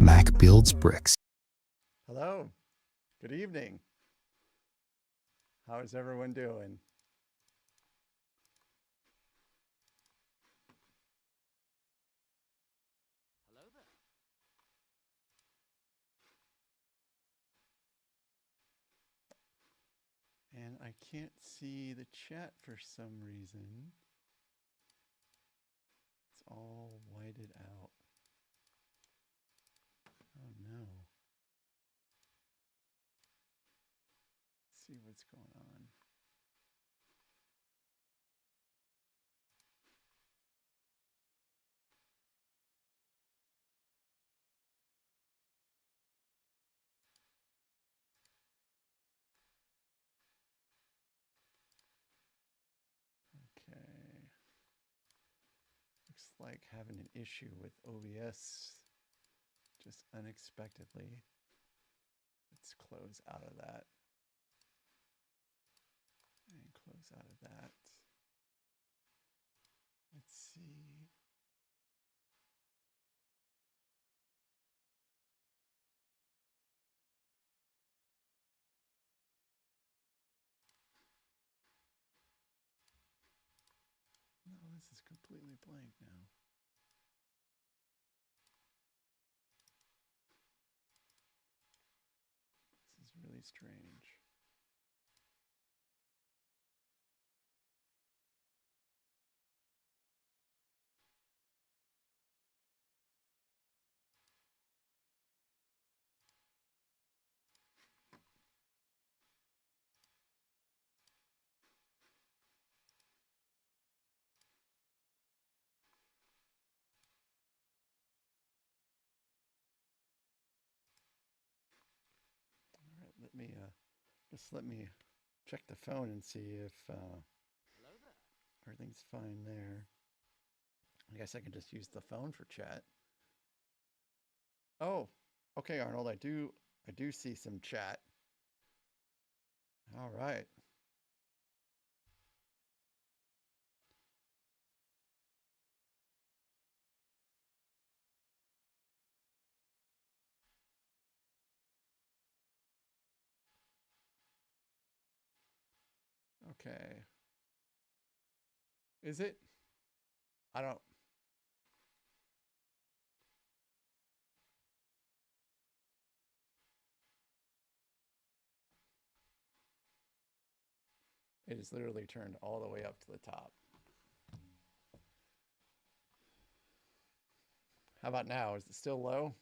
Mac builds bricks. Hello, good evening. How is everyone doing? Hello there. And I can't see the chat for some reason. It's all whited out. Oh no. Let's see what's going on. Okay. Looks like having an issue with OBS just unexpectedly. Let's close out of that. And close out of that. Let's see. No, this is completely blank now. This is really strange. All right, let me check the phone and see if Hello there. everything's fine there. I guess I can just use the phone for chat. Oh, okay, Arnold, I do see some chat. All right. Okay. Is it? I don't. It is literally turned all the way up to the top. How about now? Is it still low?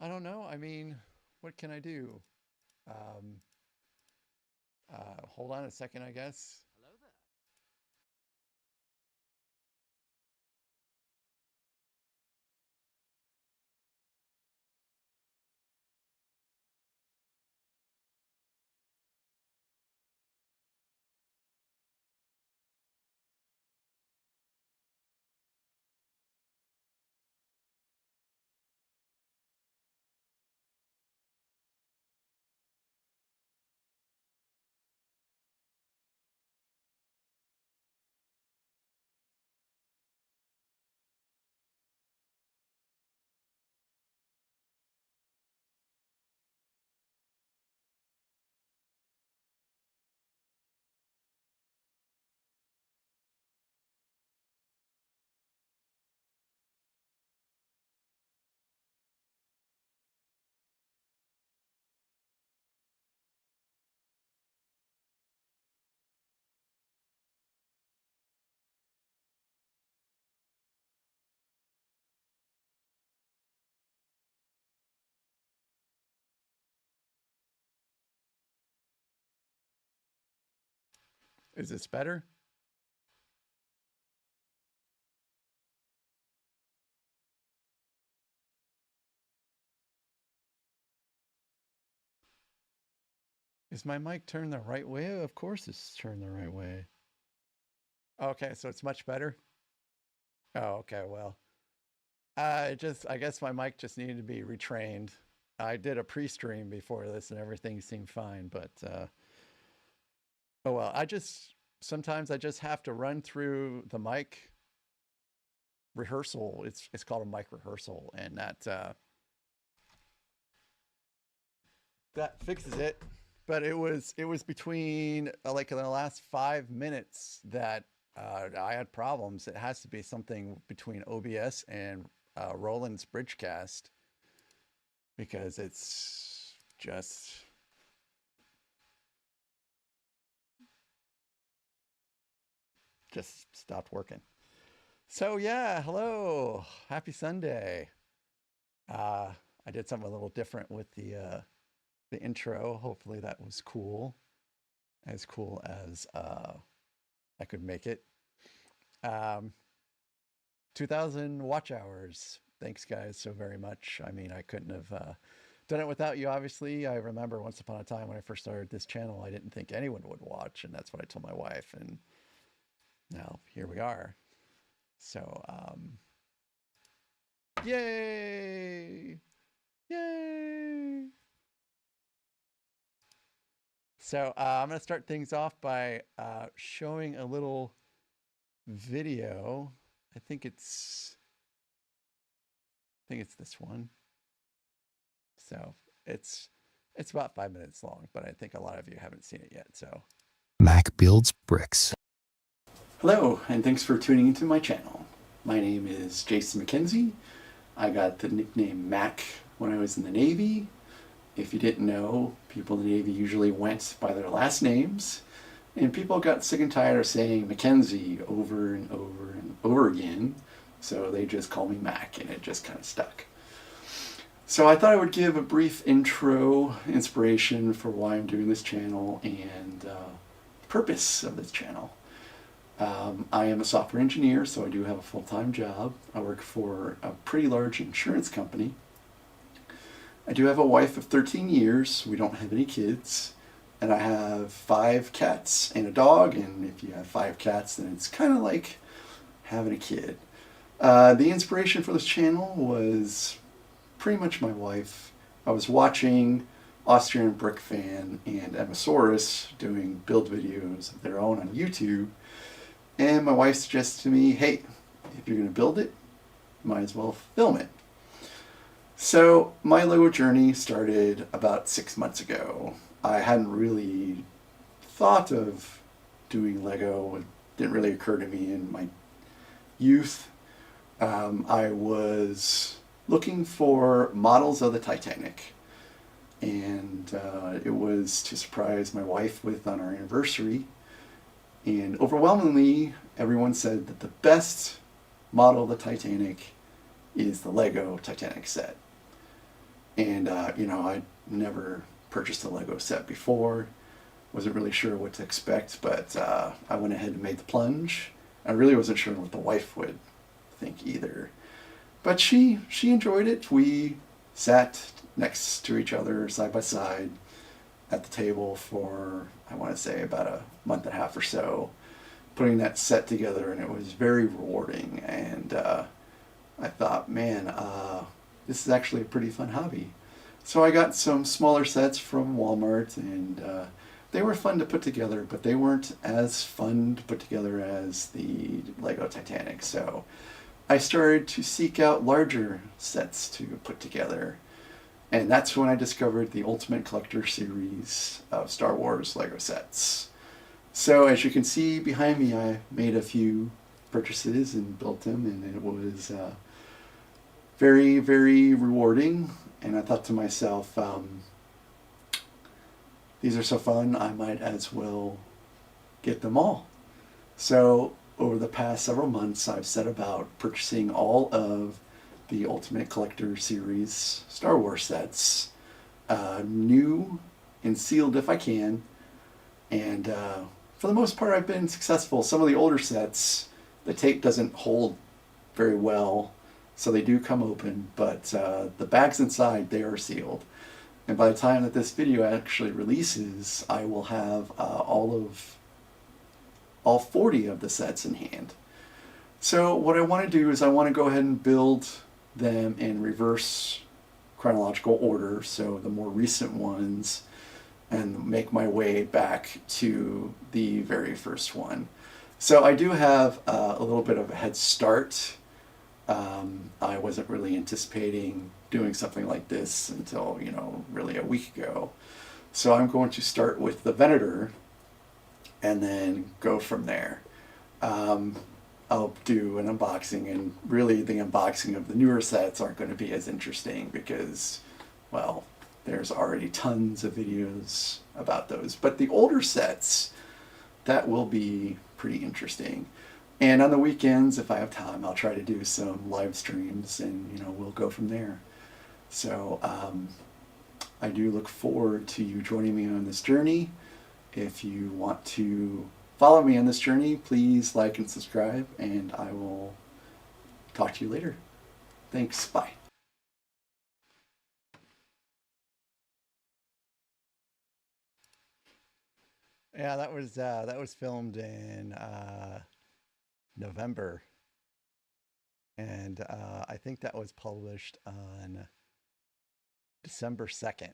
I don't know. I mean, what can I do? Um, hold on a second, I guess. Hello there. Is this better? Is my mic turned the right way? Of course it's turned the right way. Okay, so it's much better? Oh, okay, well. I guess my mic just needed to be retrained. I did a pre-stream before this and everything seemed fine, but oh well, sometimes I just have to run through the mic rehearsal. It's called a mic rehearsal, and that fixes it. But it was between like in the last 5 minutes that I had problems. It has to be something between OBS and Roland's Bridgecast, because it's just stopped working. So yeah, hello, happy Sunday. I did something a little different with the intro. Hopefully that was cool, as I could make it. 2,000 watch hours. Thanks guys so very much. I mean, I couldn't have done it without you, obviously. I remember once upon a time when I first started this channel, I didn't think anyone would watch, and that's what I told my wife, and now here we are. So yay, yay. So I'm going to start things off by showing a little video. I think it's this one. So it's about 5 minutes long, but I think a lot of you haven't seen it yet. So Mac builds bricks. hello, and thanks for tuning into my channel. My name is Jason McKenzie. I got the nickname Mac when I was in the Navy. If you didn't know, people in the Navy usually went by their last names, and people got sick and tired of saying Mackenzie over and over and over again, so they just called me Mac, and it just kind of stuck. So I thought I would give a brief intro, inspiration for why I'm doing this channel, and purpose of this channel. I am a software engineer, so I do have a full-time job. I work for a pretty large insurance company. I do have a wife of 13 years. We don't have any kids. And I have 5 cats and a dog. And if you have 5 cats, then it's kind of like having a kid. The inspiration for this channel was pretty much my wife. I was watching Austrian Brick Fan and Emmasaurus doing build videos of their own on YouTube. And my wife suggested to me, hey, if you're going to build it, might as well film it. So my Lego journey started about 6 months ago. I hadn't really thought of doing Lego. It didn't really occur to me in my youth. I was looking for models of the Titanic. And it was to surprise my wife with on our anniversary. And overwhelmingly, everyone said that the best model of the Titanic is the Lego Titanic set. And, you know, I'd never purchased a Lego set before. Wasn't really sure what to expect, but I went ahead and made the plunge. I really wasn't sure what the wife would think either. But she enjoyed it. We sat next to each other, side by side, at the table for, I want to say, about a month and a half or so, putting that set together, and it was very rewarding. And I thought, man, this is actually a pretty fun hobby. So I got some smaller sets from Walmart, and they were fun to put together, but they weren't as fun to put together as the Lego Titanic. So I started to seek out larger sets to put together. And that's when I discovered the Ultimate Collector series of Star Wars Lego sets. So as you can see behind me, I made a few purchases and built them, and it was very, very rewarding. And I thought to myself, these are so fun, I might as well get them all. So over the past several months, I've set about purchasing all of the Ultimate Collector series Star Wars sets, new and sealed if I can. And for the most part, I've been successful. Some of the older sets, the tape doesn't hold very well, so they do come open, but the bags inside, they are sealed. And by the time that this video actually releases, I will have all 40 of the sets in hand. So what I want to do is I want to go ahead and build them in reverse chronological order, so the more recent ones, and make my way back to the very first one. So I do have a little bit of a head start. I wasn't really anticipating doing something like this until, really a week ago. So I'm going to start with the Venator and then go from there. I'll do an unboxing, and really the unboxing of the newer sets aren't going to be as interesting because, well, there's already tons of videos about those. But the older sets, that will be pretty interesting. And on the weekends, if I have time, I'll try to do some live streams, and we'll go from there. So I do look forward to you joining me on this journey. If you want to follow me on this journey, please like and subscribe, and I will talk to you later. Thanks, bye. Yeah, that was filmed in November, and I think that was published on December 2nd.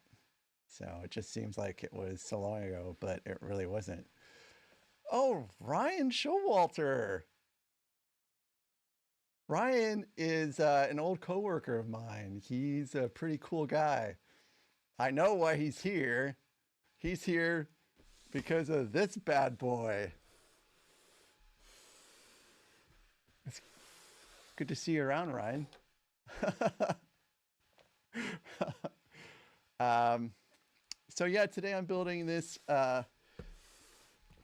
So it just seems like it was so long ago, but it really wasn't. Oh, Ryan Showalter. Ryan is an old coworker of mine. He's a pretty cool guy. I know why he's here. He's here because of this bad boy. It's good to see you around, Ryan. So yeah, today I'm building this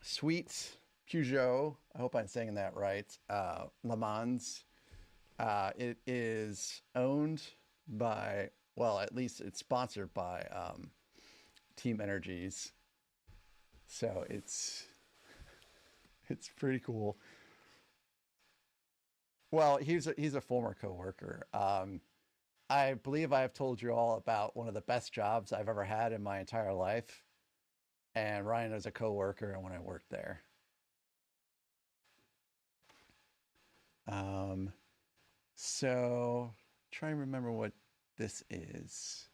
sweet Peugeot. I hope I'm saying that right. Le Mans. It is owned by, well, at least it's sponsored by Team Energies. So it's pretty cool. Well, he's a former coworker. I believe I have told you all about one of the best jobs I've ever had in my entire life. And Ryan was a coworker when I worked there. So try and remember what this is.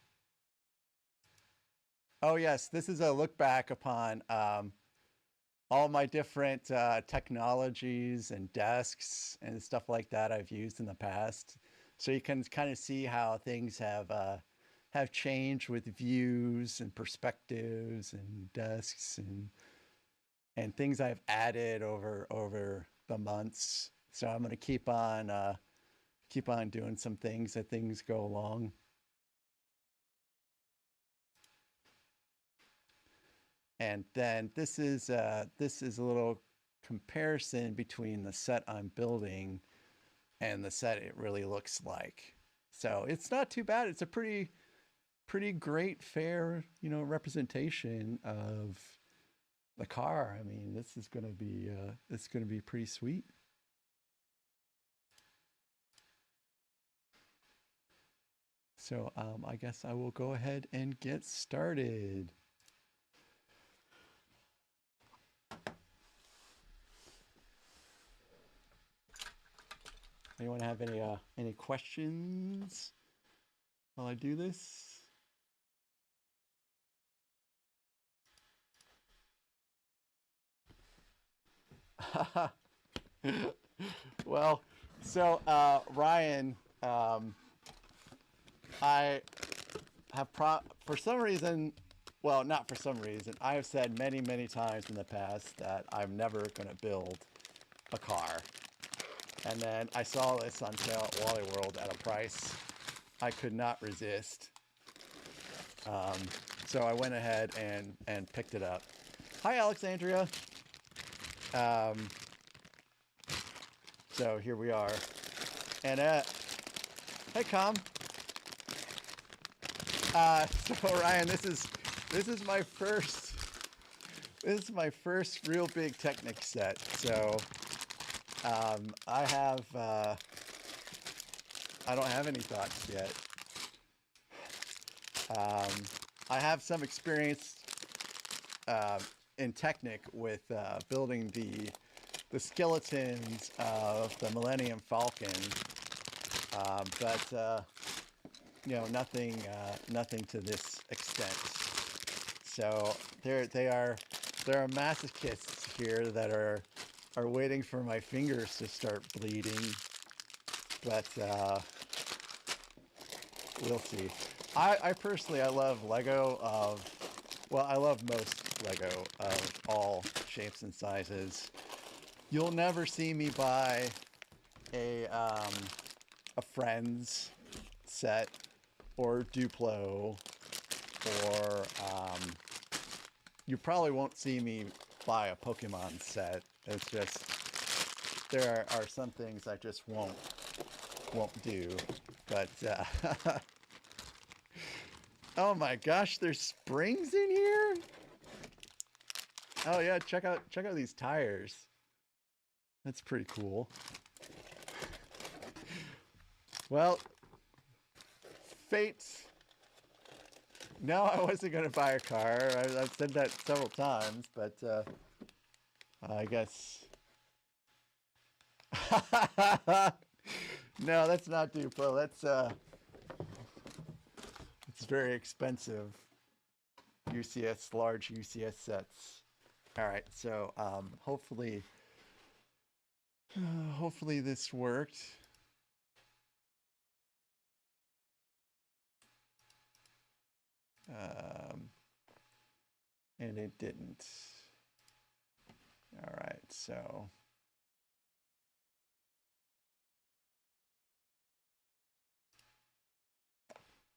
Oh yes, this is a look back upon all my different technologies and desks and stuff like that I've used in the past. So you can kind of see how things have changed with views and perspectives and desks and things I've added over the months. So I'm going to keep on doing some things as things go along. And then this is a little comparison between the set I'm building and the set it really looks like. So it's not too bad. It's a pretty great, fair, representation of the car. I mean, this is gonna be pretty sweet. So I guess I will go ahead and get started. Anyone have any questions while I do this? Well, so Ryan, I have for some reason, well, not for some reason, I have said many times in the past that I'm never going to build a car. And then I saw this on sale at WallyWorld at a price I could not resist. So I went ahead and picked it up. Hi, Alexandria. So here we are. And hey, Com. So Ryan, this is my first real big Technic set. So I don't have any thoughts yet. I have some experience in Technic with building the skeletons of the Millennium Falcon, but you know, nothing to this extent. So there are masochists here that are waiting for my fingers to start bleeding, but we'll see. I personally, I love Lego I love most Lego of all shapes and sizes. You'll never see me buy a Friends set or Duplo, or you probably won't see me buy a Pokemon set. It's just there are some things I just won't do. But oh my gosh, there's springs in here. Oh yeah, check out these tires. That's pretty cool. Well, fate. No, I wasn't going to buy a car. I've said that several times, but I guess. No, that's not Duplo. That's it's very expensive. UCS, large UCS sets. All right, so hopefully this worked. And it didn't. All right, so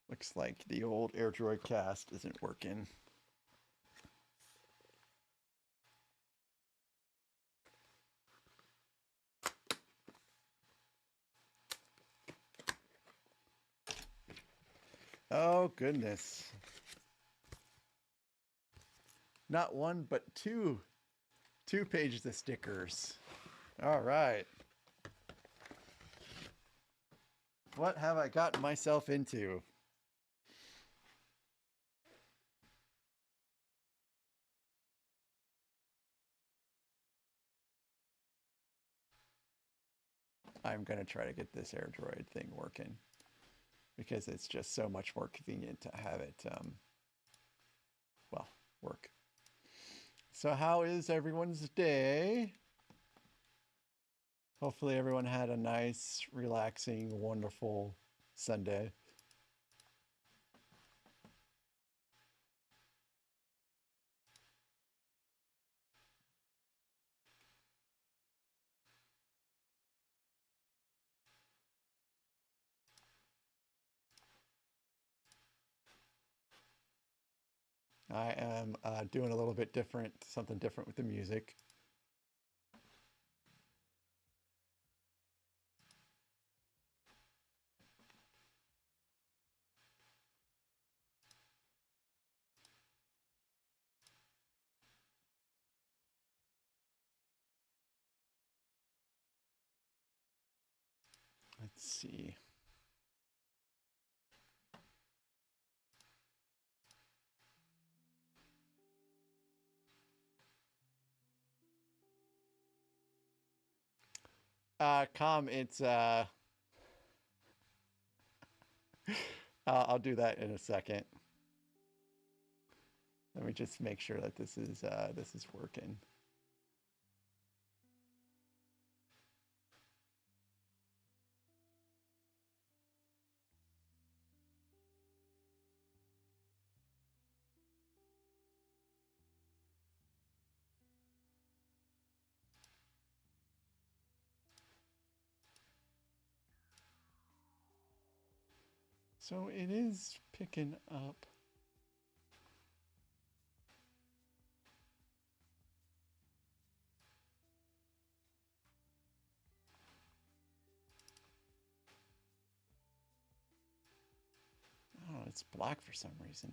looks like the old AirDroid cast isn't working. Oh goodness. Not one, but two pages of stickers. All right. What have I gotten myself into? I'm going to try to get this AirDroid thing working, because it's just so much more convenient to have it, well, work. So how is everyone's day? Hopefully everyone had a nice, relaxing, wonderful Sunday. I am doing a little bit different, something different with the music. Let's see. It's I'll do that in a second. Let me just make sure that this is working. So it is picking up. Oh, it's black for some reason.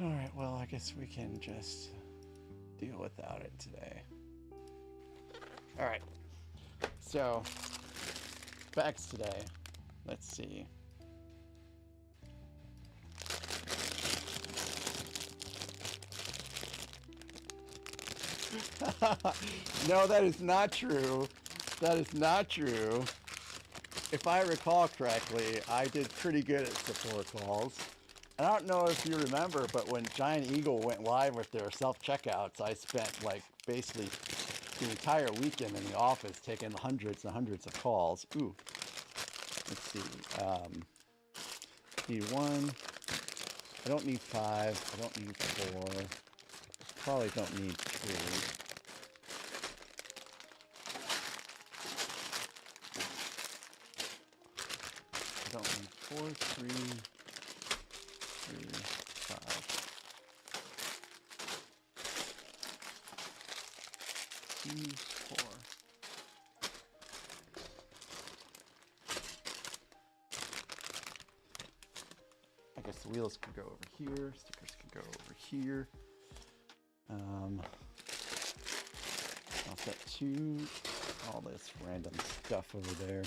All right, well, I guess we can just deal without it today. All right, so facts today. Let's see. No, that is not true. That is not true. If I recall correctly, I did pretty good at support calls. And I don't know if you remember, but when Giant Eagle went live with their self-checkouts, I spent like basically the entire weekend in the office taking hundreds and hundreds of calls. Ooh, let's see. Need 1. I don't need 5. I don't need 4. Probably don't need 3. I don't need 4, 3, 5. 2, 4. I guess the wheels can go over here. Stickers can go over here. I'll set 2. All this random stuff over there.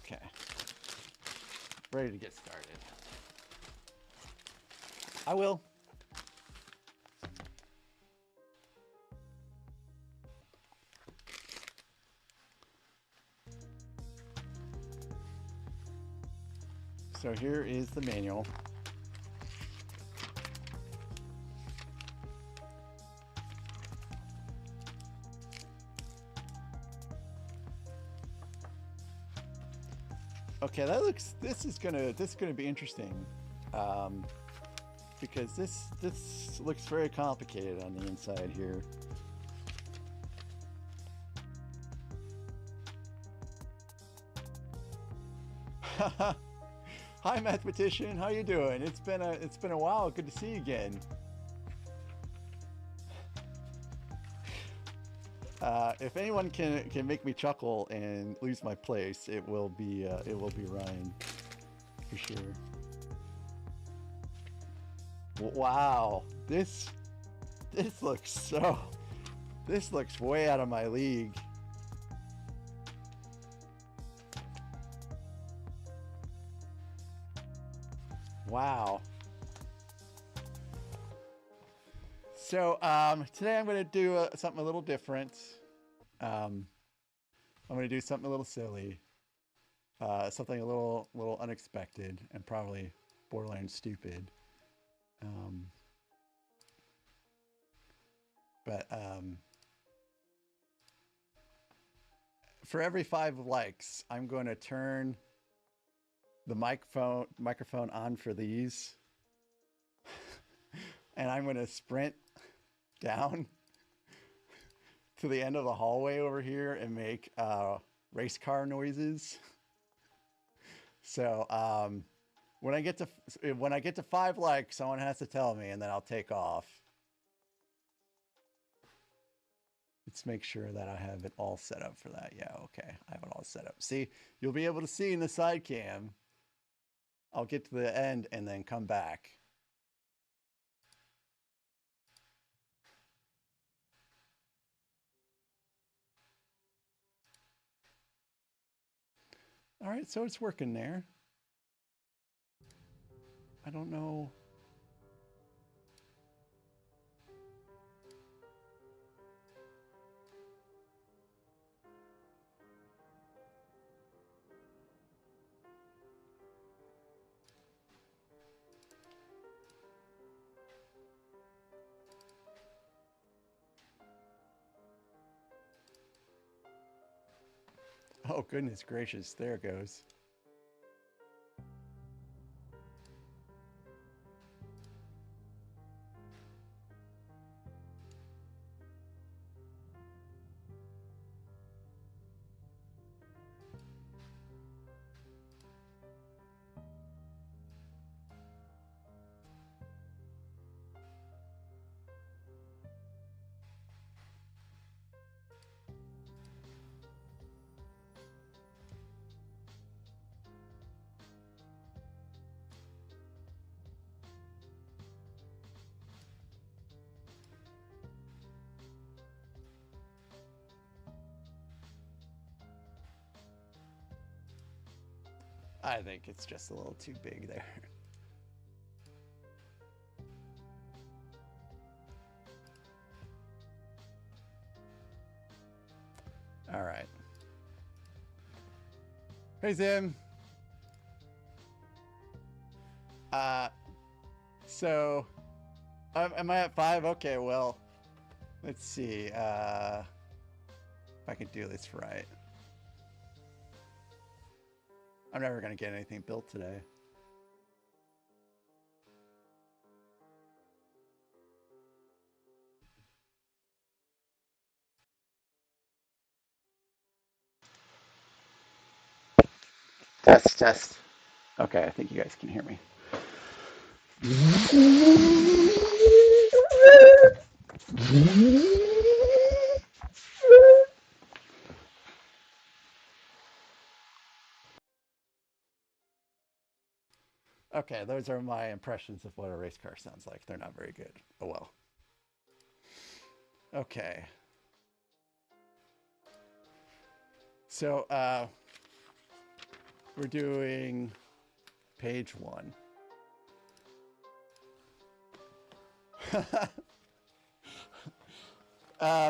Okay. Ready to get started. I will. So here is the manual. Okay, that looks. This is gonna be interesting, because this looks very complicated on the inside here. Hi, mathematician. How you doing? It's been a while. Good to see you again. If anyone can make me chuckle and lose my place, it will be Ryan, for sure. Wow, this looks way out of my league. Wow. So today I'm going to do something a little different. I'm going to do something a little silly, something a little unexpected, and probably borderline stupid. But for every 5 likes, I'm going to turn the microphone on for these, and I'm going to sprint down to the end of the hallway over here and make race car noises. So when I get to 5 likes, someone has to tell me, and then I'll take off. Let's make sure that I have it all set up for that. Yeah, okay, I have it all set up. See, you'll be able to see in the side cam. I'll get to the end and then come back. All right, so it's working there. I don't know. Oh, goodness gracious. There it goes. I think it's just a little too big there. All right. Hey, Zim. So, am I at 5? Okay, well, let's see. If I can do this right. I'm never going to get anything built today. Test, test. Okay, I think you guys can hear me. Okay, those are my impressions of what a race car sounds like. They're not very good. Oh well. Okay. So, we're doing page 1.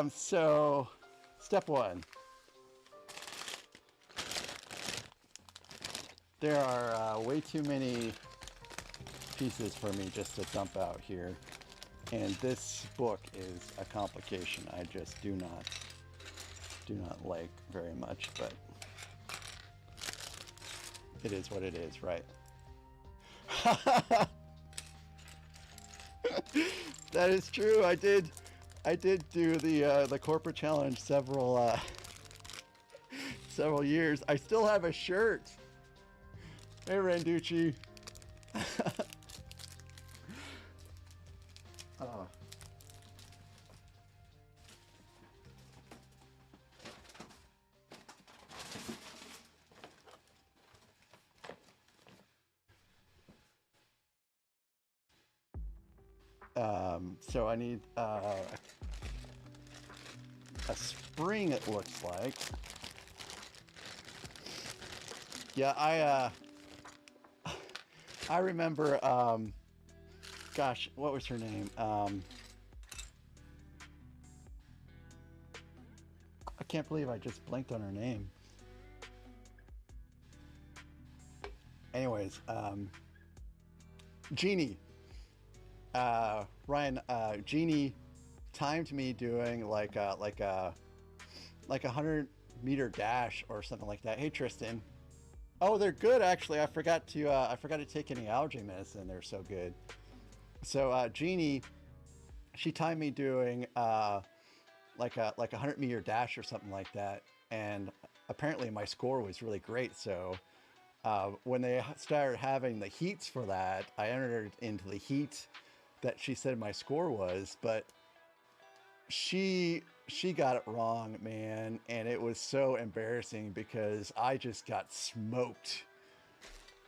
So, step 1. There are way too many pieces for me just to dump out here. And this book is a complication I just do not like very much, but it is what it is, right? That is true. I did do the corporate challenge several years. I still have a shirt. Hey, Randucci. Oh. So I need a spring, it looks like. Yeah, I remember, gosh, what was her name? I can't believe I just blanked on her name. Anyways, Jeannie. Ryan, Jeannie timed me doing like a 100-meter dash or something like that. Hey, Tristan. Oh, they're good actually. I forgot to take any allergy medicine. They're so good. So Jeannie, she timed me doing like a 100-meter dash or something like that, and apparently my score was really great. So when they started having the heats for that, I entered into the heat that she said my score was, but she got it wrong, man, and it was so embarrassing because I just got smoked.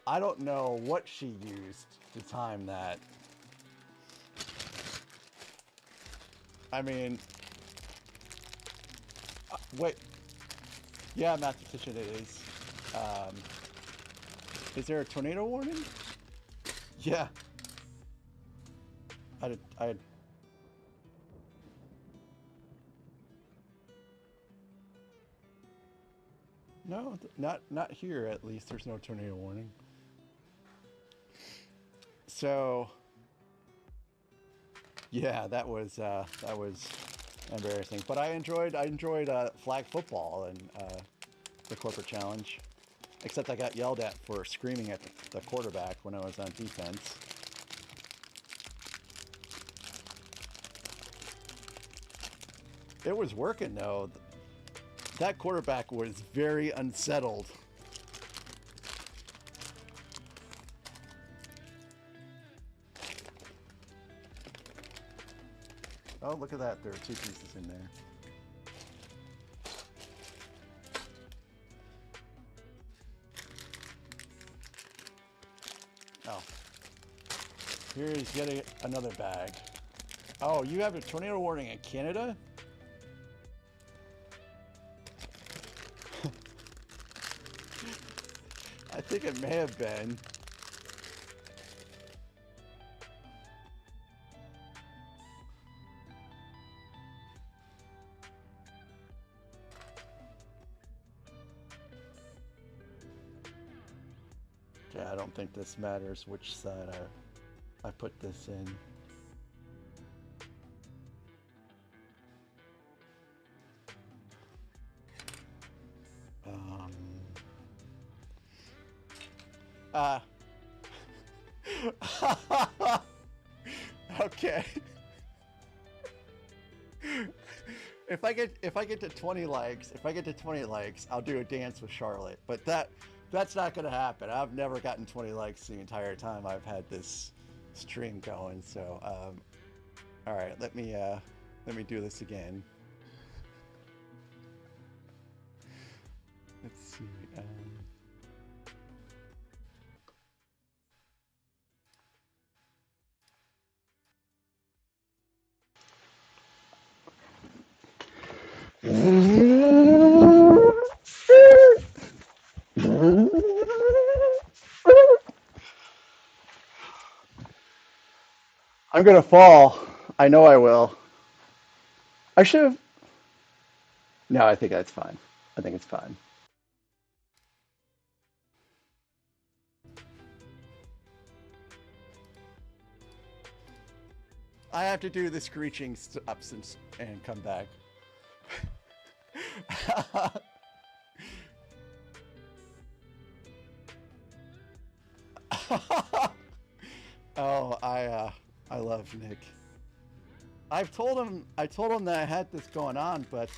I don't know what she used to time that. I mean, wait, yeah, mathematician it is. Is there a tornado warning? Yeah. I no, not here. At least there's no tornado warning. So yeah, that was embarrassing. But I enjoyed flag football and the corporate challenge. Except I got yelled at for screaming at the quarterback when I was on defense. It was working though. That quarterback was very unsettled. Oh, look at that. There are 2 pieces in there. Oh. Here's yet another bag. Oh, you have a tornado warning in Canada? I think it may have been. Okay, I don't think this matters which side I put this in. Okay. If I get to 20 likes, I'll do a dance with Charlotte. But that's not gonna happen. I've never gotten 20 likes the entire time I've had this stream going. So, all right, let me do this again. Let's see. I'm gonna fall. I know I will. I should have. No, I think that's fine. I think it's fine. I have to do the screeching stops and come back. Oh, I love Nick. I told him that I had this going on, but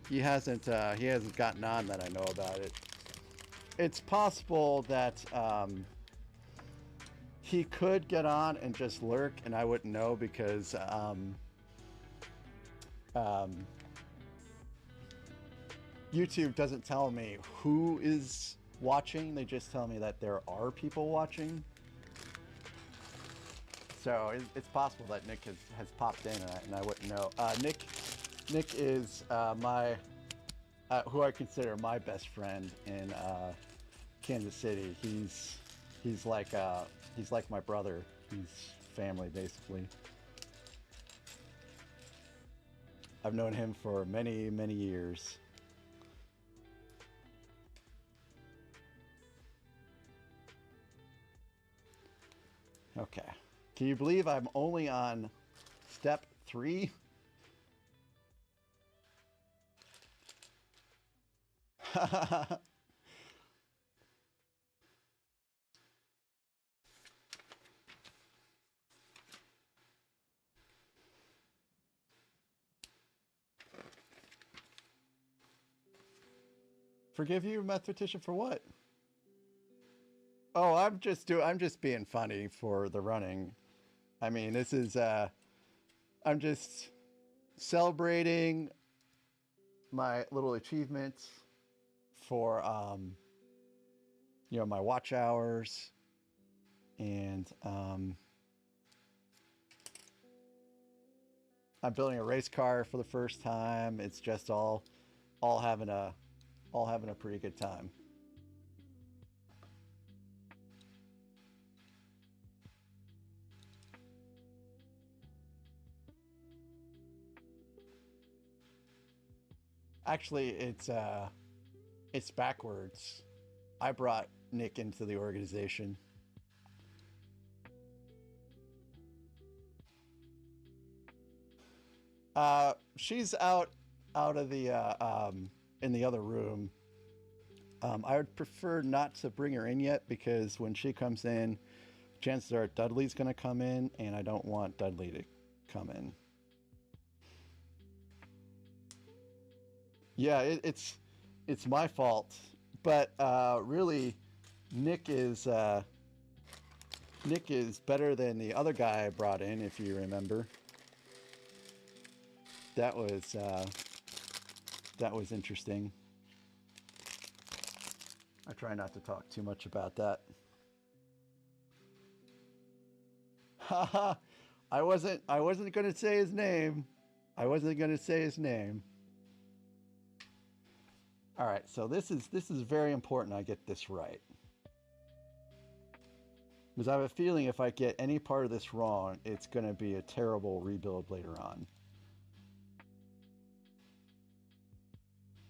he hasn't gotten on that I know about it. It's possible that he could get on and just lurk, and I wouldn't know because YouTube doesn't tell me who is watching. They just tell me that there are people watching. So it's possible that Nick has popped in and I wouldn't know. Nick is my who I consider my best friend in Kansas City. He's like my brother. He's family basically. I've known him for many, many years. Okay. Can you believe I'm only on step 3? Forgive you, mathematician, for what? Oh, I'm just being funny for the running. I mean, this is I'm just celebrating my little achievements for you know, my watch hours, and I'm building a race car for the first time. It's just all having a pretty good time. Actually, it's backwards. I brought Nick into the organization. She's out of the in the other room. I would prefer not to bring her in yet because when she comes in, chances are Dudley's going to come in, and I don't want Dudley to come in. Yeah, it's my fault, but really, Nick is better than the other guy I brought in, if you remember. That was interesting. I try not to talk too much about that. Haha, I wasn't going to say his name. All All right, so this is very important I get this right. Because I have a feeling if I get any part of this wrong, it's going to be a terrible rebuild later on.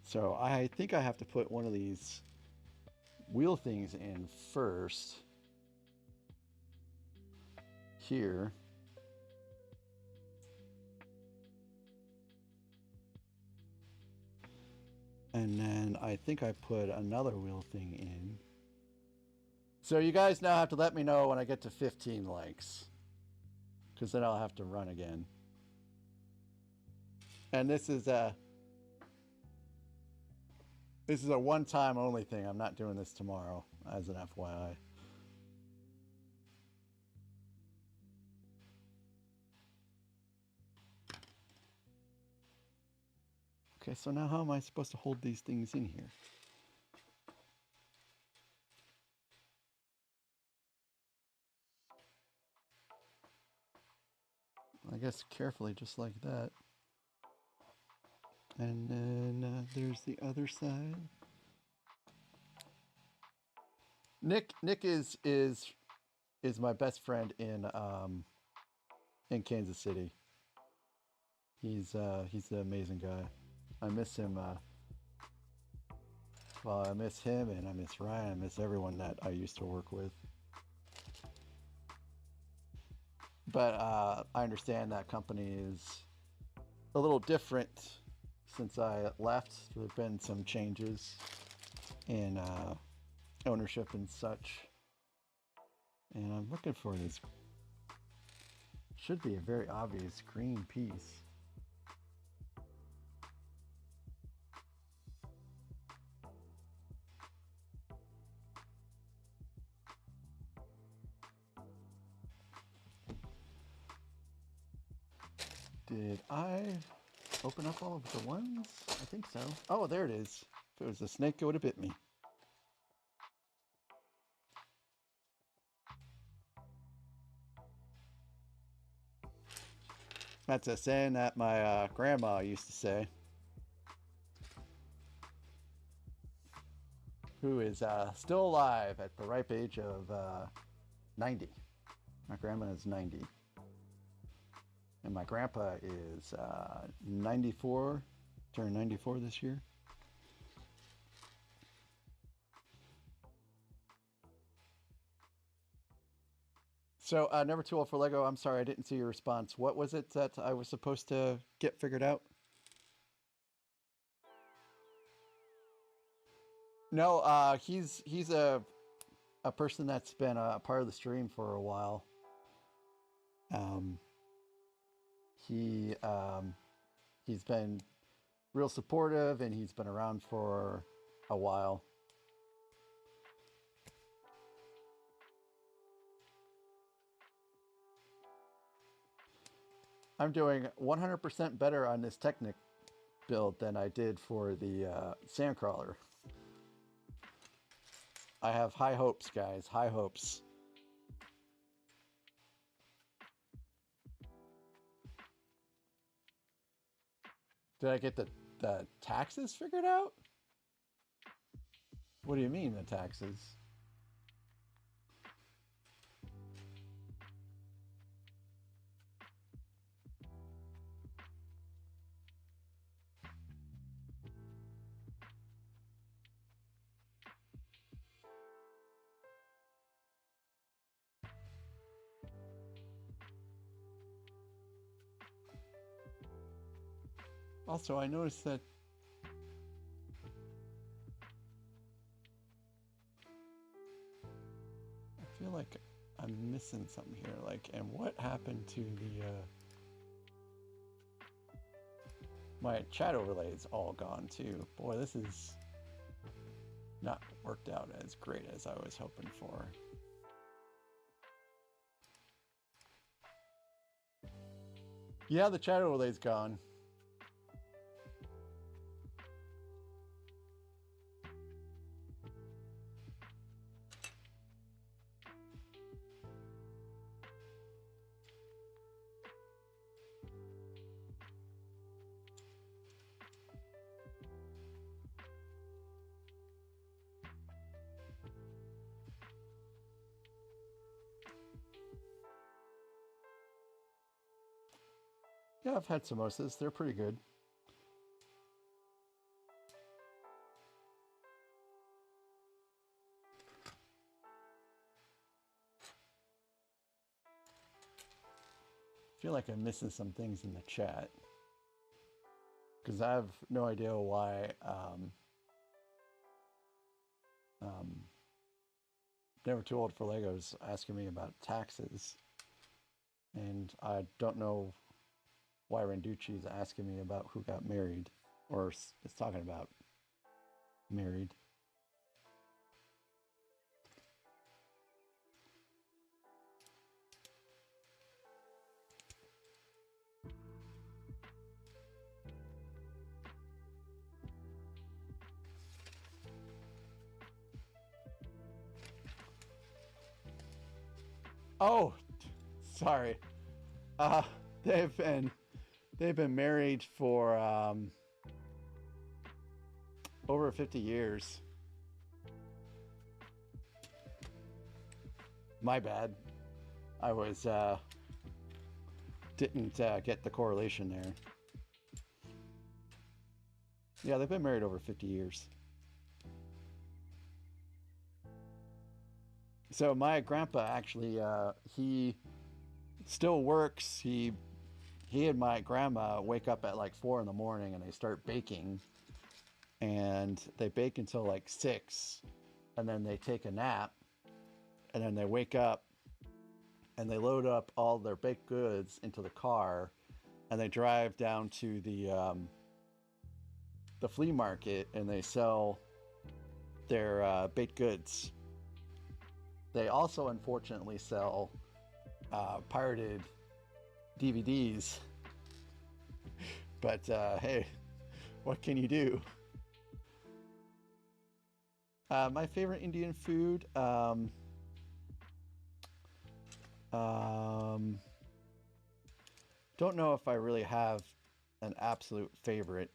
So I think I have to put one of these wheel things in first. Here. And then I think I put another wheel thing in. So you guys now have to let me know when I get to 15 likes. Because then I'll have to run again. And this is a one-time only thing. I'm not doing this tomorrow, as an FYI. Okay, so now how am I supposed to hold these things in here? I guess carefully, just like that. And then there's the other side. Nick is my best friend in Kansas City. He's an amazing guy. I miss him. Well, I miss him, and I miss Ryan. I miss everyone that I used to work with. But I understand that company is a little different since I left. There have been some changes in ownership and such. And I'm looking for this. Should be a very obvious green piece. Did I open up all of the ones? I think so. Oh, there it is. If it was a snake, it would have bit me. That's a saying that my grandma used to say. Who is still alive at the ripe age of 90. My grandma is 90. And my grandpa is 94, turned 94 this year. So, never too old for Lego. I'm sorry, I didn't see your response. What was it that I was supposed to get figured out? No, he's a person that's been a part of the stream for a while. He's been real supportive, and he's been around for a while. I'm doing 100% better on this Technic build than I did for the Sandcrawler. I have high hopes, guys. High hopes. Did I get the taxes figured out? What do you mean, the taxes? Also, I noticed that I feel like I'm missing something here. Like, and what happened to the my chat overlay is all gone too. Boy, this is not worked out as great as I was hoping for. Yeah, the chat overlay's gone. Yeah, I've had samosas. They're pretty good. I feel like I'm missing some things in the chat because I have no idea why Never Too Old for Legos asking me about taxes, and I don't know why Renducci is asking me about who got married, or is talking about married. Oh, sorry. They've been married for over 50 years. My bad. I was didn't get the correlation there. Yeah, they've been married over 50 years. So my grandpa actually, he still works. He and my grandma wake up at like 4 in the morning and they start baking, and they bake until like 6, and then they take a nap, and then they wake up and they load up all their baked goods into the car, and they drive down to the flea market and they sell their baked goods. They also unfortunately sell pirated DVDs, but hey, what can you do? My favorite Indian food, don't know if I really have an absolute favorite.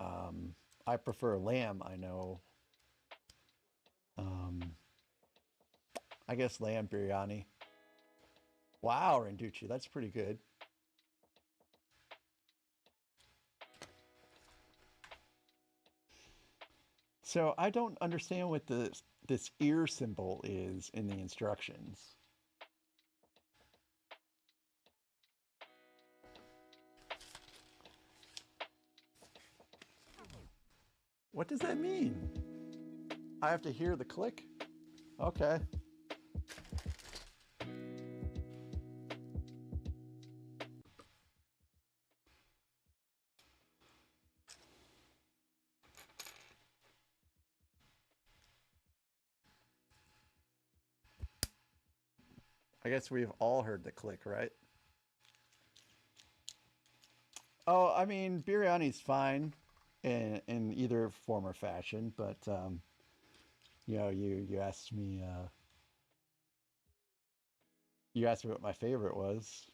I prefer lamb, I know. I guess lamb biryani. Wow, Renducci, that's pretty good. So I don't understand what this ear symbol is in the instructions. What does that mean? I have to hear the click? Okay. I guess we've all heard the click, right? Oh, I mean, biryani's fine in either form or fashion, but you know, you asked me what my favorite was.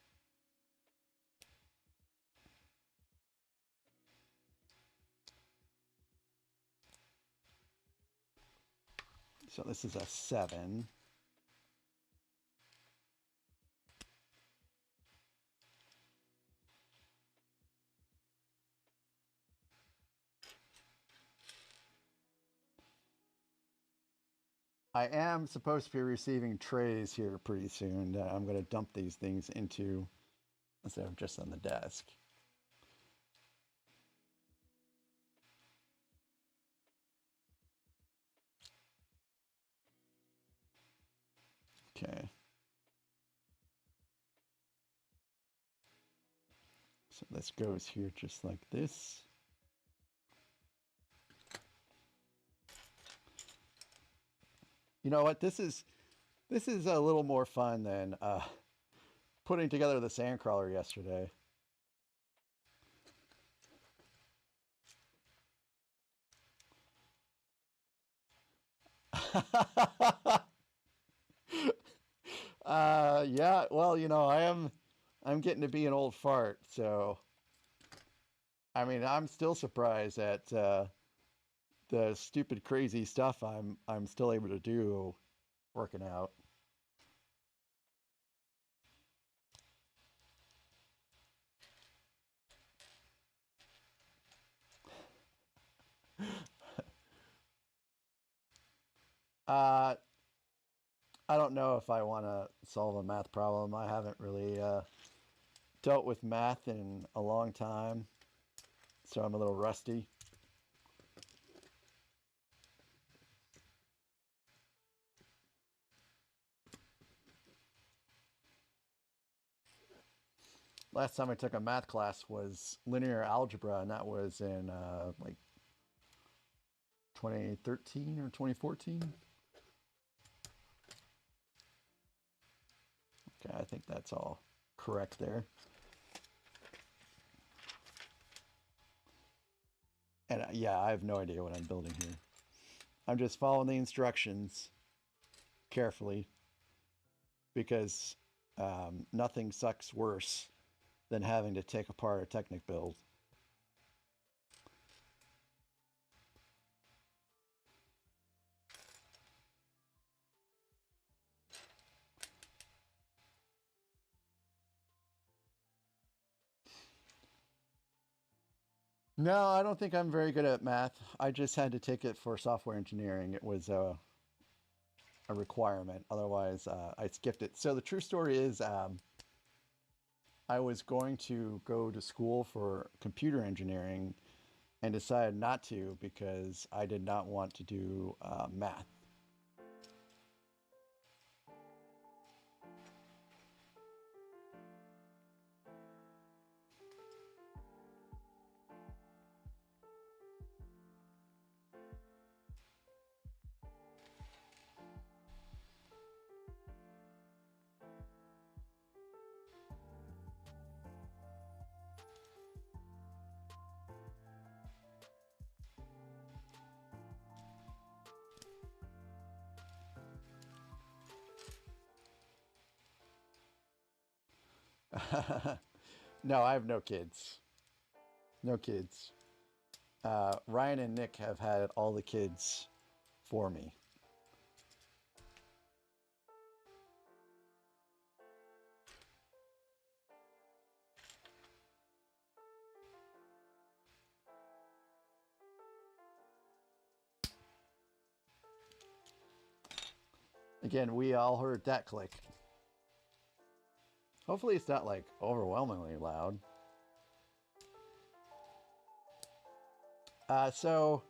So this is a 7. I am supposed to be receiving trays here pretty soon that I'm going to dump these things into instead of just on the desk. Okay. So this goes here just like this. You know what? This is a little more fun than putting together the sandcrawler yesterday. Yeah, well, you know, I'm getting to be an old fart, so I mean, I'm still surprised at the stupid crazy stuff I'm still able to do working out. Uh, I don't know if I want to solve a math problem. I haven't really dealt with math in a long time, so I'm a little rusty. Last time I took a math class was linear algebra, and that was in like 2013 or 2014. Okay, I think that's all correct there. And yeah, I have no idea what I'm building here. I'm just following the instructions carefully because nothing sucks worse than having to take apart a Technic build. No, I don't think I'm very good at math. I just had to take it for software engineering. It was a requirement. Otherwise, I skipped it. So the true story is I was going to go to school for computer engineering and decided not to because I did not want to do math. No, I have no kids. No kids. Ryan and Nick have had all the kids for me. Again, we all heard that click. Hopefully it's not like overwhelmingly loud. So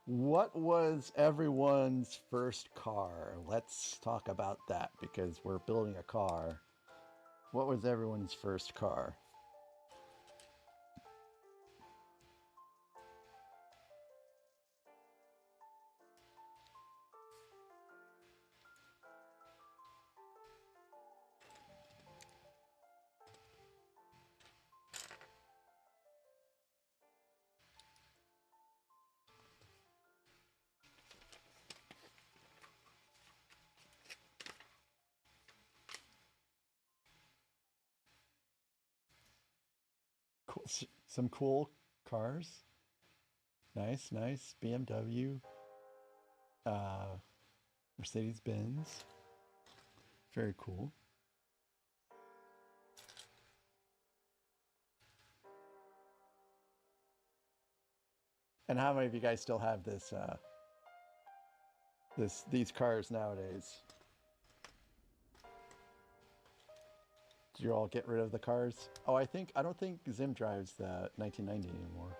what was everyone's first car? Let's talk about that because we're building a car. What was everyone's first car? Cool. Some cool cars. Nice, nice. BMW. Mercedes-Benz. Very cool. And how many of you guys still have these cars nowadays? Did you all get rid of the cars? Oh, I don't think Zim drives the 1990 anymore.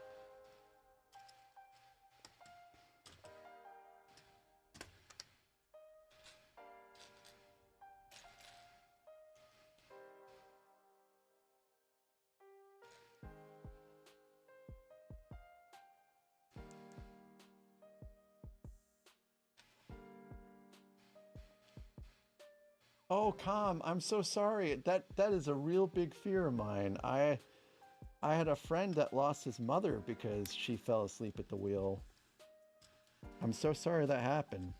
Oh, Calm, I'm so sorry. That is a real big fear of mine. I had a friend that lost his mother because she fell asleep at the wheel. I'm so sorry that happened.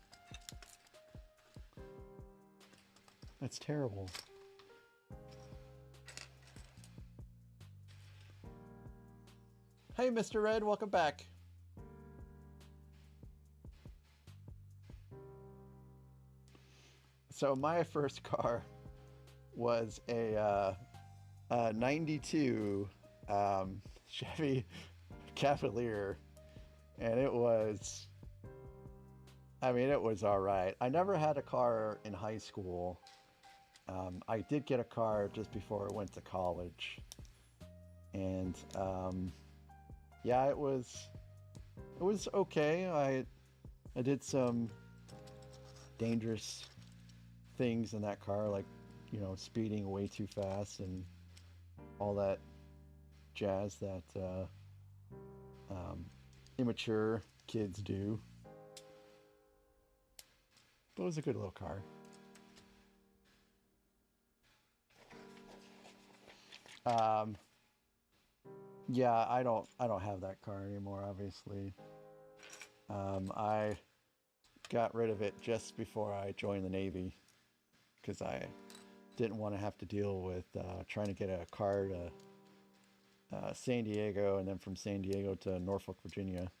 That's terrible. Hey, Mr. Red, welcome back. So my first car was a 92 Chevy Cavalier, and it was I mean, it was all right. I never had a car in high school. I did get a car just before I went to college. And yeah, it was okay. I did some dangerous things in that car, like, you know, speeding way too fast and all that jazz that immature kids do. But it was a good little car. Yeah, I don't have that car anymore, obviously. I got rid of it just before I joined the Navy because I didn't want to have to deal with trying to get a car to San Diego and then from San Diego to Norfolk, Virginia.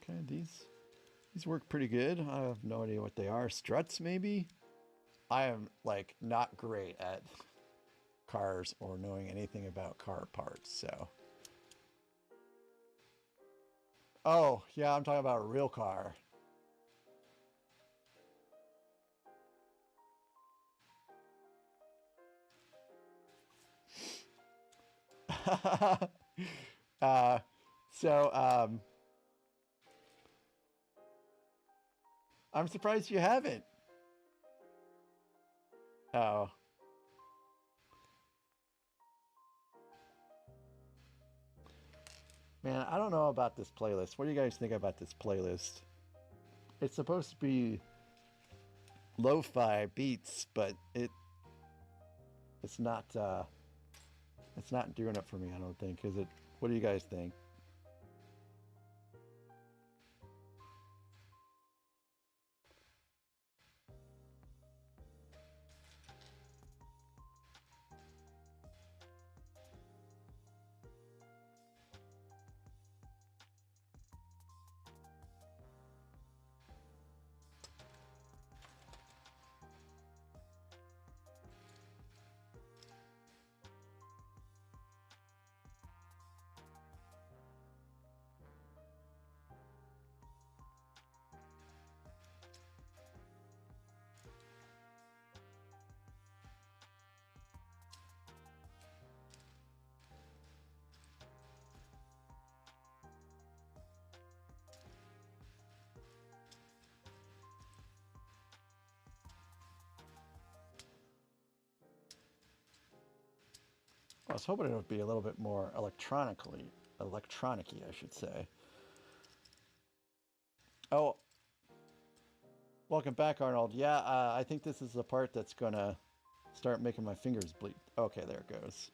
Okay, these work pretty good. I have no idea what they are. Struts, maybe? I am, like, not great at cars or knowing anything about car parts, so... Oh, yeah, I'm talking about a real car. uh, so, I'm surprised you haven't. Oh. Man, I don't know about this playlist. What do you guys think about this playlist? It's supposed to be lo-fi beats, but it's not doing it for me, I don't think. Is it? What do you guys think? I was hoping it would be a little bit more electronic-y, I should say. Oh, welcome back, Arnold. Yeah, I think this is the part that's gonna start making my fingers bleed. Okay, there it goes.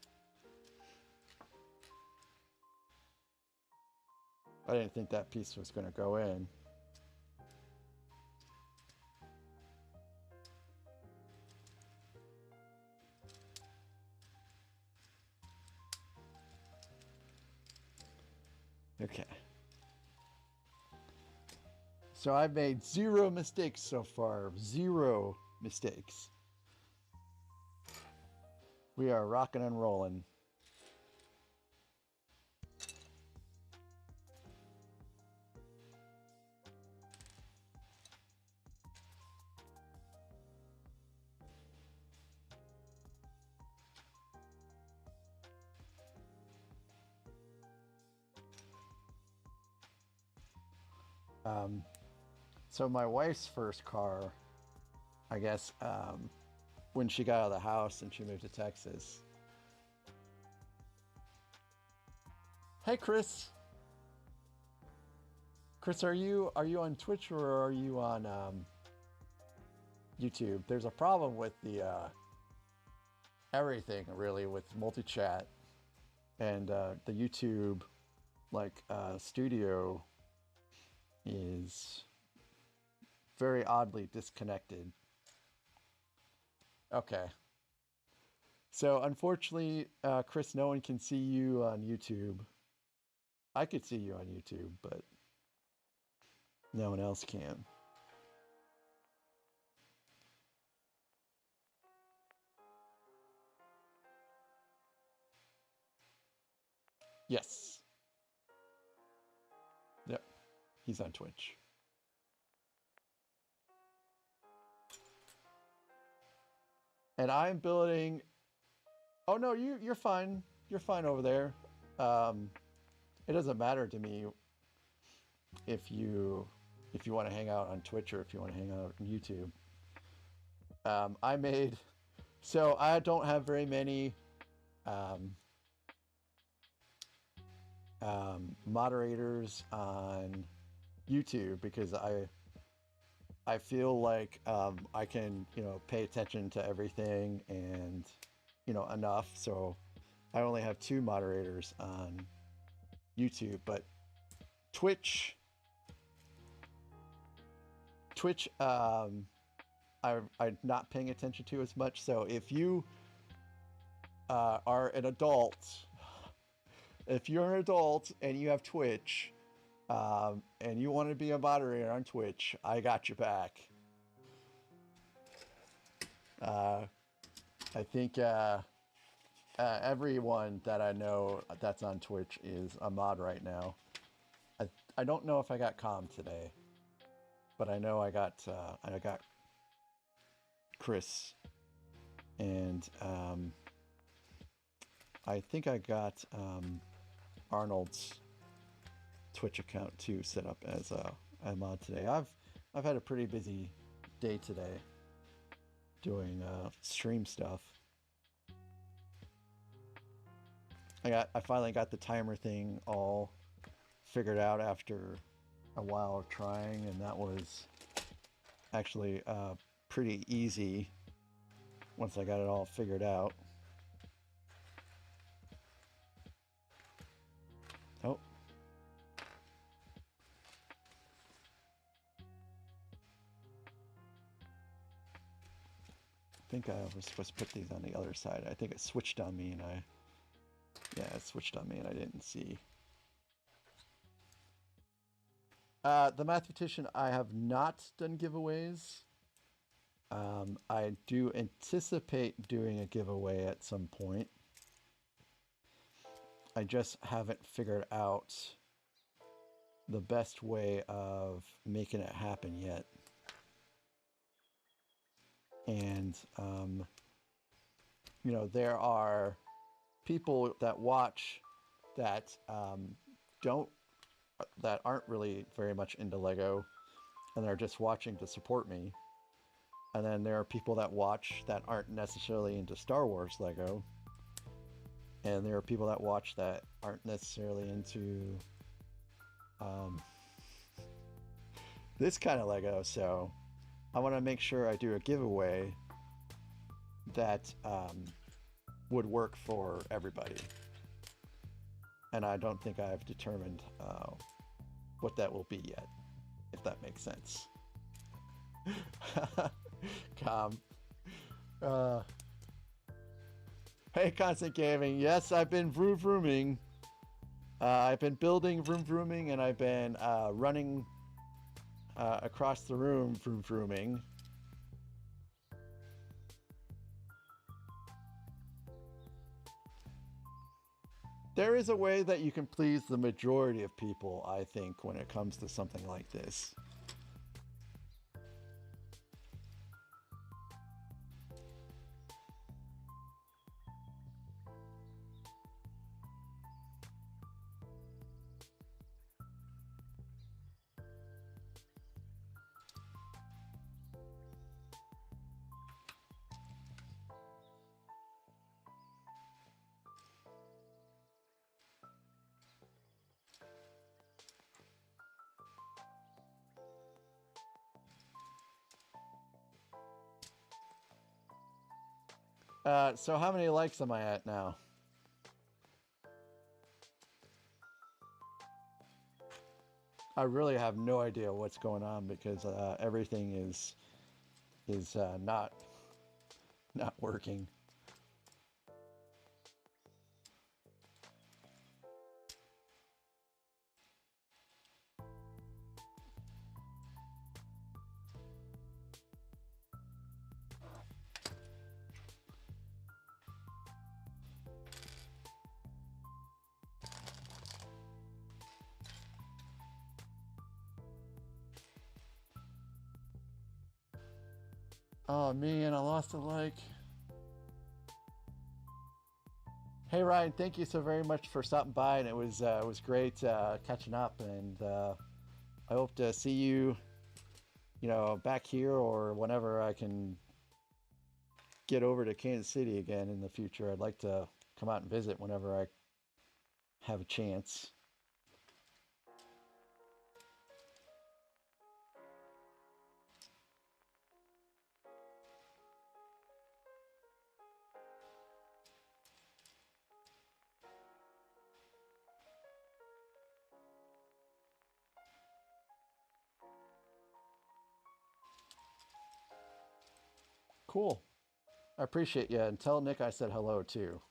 I didn't think that piece was gonna go in. Okay. So I've made 0 mistakes so far. 0 mistakes. We are rocking and rolling. So my wife's first car, I guess, when she got out of the house and she moved to Texas. Hey, Chris. Chris, are you on Twitch or are you on YouTube? There's a problem with the everything really with multi-chat and the YouTube studio is very oddly disconnected. Okay. So unfortunately, Chris, no one can see you on YouTube. I could see you on YouTube, but no one else can. Yes. Yep. He's on Twitch. And I'm building. Oh no, you're fine. You're fine over there. It doesn't matter to me if you want to hang out on Twitch or if you want to hang out on YouTube. So I don't have very many moderators on YouTube because I feel like I can, pay attention to everything and, enough. So I only have 2 moderators on YouTube, but Twitch, I'm not paying attention to as much. So if you are an adult, if you're an adult and you have Twitch, and you want to be a moderator on Twitch, I got your back. I think everyone that I know that's on Twitch is a mod right now. I don't know if I got Calm today, but I know I got Chris, and I think I got Arnold's Twitch account too set up as a mod today. I've had a pretty busy day today doing stream stuff. I finally got the timer thing all figured out after a while of trying, and that was actually pretty easy once I got it all figured out. Oh. I think I was supposed to put these on the other side. I think it switched on me and it switched on me and I didn't see. The Mathematician, I have not done giveaways. I do anticipate doing a giveaway at some point. I just haven't figured out the best way of making it happen yet. And, there are people that watch that that aren't really very much into Lego, and they're just watching to support me. And then there are people that watch that aren't necessarily into Star Wars Lego. And there are people that watch that aren't necessarily into this kind of Lego. So I want to make sure I do a giveaway that would work for everybody. And I don't think I've determined what that will be yet, if that makes sense. Hey, Constant Gaming. Yes, I've been vroom vrooming. I've been building vroom vrooming, and I've been running across the room vroom vrooming. There is a way that you can please the majority of people, I think, when it comes to something like this. So how many likes am I at now? I really have no idea what's going on because everything is not working. Oh man, I lost a like. Hey Ryan, thank you so very much for stopping by, and it was great catching up, and I hope to see you, you know, back here or whenever I can get over to Kansas City again in the future. I'd like to come out and visit whenever I have a chance. Cool. I appreciate you, and tell Nick I said hello too.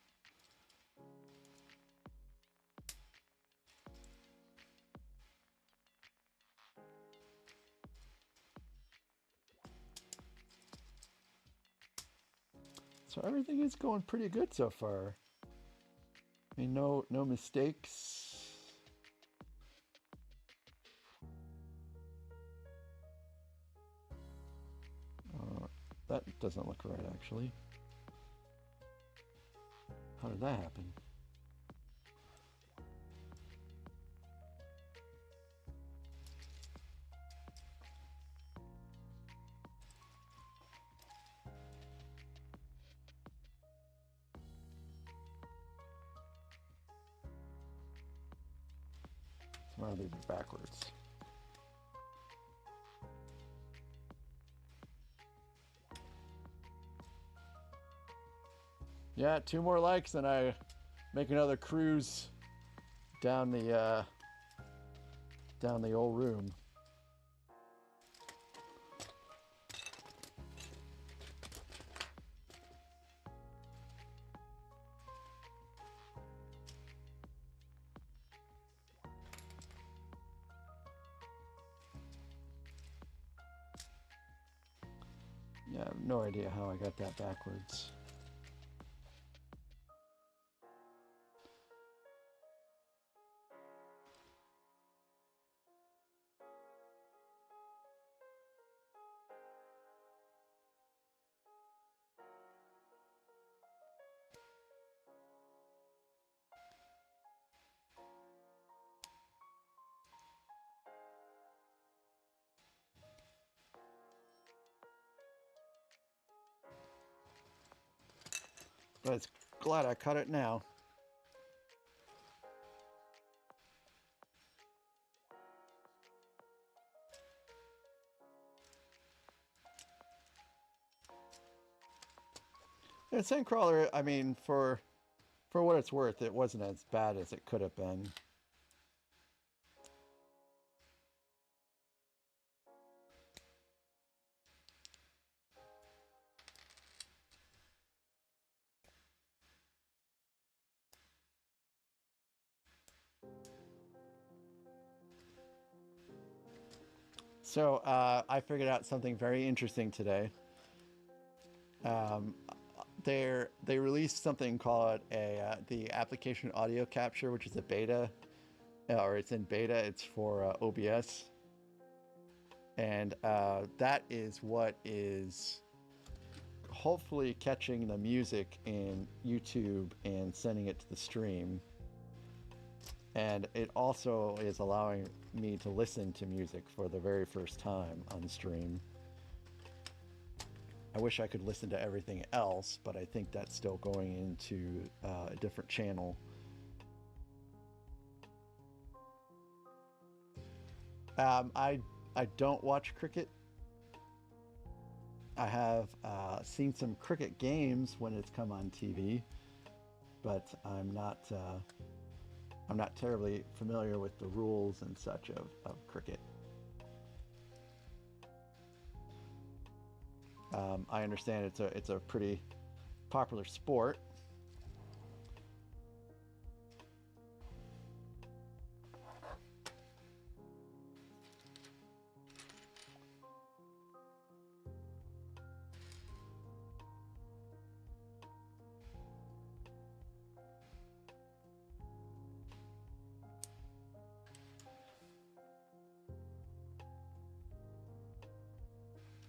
So everything is going pretty good so far. I mean, no mistakes. That doesn't look right, actually. How did that happen? Somehow these are backwards. Yeah, 2 more likes and I make another cruise down the old room. Yeah, I have no idea how I got that backwards. But it's glad I caught it now. Yeah, Sandcrawler, I mean, for what it's worth, it wasn't as bad as it could have been. So I figured out something very interesting today. They released something called the application audio capture, which is a beta, or it's in beta. It's for OBS, and that is what is hopefully catching the music in YouTube and sending it to the stream. And it also is allowing me to listen to music for the very first time on stream. I wish I could listen to everything else, but I think that's still going into a different channel. I don't watch cricket. I have seen some cricket games when it's come on TV, but I'm not terribly familiar with the rules and such of cricket. I understand it's a pretty popular sport.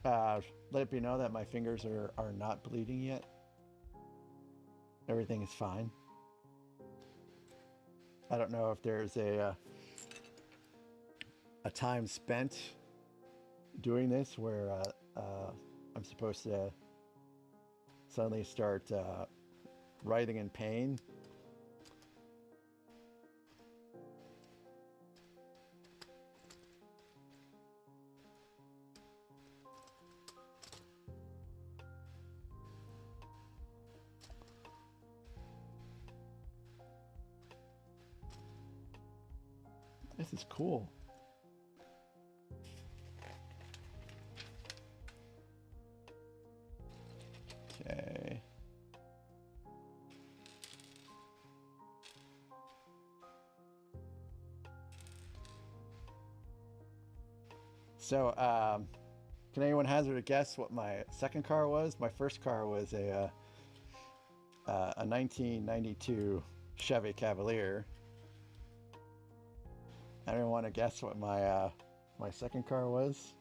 let me know that my fingers are not bleeding yet. Everything is fine. I don't know if there's a time spent doing this where I'm supposed to suddenly start writhing in pain. This is cool. Okay. So, can anyone hazard a guess what my second car was? My first car was a 1992 Chevy Cavalier. Anyone want to guess what my my second car was?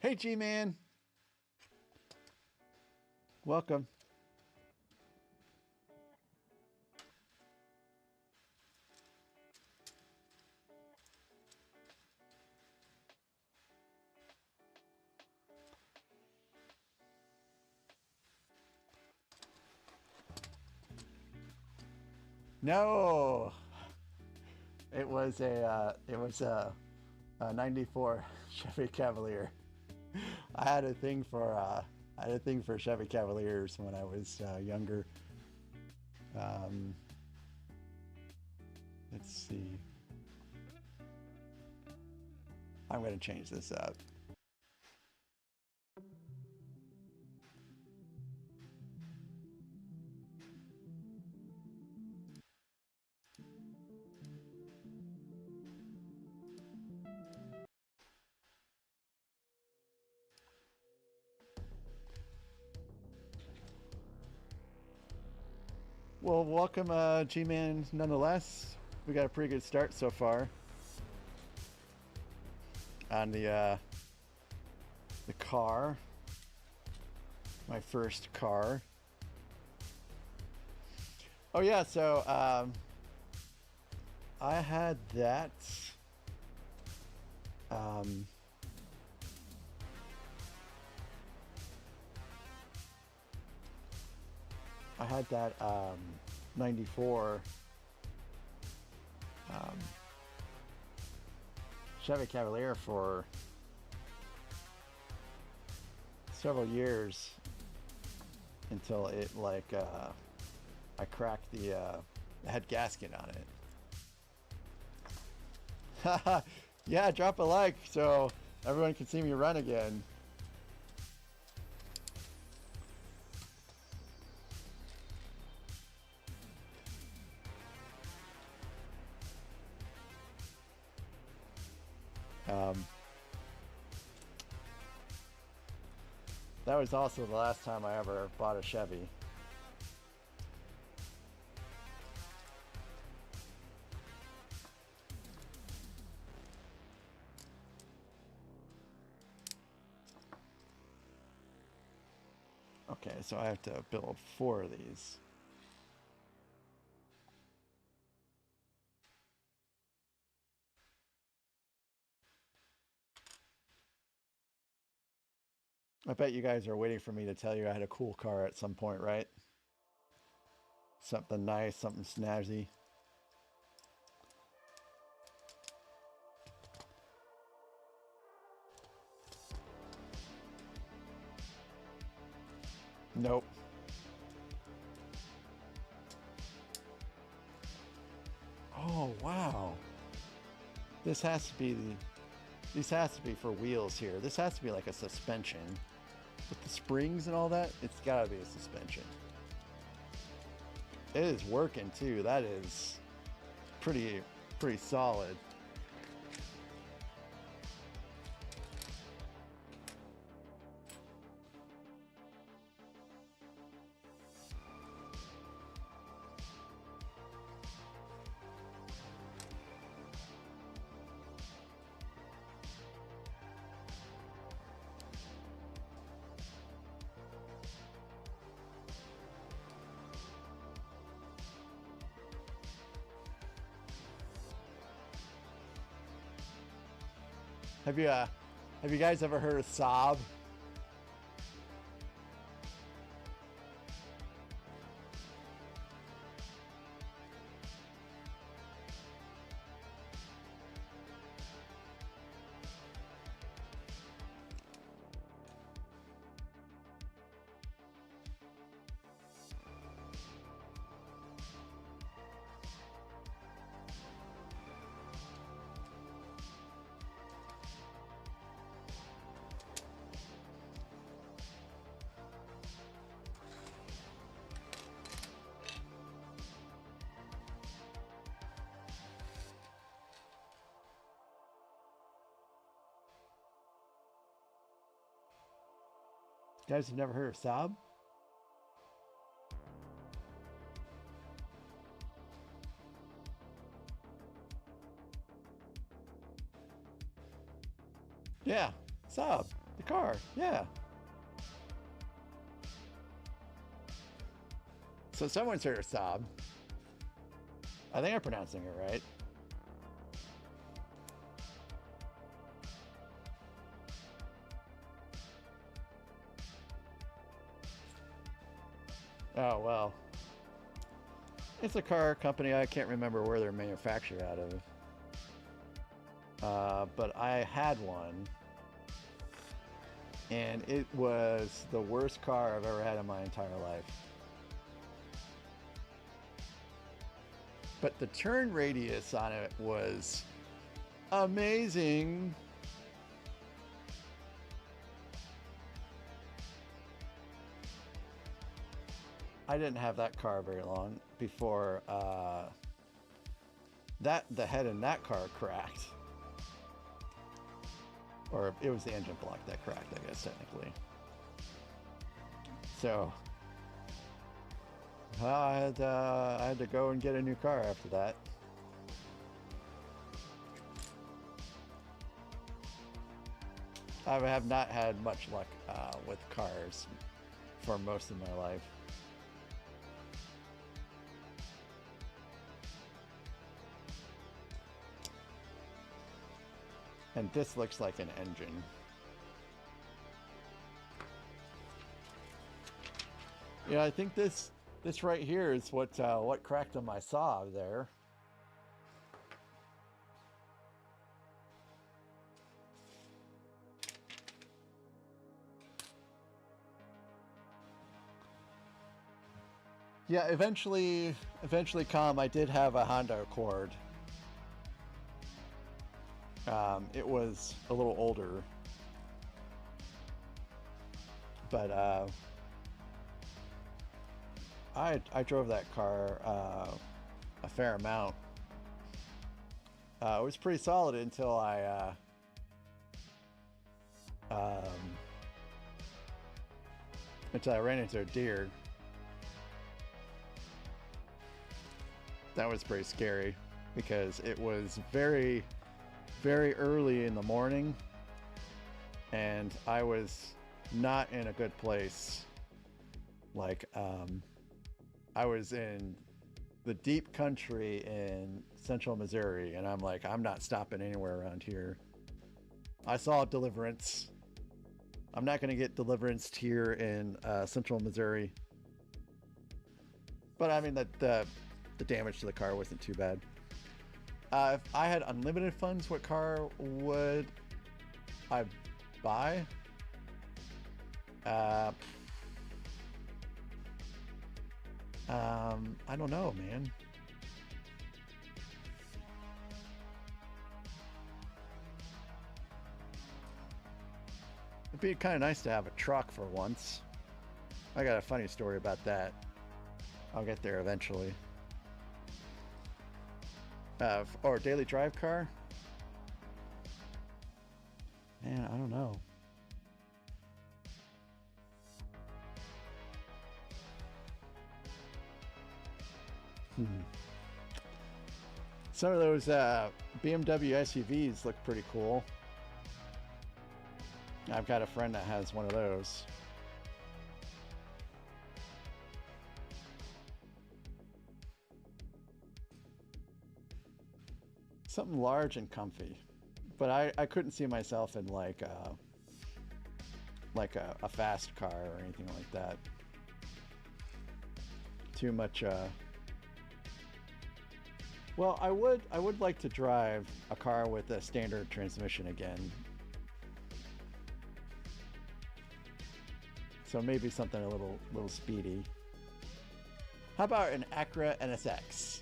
Hey, G-Man. Welcome. No, it was a 94 Chevy Cavalier. I had a thing for Chevy Cavaliers when I was younger. Let's see. I'm going to change this up. Well, welcome, G-Man, nonetheless. We got a pretty good start so far on the car. My first car. Oh yeah, so I had that. I had that 94 Chevy Cavalier for several years until it I cracked the head gasket on it. Yeah, drop a like so everyone can see me run again. That was also the last time I ever bought a Chevy. Okay, so I have to build 4 of these. I bet you guys are waiting for me to tell you I had a cool car at some point, right? Something nice, something snazzy. Nope. Oh, wow. This has to be the... These has to be for wheels here. This has to be like a suspension. With the springs and all that, it's gotta be a suspension. It is working too. That is pretty solid. Have you guys ever heard of Saab? You guys have never heard of Saab? Yeah, Saab, the car, yeah. So someone's heard of Saab. I think I'm pronouncing it right. Oh, well. It's a car company. I can't remember where they're manufactured out of. But I had one. And it was the worst car I've ever had in my entire life. But the turn radius on it was amazing. I didn't have that car very long before the head in that car cracked. Or it was the engine block that cracked, I guess, technically. So I had to go and get a new car after that. I have not had much luck with cars for most of my life. And this looks like an engine. Yeah, I think this right here is what cracked on my saw there. Yeah, eventually come, I did have a Honda Accord. It was a little older, but I drove that car a fair amount. It was pretty solid until I ran into a deer. That was pretty scary because it was very early in the morning and I was not in a good place. Like I was in the deep country in central Missouri and I'm like, I'm not stopping anywhere around here. I saw Deliverance. I'm not going to get Deliverance here in central Missouri. But I mean, the damage to the car wasn't too bad. If I had unlimited funds, what car would I buy? I don't know, man. It'd be kind of nice to have a truck for once. I got a funny story about that. I'll get there eventually. Or daily drive car? Man, I don't know. Some of those BMW SUVs look pretty cool. I've got a friend that has one of those. Something large and comfy. But I couldn't see myself in like a fast car or anything like that. Too much well, I would like to drive a car with a standard transmission again. So maybe something a little speedy. How about an Acura NSX?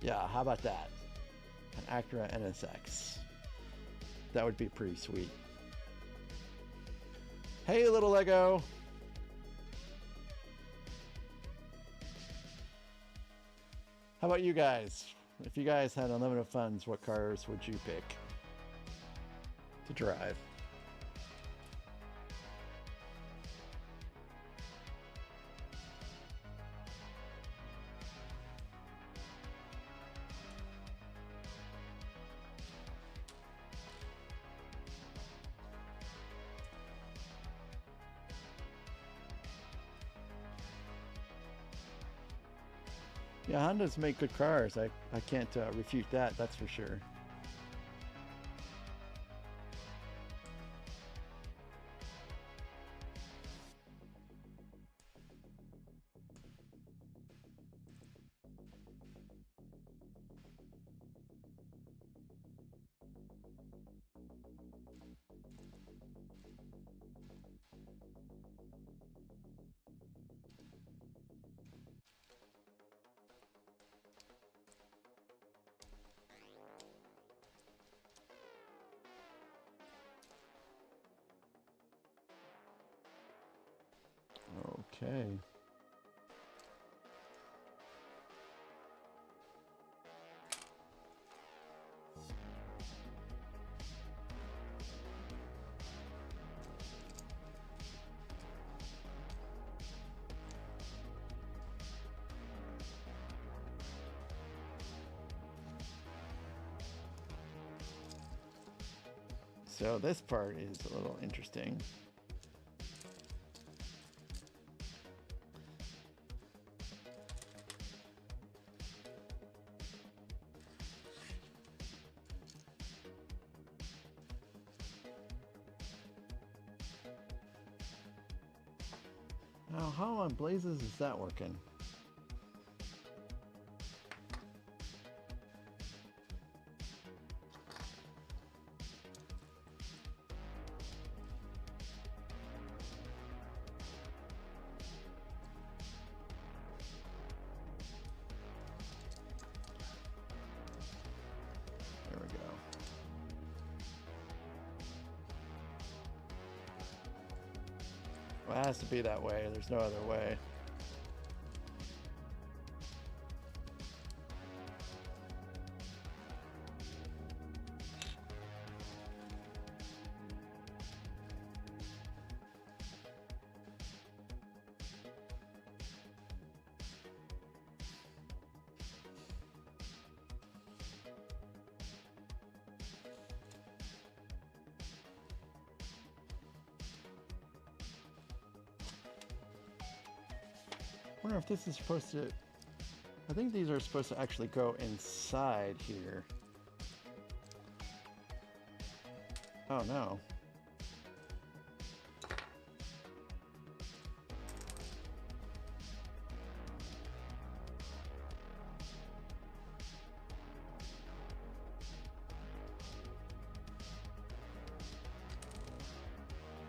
Yeah, how about that? An Acura NSX. That would be pretty sweet. Hey, little Lego. How about you guys? If you guys had unlimited funds, what cars would you pick to drive? Yeah, Hondas make good cars. I can't refute that, that's for sure. Okay. So this part is a little interesting. Now, how on blazes is that working? There we go. Well, it has to be that way. There's no other way. I wonder if this is supposed to... I think these are supposed to actually go inside here. Oh no.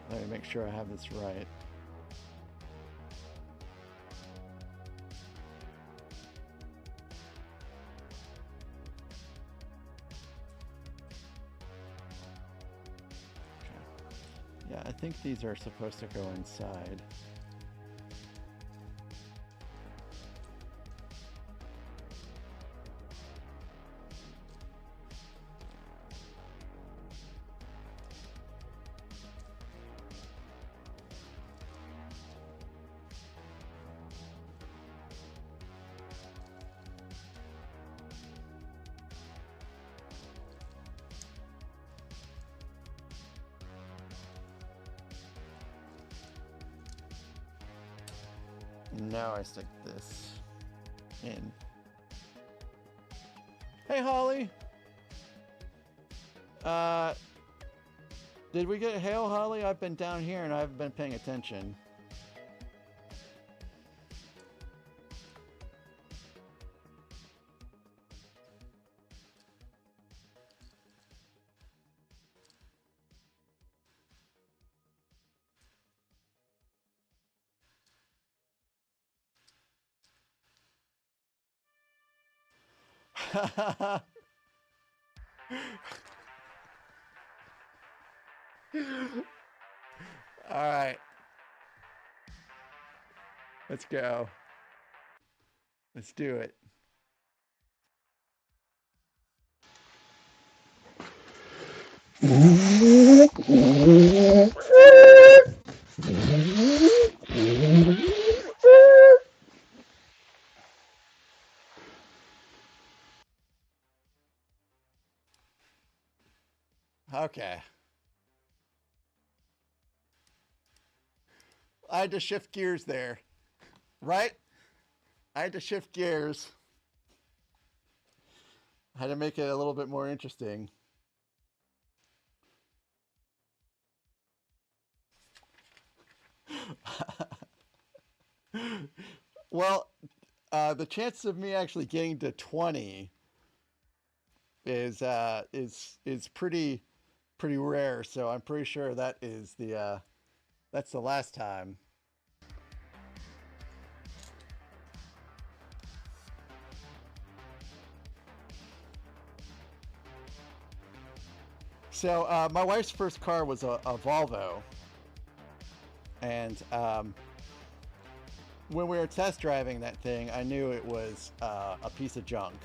Let me make sure I have this right. Yeah, I think these are supposed to go inside. Now I stick this in. Hey, Holly. Did we get hail, Holly? I've been down here and I haven't been paying attention. All right. Let's go. Let's do it. Okay. I had to shift gears there, right? I had to shift gears. I had to make it a little bit more interesting. Well, the chances of me actually getting to 20 is pretty rare. So I'm pretty sure that is the that's the last time. So my wife's first car was a Volvo, and when we were test driving that thing, I knew it was a piece of junk.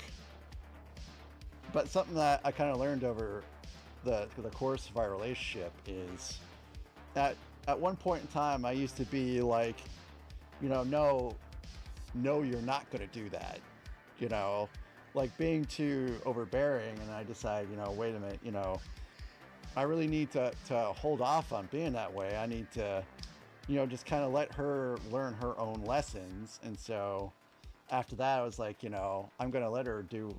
But something that I kind of learned over the course of our relationship is that at one point in time, I used to be like, you know, no, you're not going to do that, you know, like being too overbearing. And I decided, you know, wait a minute, you know, I really need to hold off on being that way. I need to, you know, just kind of let her learn her own lessons. And so after that, I was like, you know, I'm going to let her do,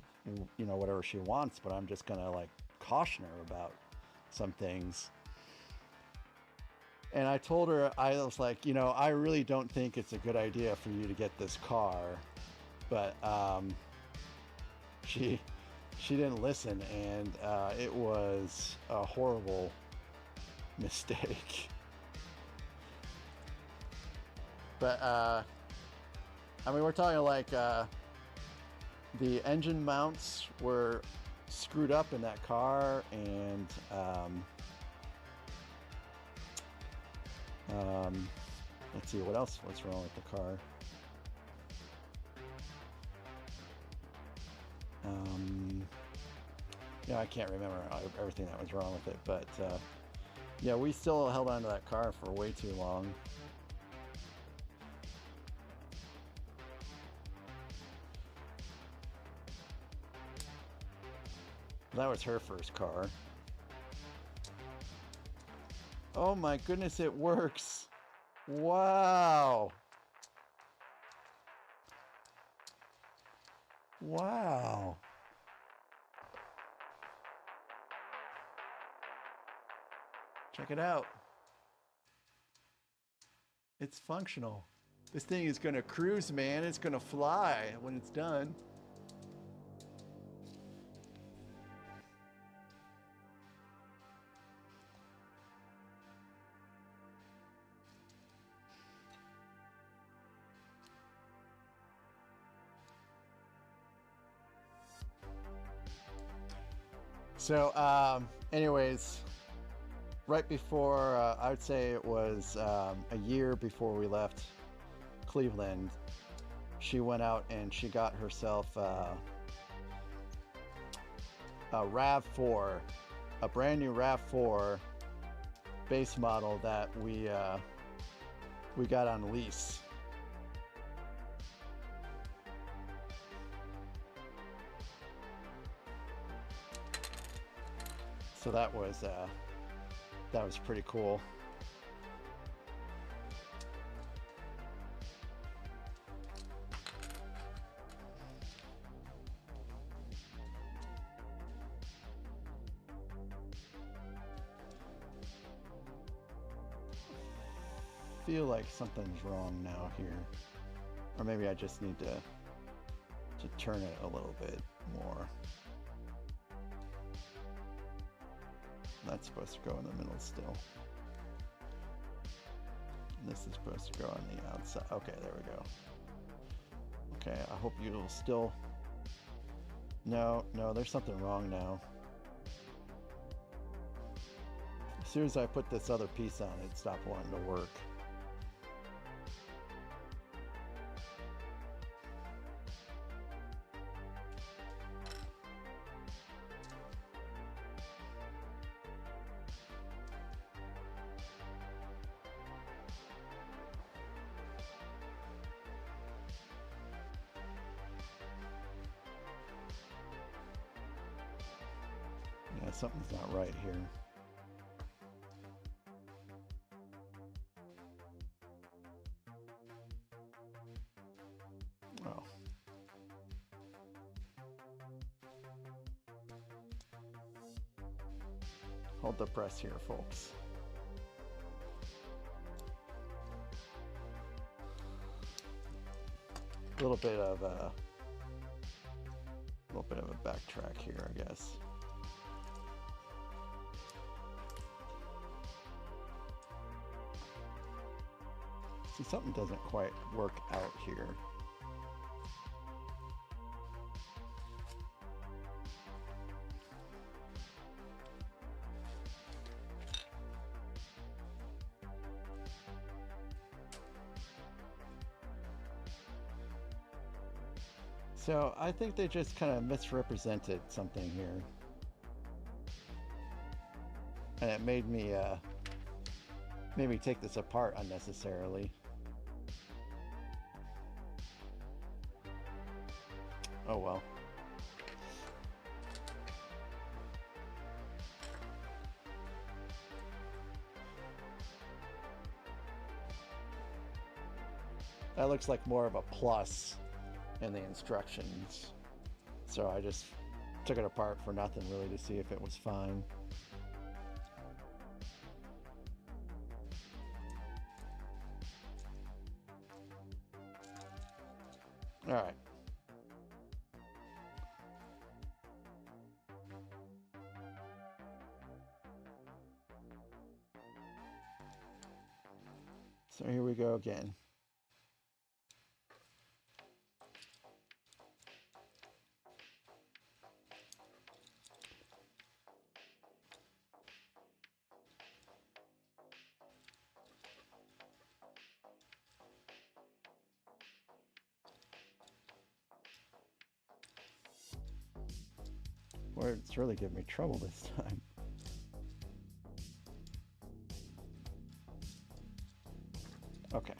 you know, whatever she wants, but I'm just going to like caution her about some things. And I told her, I was like, you know, I really don't think it's a good idea for you to get this car. But she didn't listen, and it was a horrible mistake. But I mean, we're talking like the engine mounts were screwed up in that car, and let's see what's wrong with the car. Yeah, I can't remember everything that was wrong with it, but yeah, we still held on to that car for way too long. That was her first car. Oh my goodness, it works. Wow. Wow. Check it out. It's functional. This thing is gonna cruise, man. It's gonna fly when it's done. So, anyways, right before, I would say it was a year before we left Cleveland, she went out and she got herself a RAV4, a brand new RAV4 base model that we got on lease. So that was pretty cool. Feel like something's wrong now here, or maybe I just need to turn it a little bit more. That's supposed to go in the middle still. And this is supposed to go on the outside. Okay, there we go. Okay, I hope you'll still... No, there's something wrong now. As soon as I put this other piece on, it stopped wanting to work. Yeah, something's not right here. Oh. Hold the press here, folks. A little bit of a backtrack here, I guess. See, something doesn't quite work out here. So I think they just kind of misrepresented something here. And it made me take this apart unnecessarily. Oh well. That looks like more of a plus in the instructions. So I just took it apart for nothing really to see if it was fine. All right. So here we go again. Boy, it's really giving me trouble this time. Okay.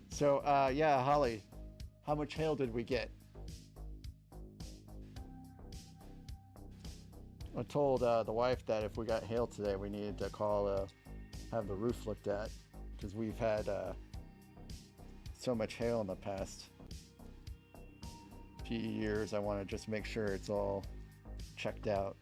So, yeah, Holly, how much hail did we get? I told the wife that if we got hail today, we needed to call, have the roof looked at, because we've had so much hail in the past few years. I want to just make sure it's all checked out.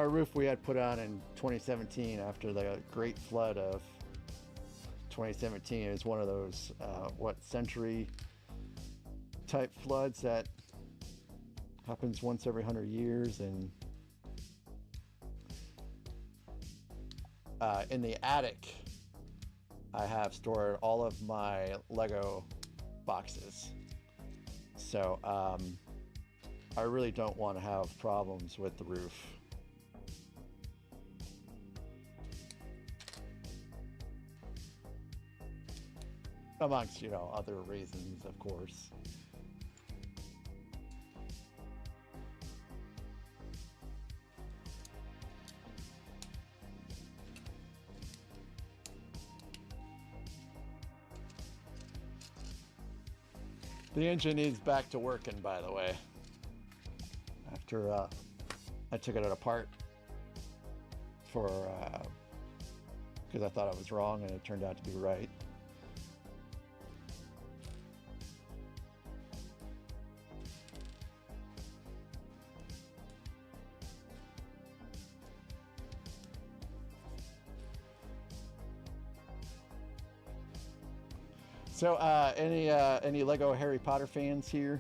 our roof we had put on in 2017 after the great flood of 2017. It was one of those, century type floods that happens once every 100 years. And in the attic, I have stored all of my Lego boxes. So I really don't want to have problems with the roof. Amongst, other reasons, of course. The engine is back to working, by the way. After I took it apart because I thought I was wrong and it turned out to be right. So, any Lego Harry Potter fans here?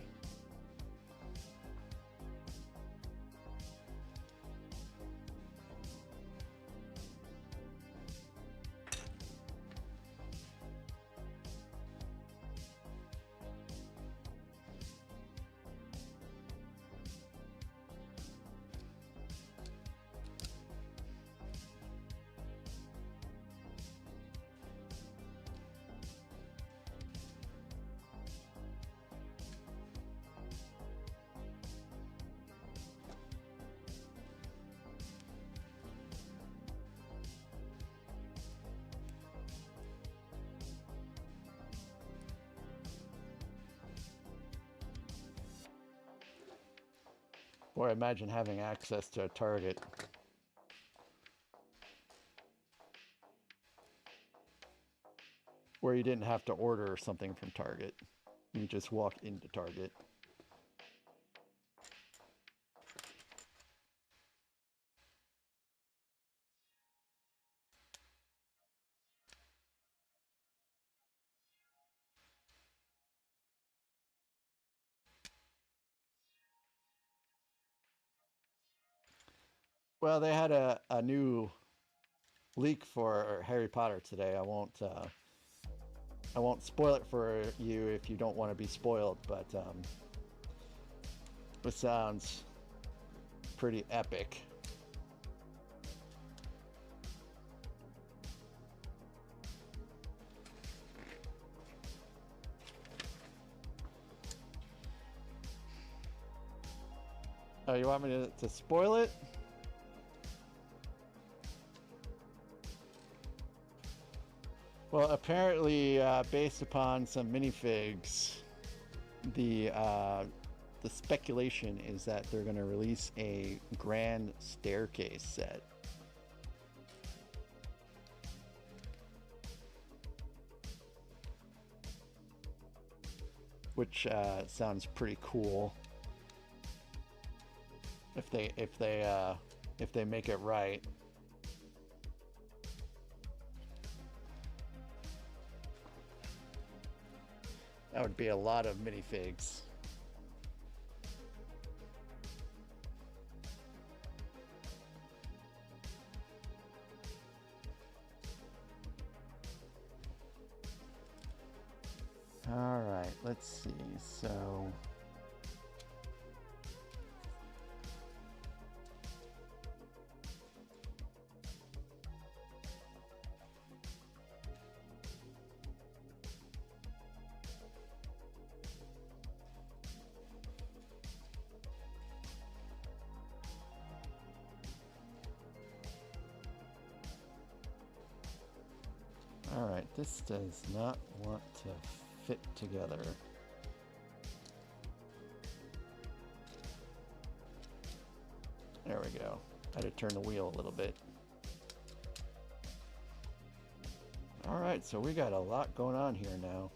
Or imagine having access to a Target. Where you didn't have to order something from Target. You just walk into Target. Well, they had a new leak for Harry Potter today. I won't spoil it for you if you don't want to be spoiled, but it sounds pretty epic. Oh, you want me to spoil it? Well, apparently, based upon some minifigs, the speculation is that they're going to release a grand staircase set. Which sounds pretty cool. If they make it right. That would be a lot of minifigs. All right, let's see. So all right, this does not want to fit together. There we go. I had to turn the wheel a little bit. All right, so we got a lot going on here now.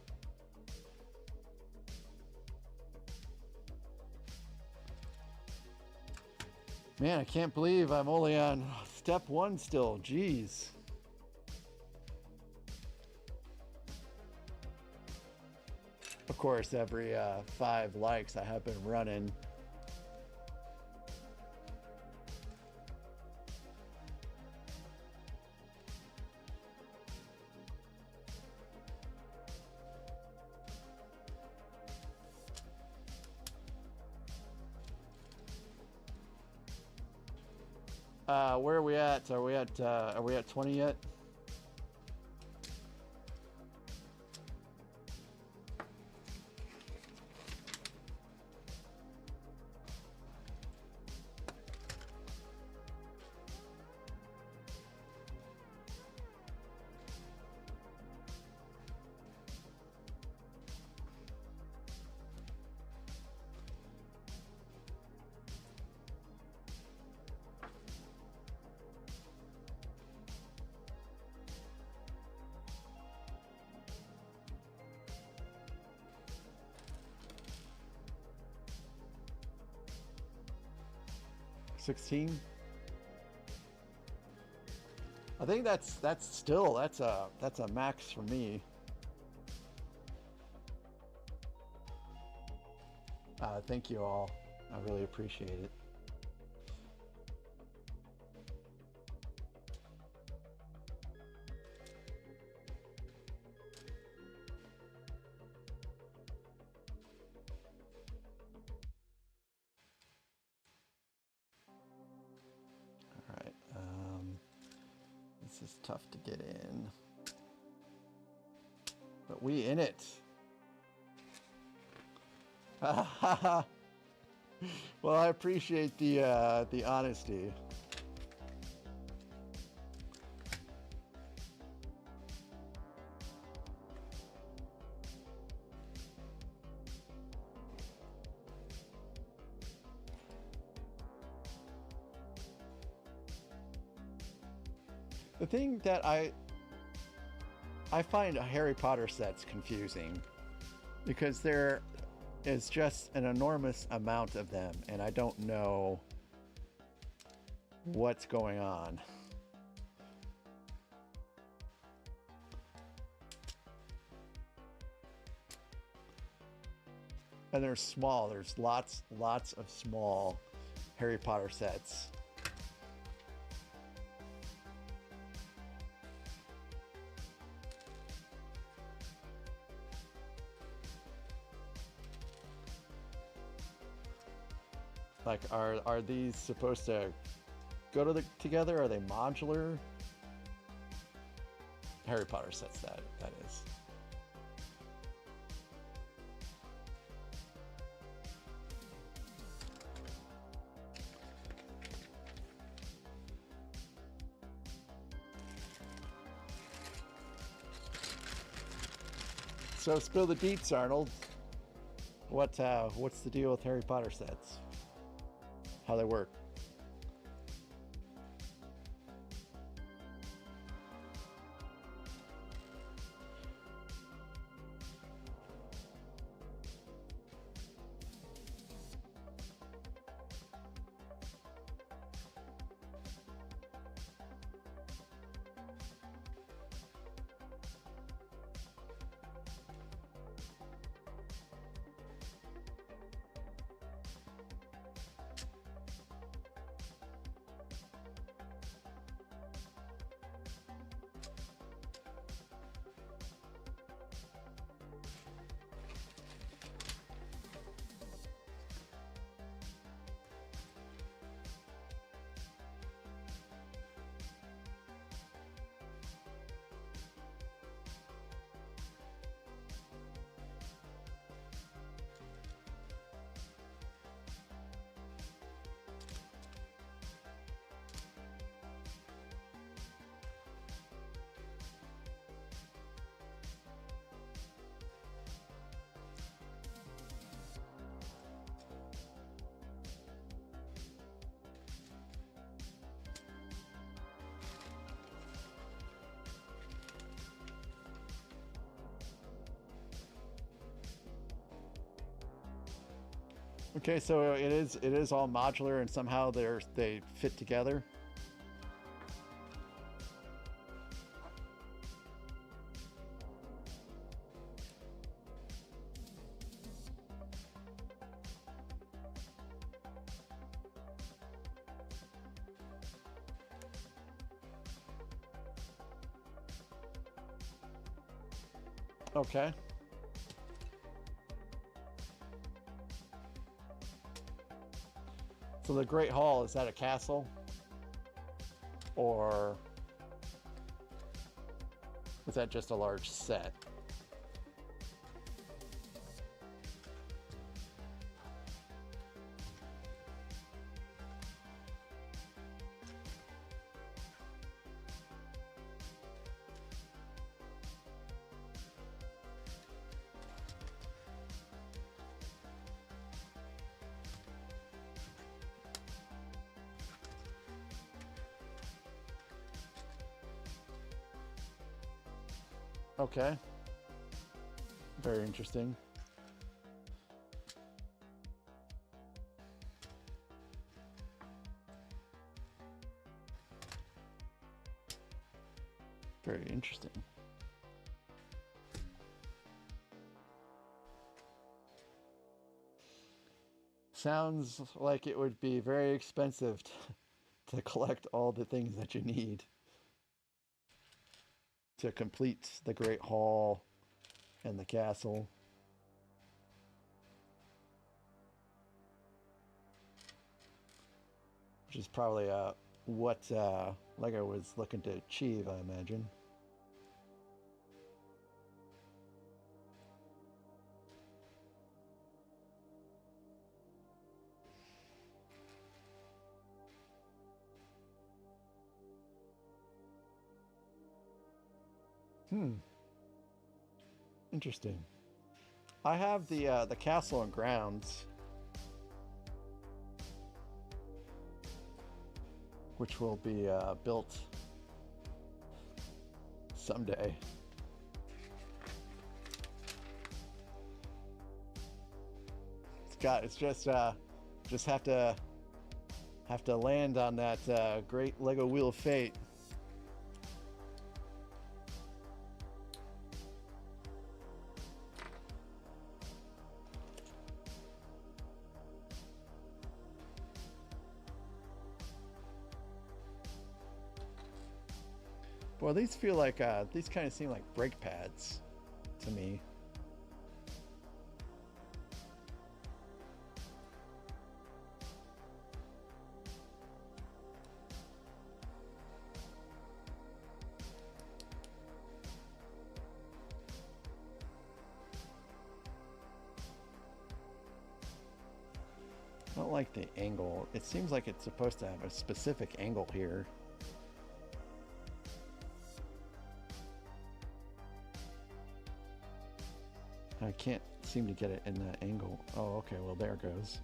Man, I can't believe I'm only on step 1 still. Jeez. Of course, every 5 likes I have been running. Where are we at? Are we at 20 yet? $16. I think that's a max for me. Thank you all. I really appreciate it. This is tough to get in, but we in it. Well, I appreciate the honesty. The thing that I find Harry Potter sets confusing because there is just an enormous amount of them and I don't know what's going on. And they're small. There's lots of small Harry Potter sets. Like, are these supposed to go together? Are they modular? Harry Potter sets that is. So spill the deets, Arnold. What's the deal with Harry Potter sets? How they work? Okay, so it is all modular and somehow they fit together. Okay. So the Great Hall, is that a castle? Or is that just a large set? Okay. Very interesting. Very interesting. Sounds like it would be very expensive to collect all the things that you need to complete the Great Hall and the castle. Which is probably what Lego was looking to achieve, I imagine. Interesting. I have the castle and grounds, which will be built someday. It's just have to land on that great Lego Wheel of Fate. Well, these feel like these kind of seem like brake pads to me. I don't like the angle. It seems like it's supposed to have a specific angle here. I can't seem to get it in that angle. Oh, okay, well there it goes.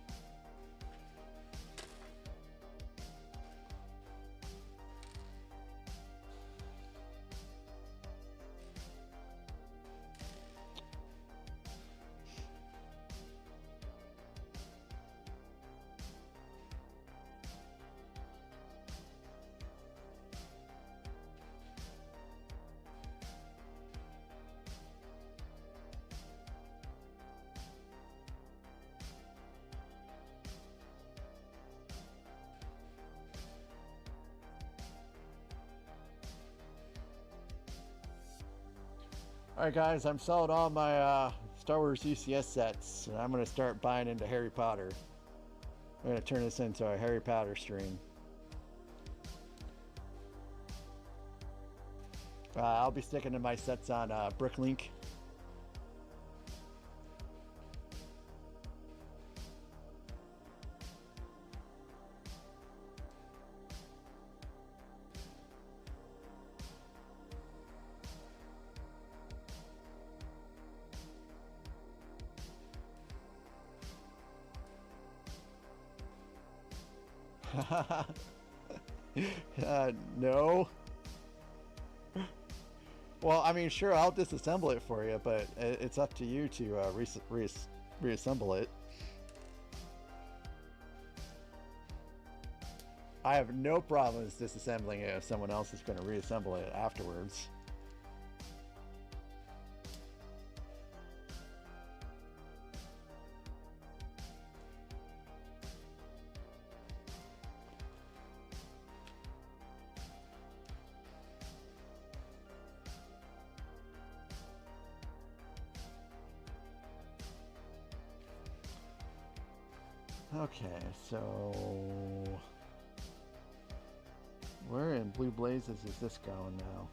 Alright guys, I'm selling all my Star Wars UCS sets, and I'm going to start buying into Harry Potter. I'm going to turn this into a Harry Potter stream. I'll be sticking to my sets on Bricklink. No. Well, I mean, sure, I'll disassemble it for you, but it's up to you to reassemble it. I have no problems disassembling it if someone else is going to reassemble it afterwards. Okay, so where in blue blazes is this going now?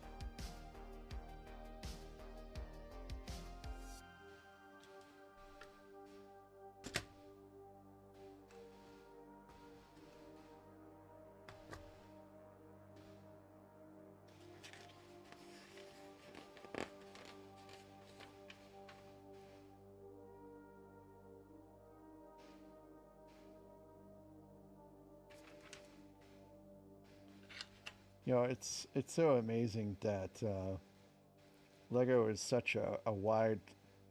You know, it's so amazing that Lego is such a wide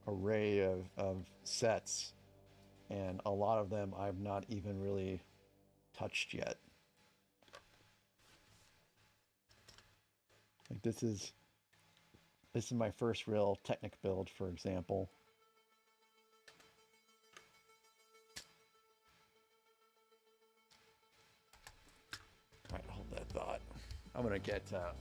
array of sets, and a lot of them I've not even really touched yet. Like this is my first real Technic build, for example. All right, hold that thought. I'm gonna get a soda.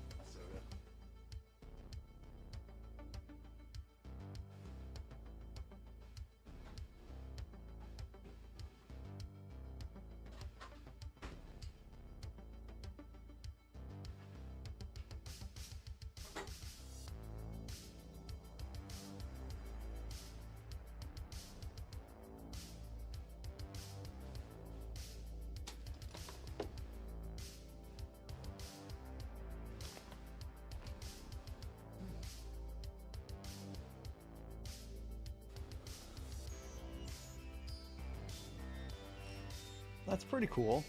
That's pretty cool.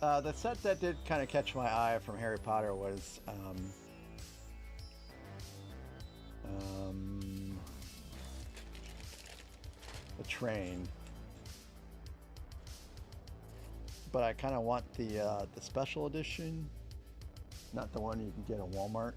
The set that did kind of catch my eye from Harry Potter was the train, but I kind of want the special edition, not the one you can get at Walmart.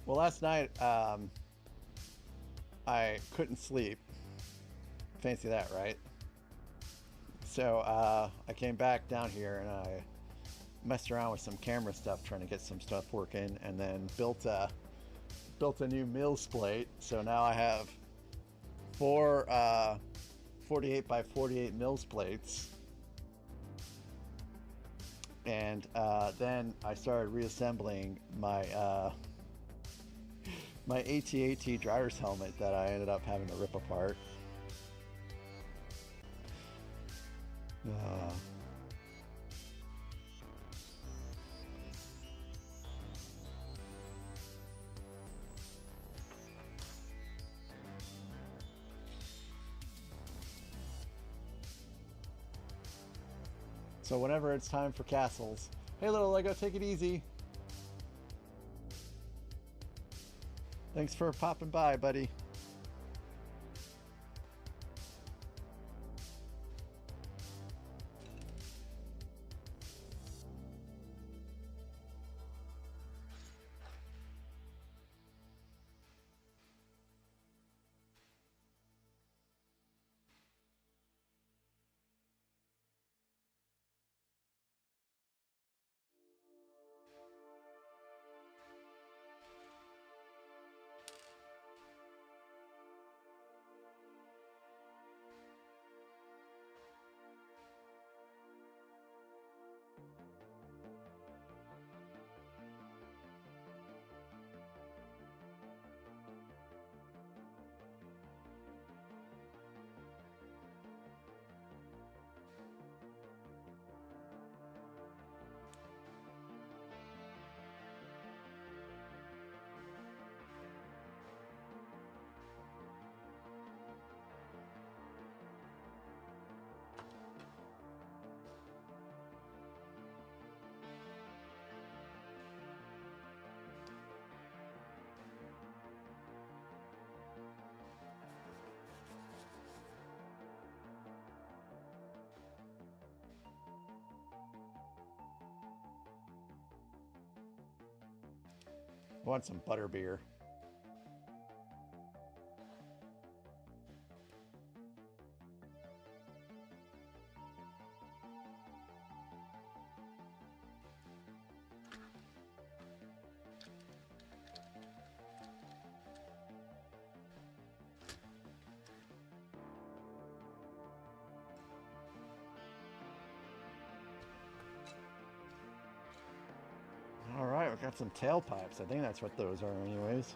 Well, last night I couldn't sleep. Fancy that, right? So I came back down here and I messed around with some camera stuff, trying to get some stuff working, and then built a new Mills plate. So now I have 4 48 by 48 Mills plates. And then I started reassembling my my AT-AT driver's helmet that I ended up having to rip apart. So whenever it's time for castles, hey little Lego, take it easy. Thanks for popping by, buddy. I want some butterbeer. All right, we got some tailpipes. I think that's what those are anyways.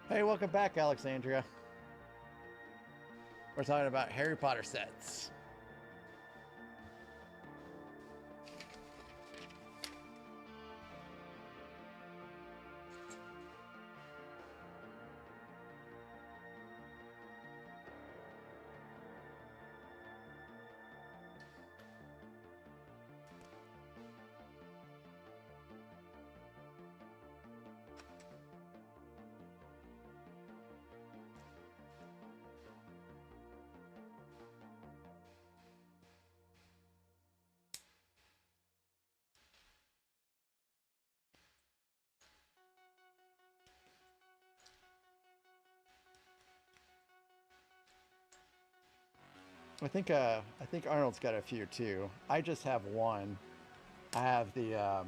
Hey, welcome back, Alexandria. We're talking about Harry Potter sets. I think Arnold's got a few too. I just have one. I have the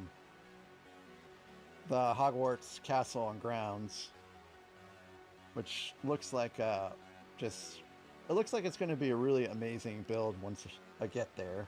Hogwarts Castle and Grounds, which looks like it looks like it's going to be a really amazing build once I get there.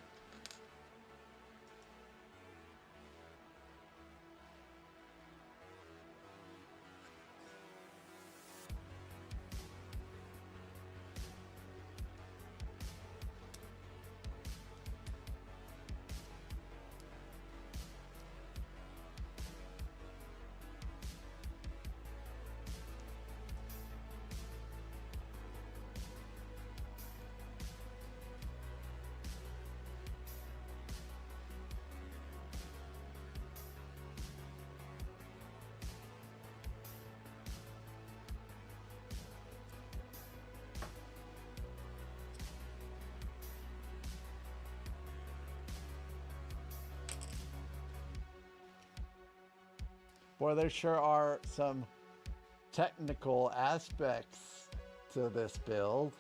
Boy, there sure are some technical aspects to this build.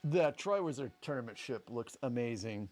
The Triwizard Tournament ship looks amazing.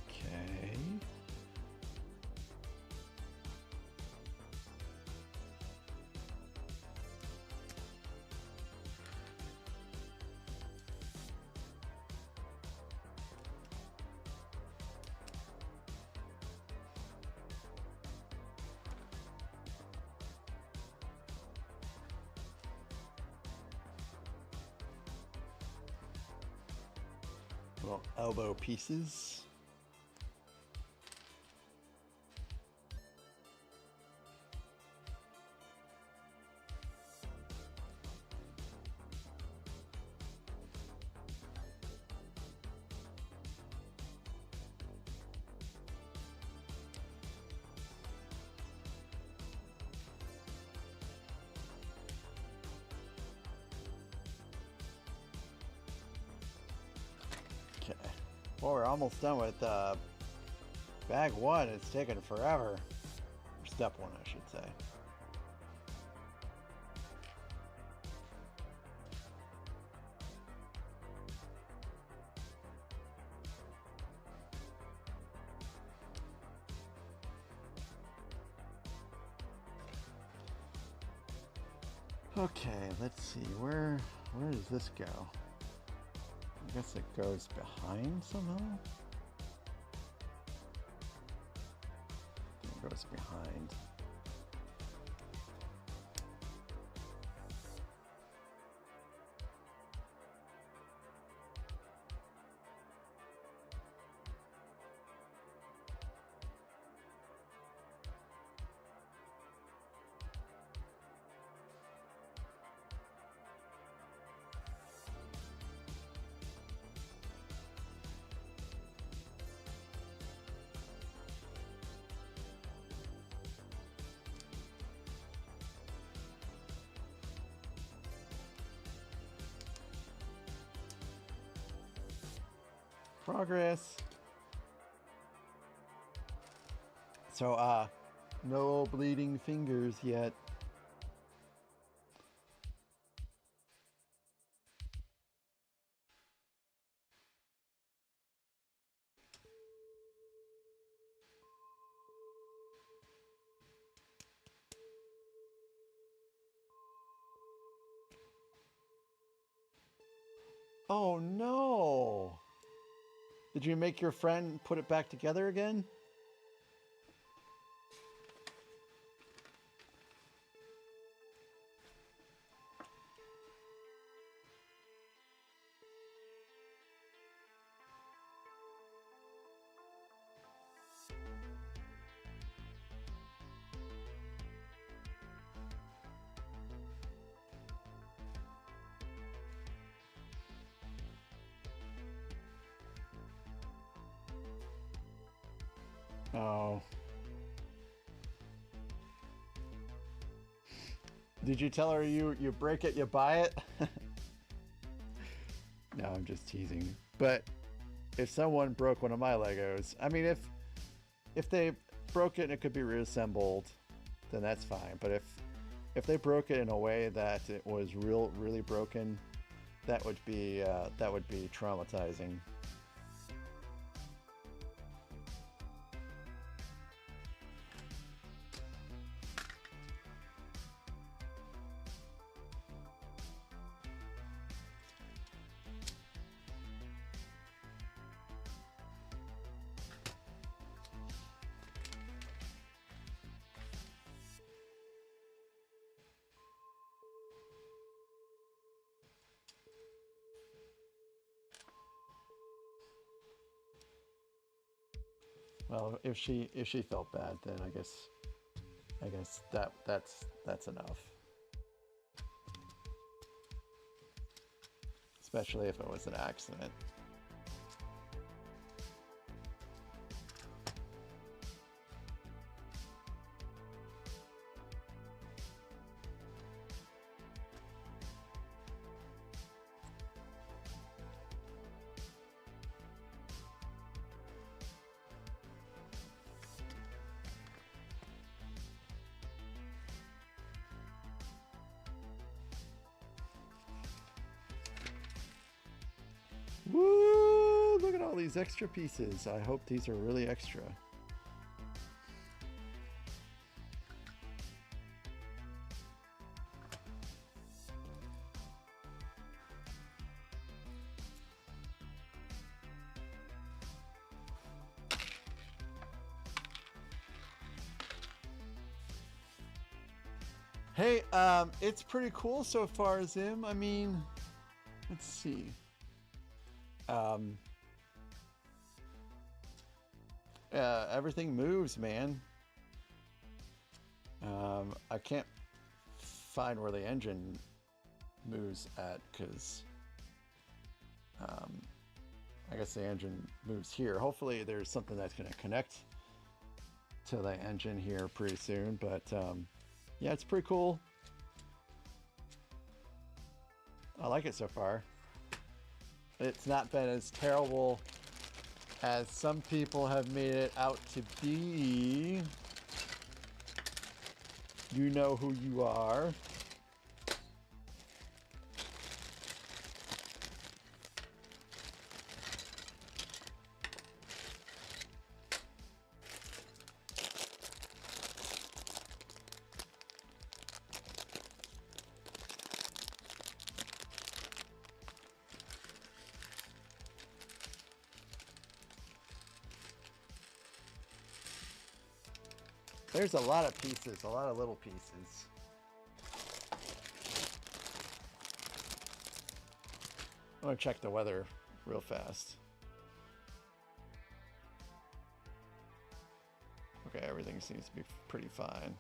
Okay. Little elbow pieces. Okay. Well, we're almost done with bag one. It's taken forever. Or step one, I should say. Okay, let's see. Where does this go? I guess it goes behind somehow. It goes behind. Progress. So, no bleeding fingers yet. Oh no! Did you make your friend put it back together again? Oh. Did you tell her you break it, you buy it? No, I'm just teasing. But if someone broke one of my Legos, I mean, if they broke it and it could be reassembled, then that's fine. But if they broke it in a way that it was really broken, that would be traumatizing. Well, if she felt bad, then I guess that's enough. Especially if it was an accident. Woo! Look at all these extra pieces. I hope these are really extra. Hey, it's pretty cool so far, Zim. I mean, let's see. Everything moves, man. I can't find where the engine moves at, because I guess the engine moves here. Hopefully there's something that's going to connect to the engine here pretty soon, but yeah, it's pretty cool. I like it so far. It's not been as terrible as some people have made it out to be. You know who you are. There's a lot of pieces, a lot of little pieces. I'm gonna check the weather real fast. Okay, everything seems to be pretty fine.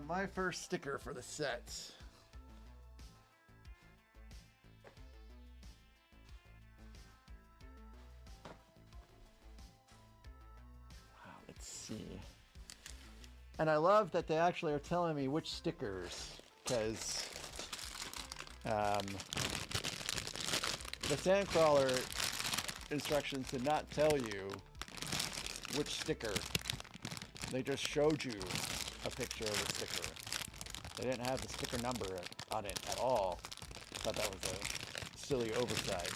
My first sticker for the set. And I love that they actually are telling me which stickers, because the Sandcrawler instructions did not tell you which sticker. They just showed you a picture of the sticker. They didn't have the sticker number on it at all. I thought that was a silly oversight.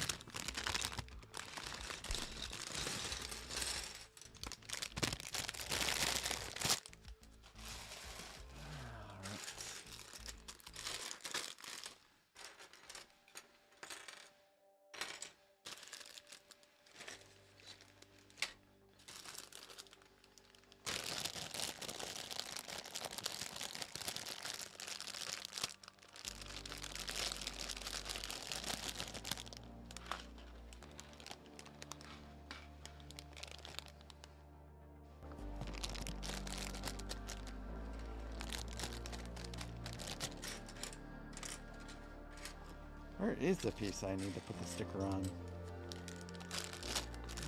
Where is the piece I need to put the sticker on? I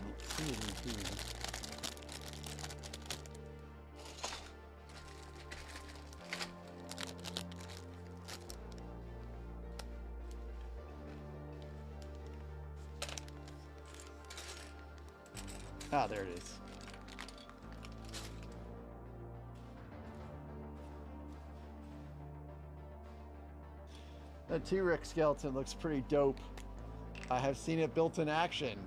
don't see it in here. Ah, there it is. That T-Rex skeleton looks pretty dope. I have seen it built in action,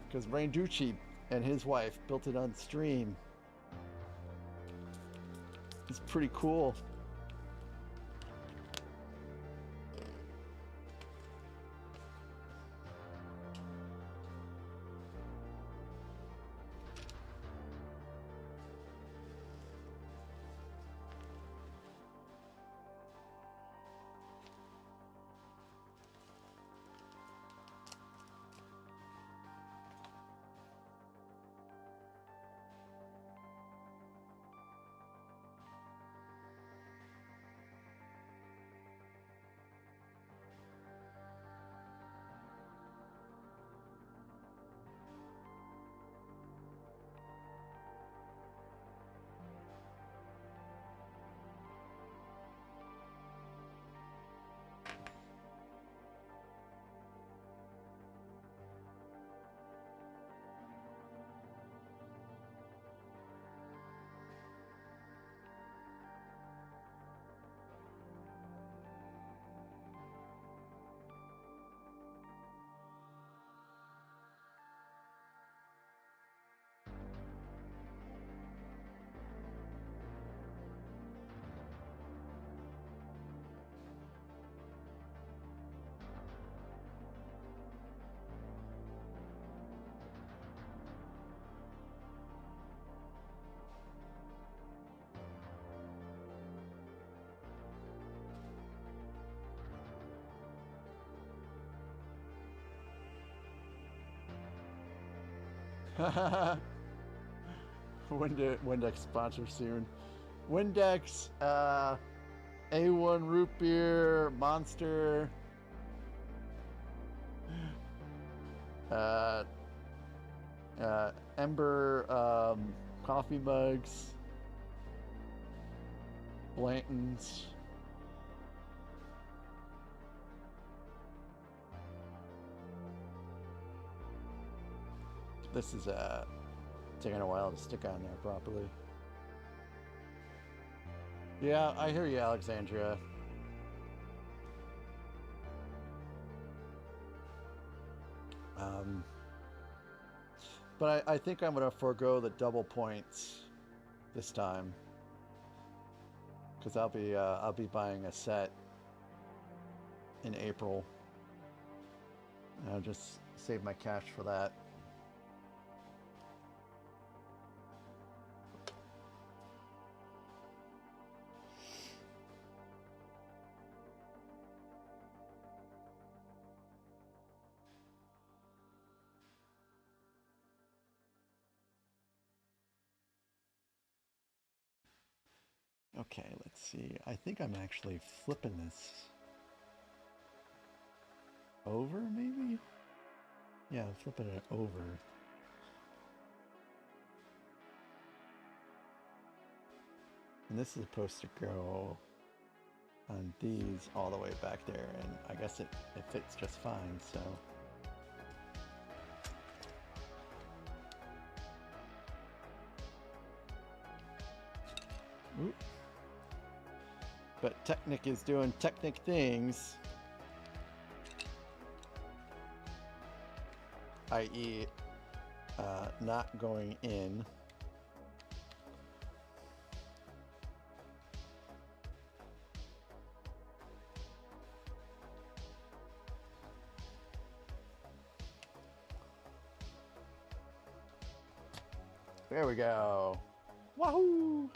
because Randucci and his wife built it on stream. It's pretty cool. Windex sponsor soon. Windex, A1 root beer, Monster, Ember coffee mugs, Blanton's. This is taking a while to stick on there properly. Yeah, I hear you, Alexandria. But I think I'm gonna forego the double points this time, because I'll be buying a set in April. And I'll just save my cash for that. Okay, let's see. I think I'm actually flipping this over, maybe? Yeah, I'm flipping it over. And this is supposed to go on these all the way back there, and I guess it fits just fine, so. Oop. But Technic is doing Technic things, i.e. Not going in. There we go. Wahoo!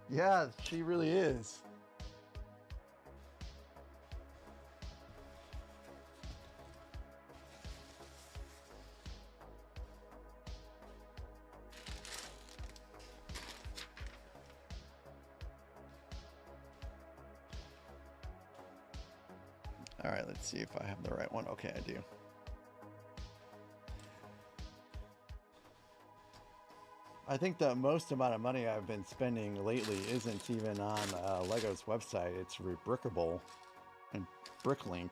Yeah, she really is. All right, let's see if I have the right one. Okay, I do. I think the most amount of money I've been spending lately isn't even on Lego's website. It's Rebrickable and Bricklink.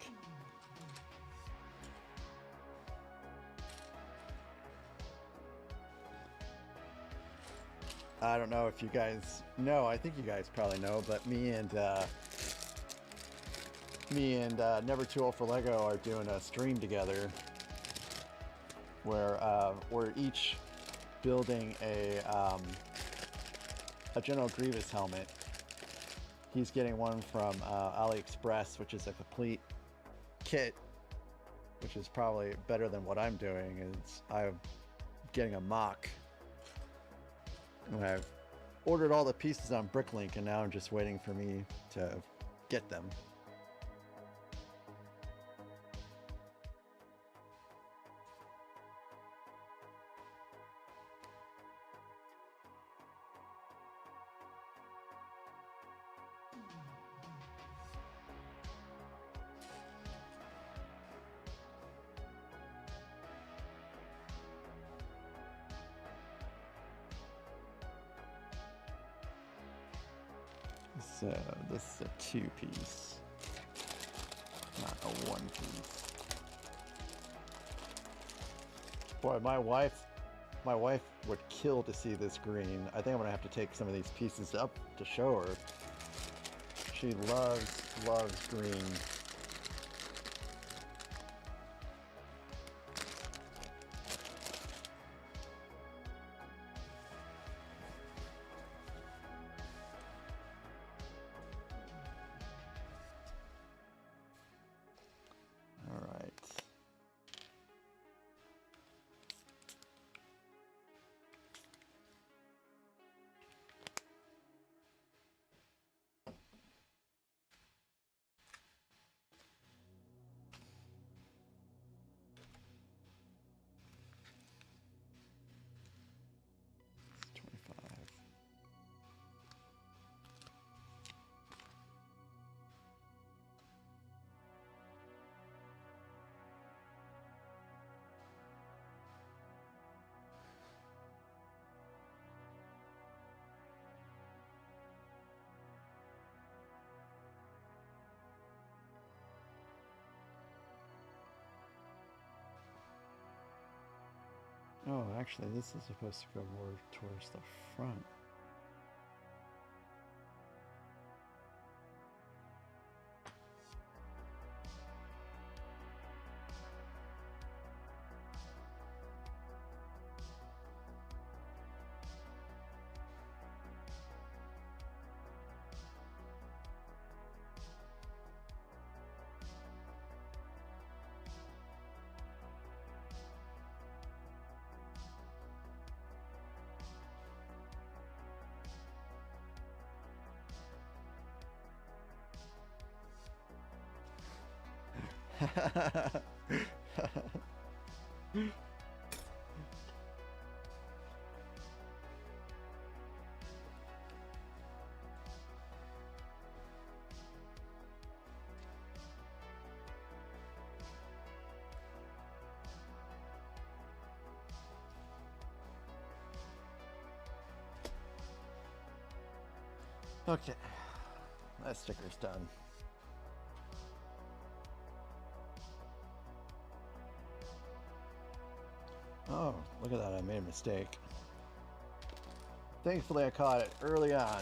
I don't know if you guys know. I think you guys probably know, but me and Never Too Old for Lego are doing a stream together where we're each building a General Grievous helmet. He's getting one from AliExpress, which is a complete kit, which is probably better than what I'm doing. I'm getting a mock, and I've ordered all the pieces on Bricklink, and now I'm just waiting for me to get them. So this is a 2-piece, not a 1-piece. Boy, my wife would kill to see this green. I think I'm gonna have to take some of these pieces up to show her. She loves green. Oh, actually, this is supposed to go more towards the front. Okay, that sticker's done. Oh, look at that, I made a mistake. Thankfully I caught it early on.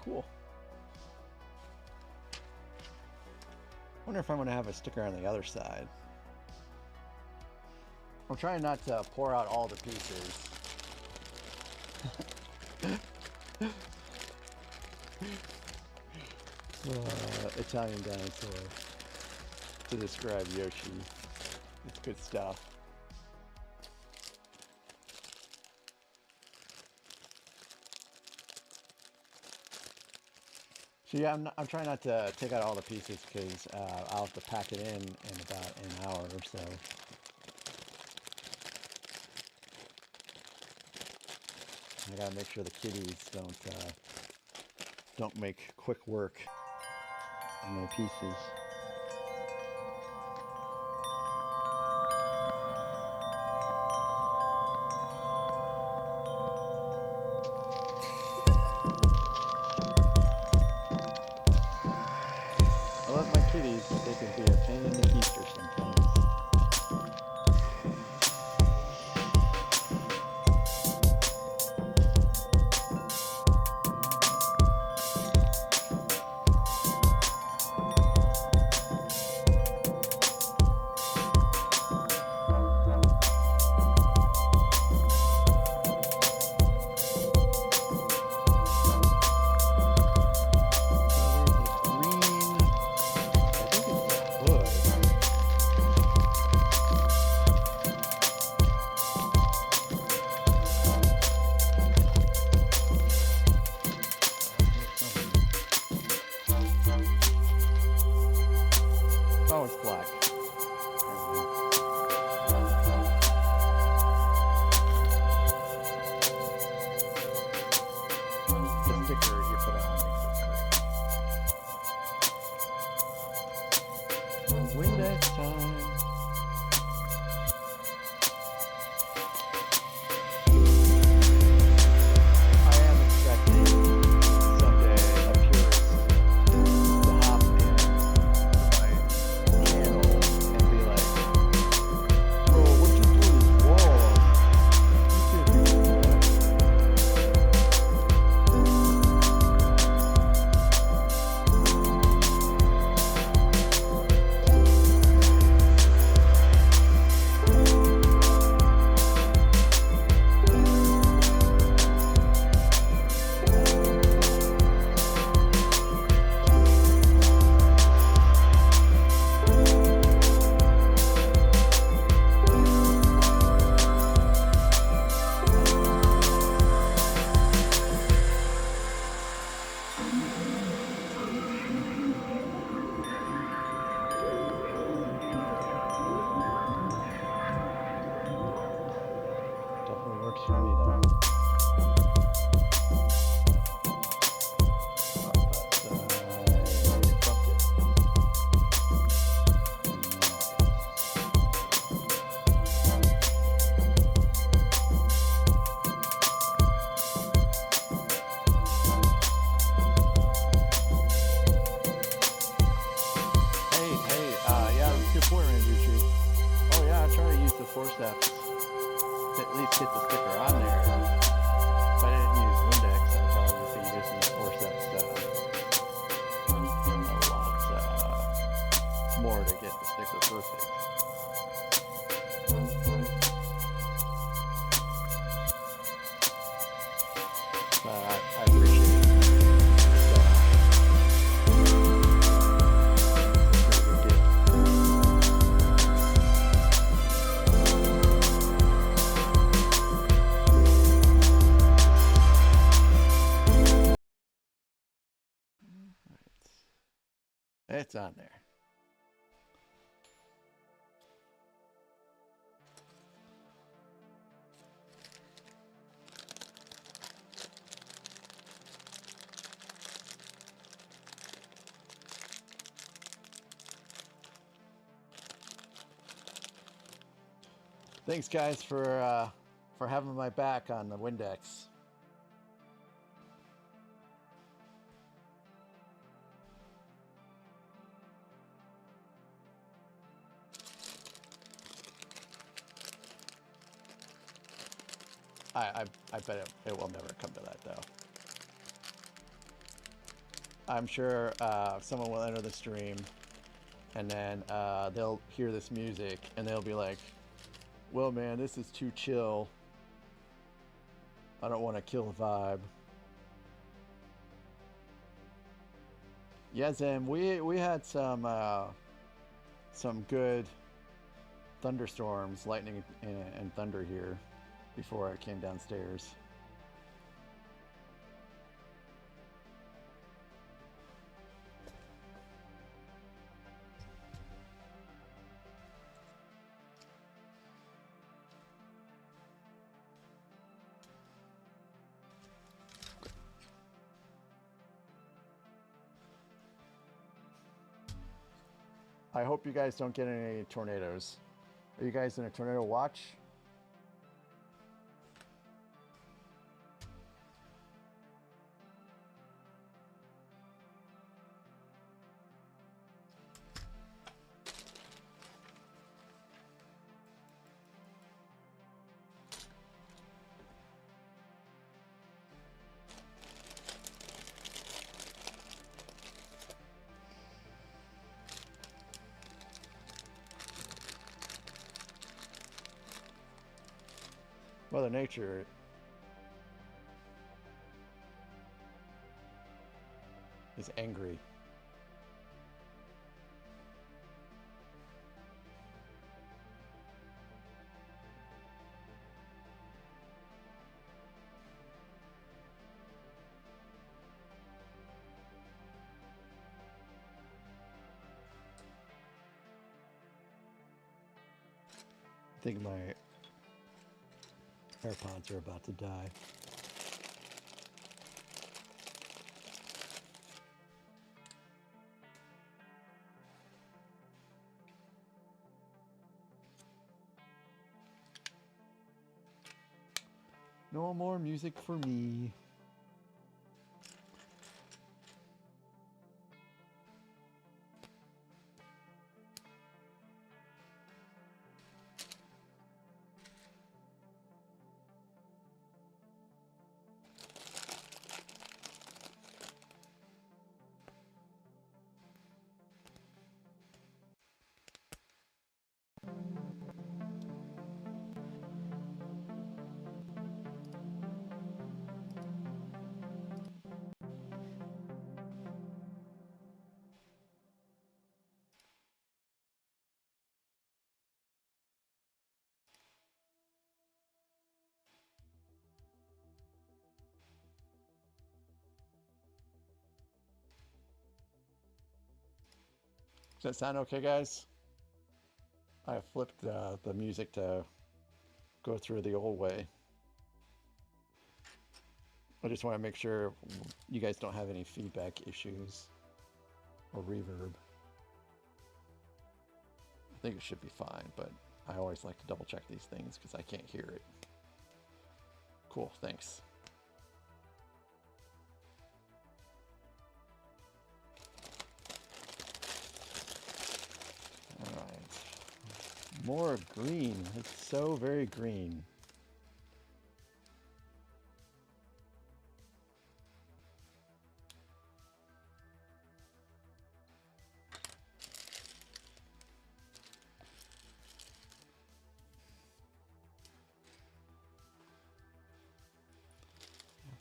Cool. Wonder if I'm going to have a sticker on the other side. I'm trying not to pour out all the pieces. Italian dinosaur to describe Yoshi. It's good stuff. So yeah, I'm trying not to take out all the pieces because I'll have to pack it in about an hour or so. I gotta make sure the kitties don't make quick work on my pieces. I love my kitties, but they can be a pain in the Easter sometimes. Oh, it's black. The sticker you put on makes it great. Windex time. I am expecting someday a purist to hop into my channel and be like, bro, what you doing is wrong. You can't do that. forceps to at least get the sticker on there. If I didn't use Windex, I'd probably be using the forceps a lot more to get the sticker perfect. I appreciate it. It's on there. Thanks, guys, for having my back on the Windex. I bet it will never come to that, though. I'm sure someone will enter the stream, and then they'll hear this music, and they'll be like, well, man, this is too chill. I don't want to kill the vibe. Yeah, Zim, we had some good thunderstorms, lightning and thunder here before I came downstairs. I hope you guys don't get any tornadoes. Are you guys in a tornado watch? Mother Nature is angry. I think my AirPods are about to die. No more music for me. Does that sound okay, guys? I flipped the music to go through the old way. I just want to make sure you guys don't have any feedback issues or reverb. I think it should be fine, but I always like to double check these things because I can't hear it. Cool, thanks. More green. It's so very green.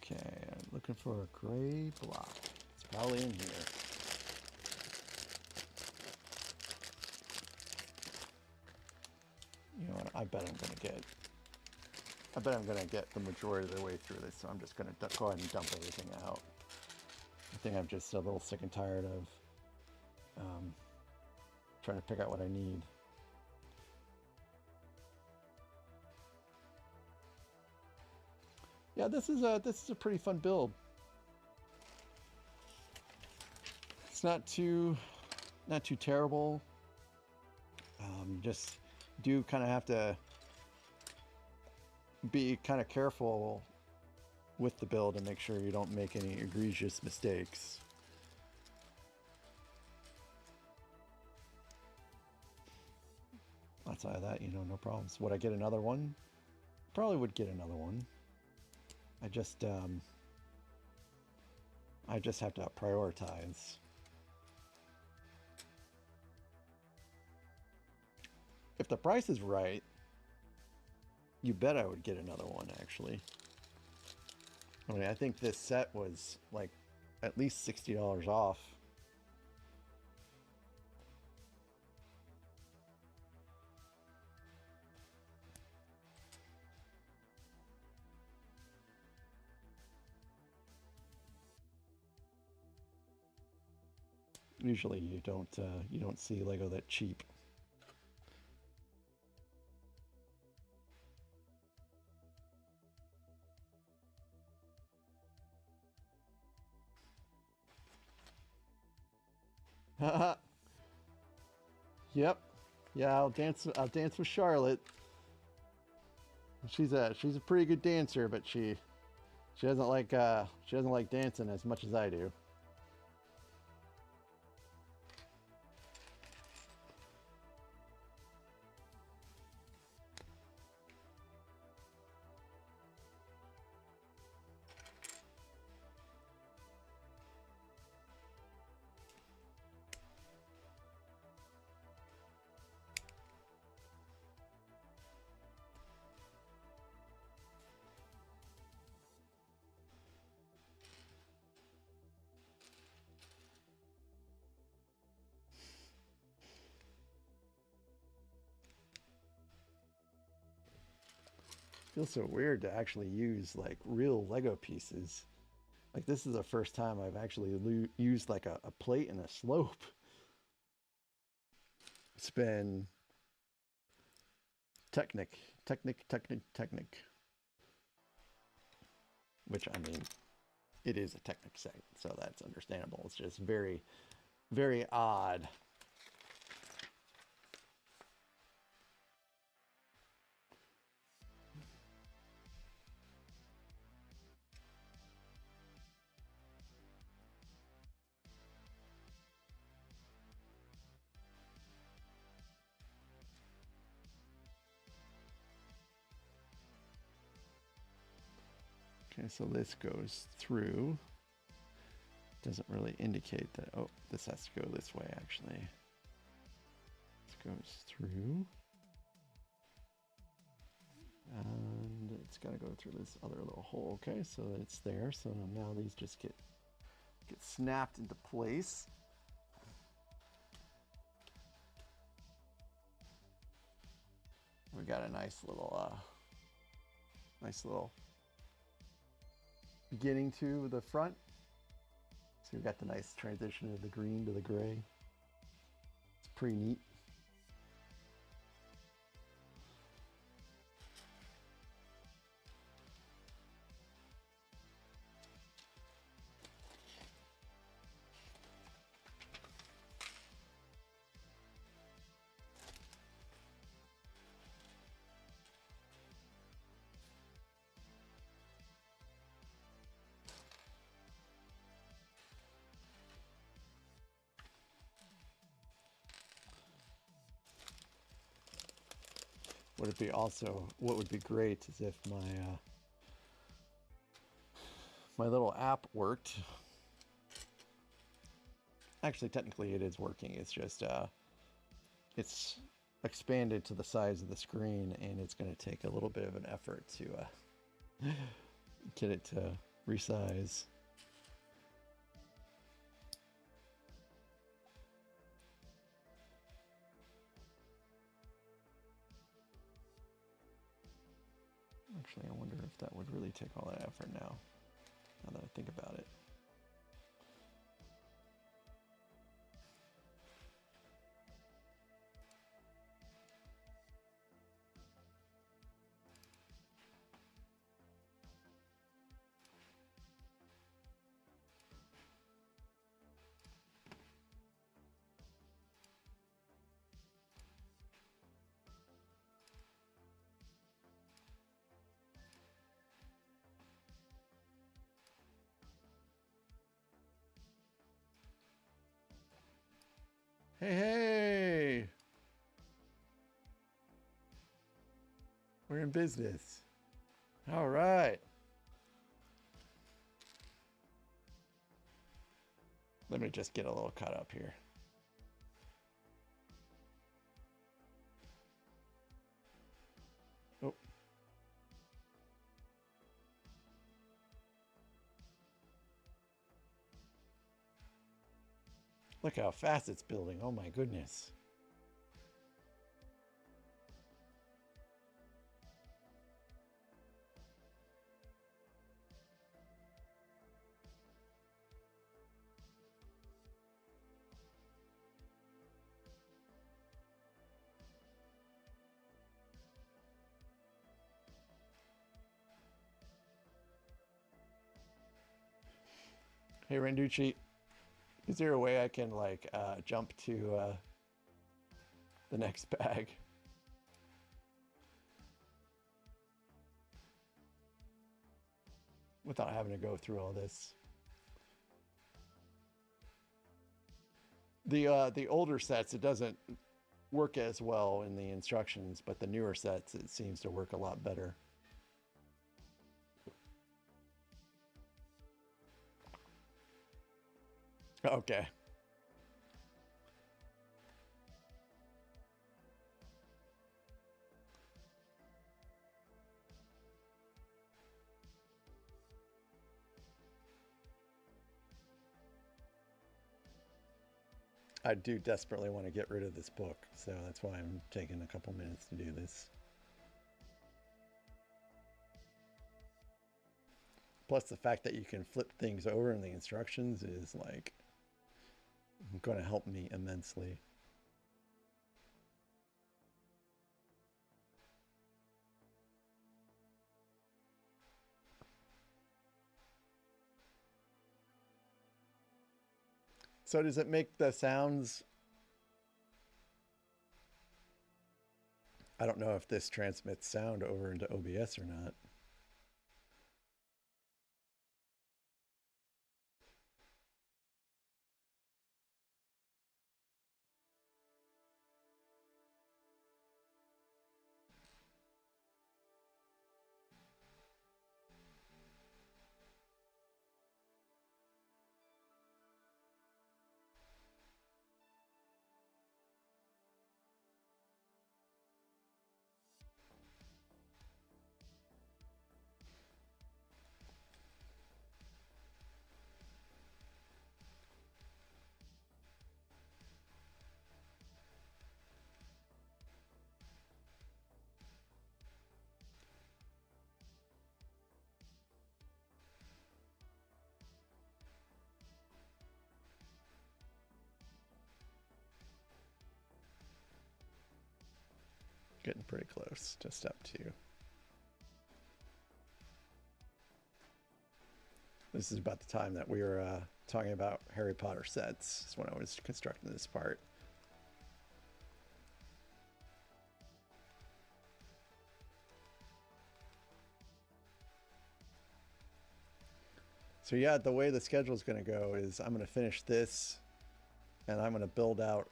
Okay, I'm looking for a gray block. It's probably in here. You know what? I bet I'm gonna get the majority of the way through this, so I'm just gonna go ahead and dump everything out. I think I'm just a little sick and tired of trying to pick out what I need. Yeah, this is a pretty fun build. It's not too terrible. Just do kind of have to be kind of careful with the build and make sure you don't make any egregious mistakes. Outside of that, you know, no problems. Would I get another one? Probably would get another one. I just have to prioritize. If the price is right, you bet I would get another one, actually. I mean, I think this set was like at least $60 off. Usually you don't see Lego that cheap. Yep. Yeah, I'll dance with Charlotte. She's a pretty good dancer, but she doesn't like dancing as much as I do. Feels so weird to actually use like real Lego pieces. Like this is the first time I've actually used like a plate and a slope. It's been Technic, which I mean, it is a Technic site, so that's understandable. It's just very, very odd. Okay, so this goes through. Doesn't really indicate that, oh, this has to go this way actually. This goes through. And it's got to go through this other little hole. Okay, so it's there. So now these just get snapped into place. We got a nice little beginning to the front. So we've got the nice transition of the green to the gray. It's pretty neat. what would be great is if my little app worked. Actually, technically it is working. It's just, it's expanded to the size of the screen, and it's going to take a little bit of an effort to get it to resize. Actually, I wonder if that would really take all that effort now that I think about it. Hey, hey! We're in business. All right. Let me just get a little cut up here. Oh. Look how fast it's building. Oh my goodness. Hey, Renducci, is there a way I can like jump to the next bag? Without having to go through all this. The older sets, it doesn't work as well in the instructions, but the newer sets, it seems to work a lot better. Okay. I do desperately want to get rid of this book, so that's why I'm taking a couple minutes to do this. Plus the fact that you can flip things over in the instructions is like going to help me immensely. So does it make the sounds? I don't know if this transmits sound over into OBS or not. Getting pretty close to step 2. This is about the time that we were talking about Harry Potter sets. Is when I was constructing this part. So yeah, the way the schedule is going to go is I'm going to finish this, and I'm going to build out,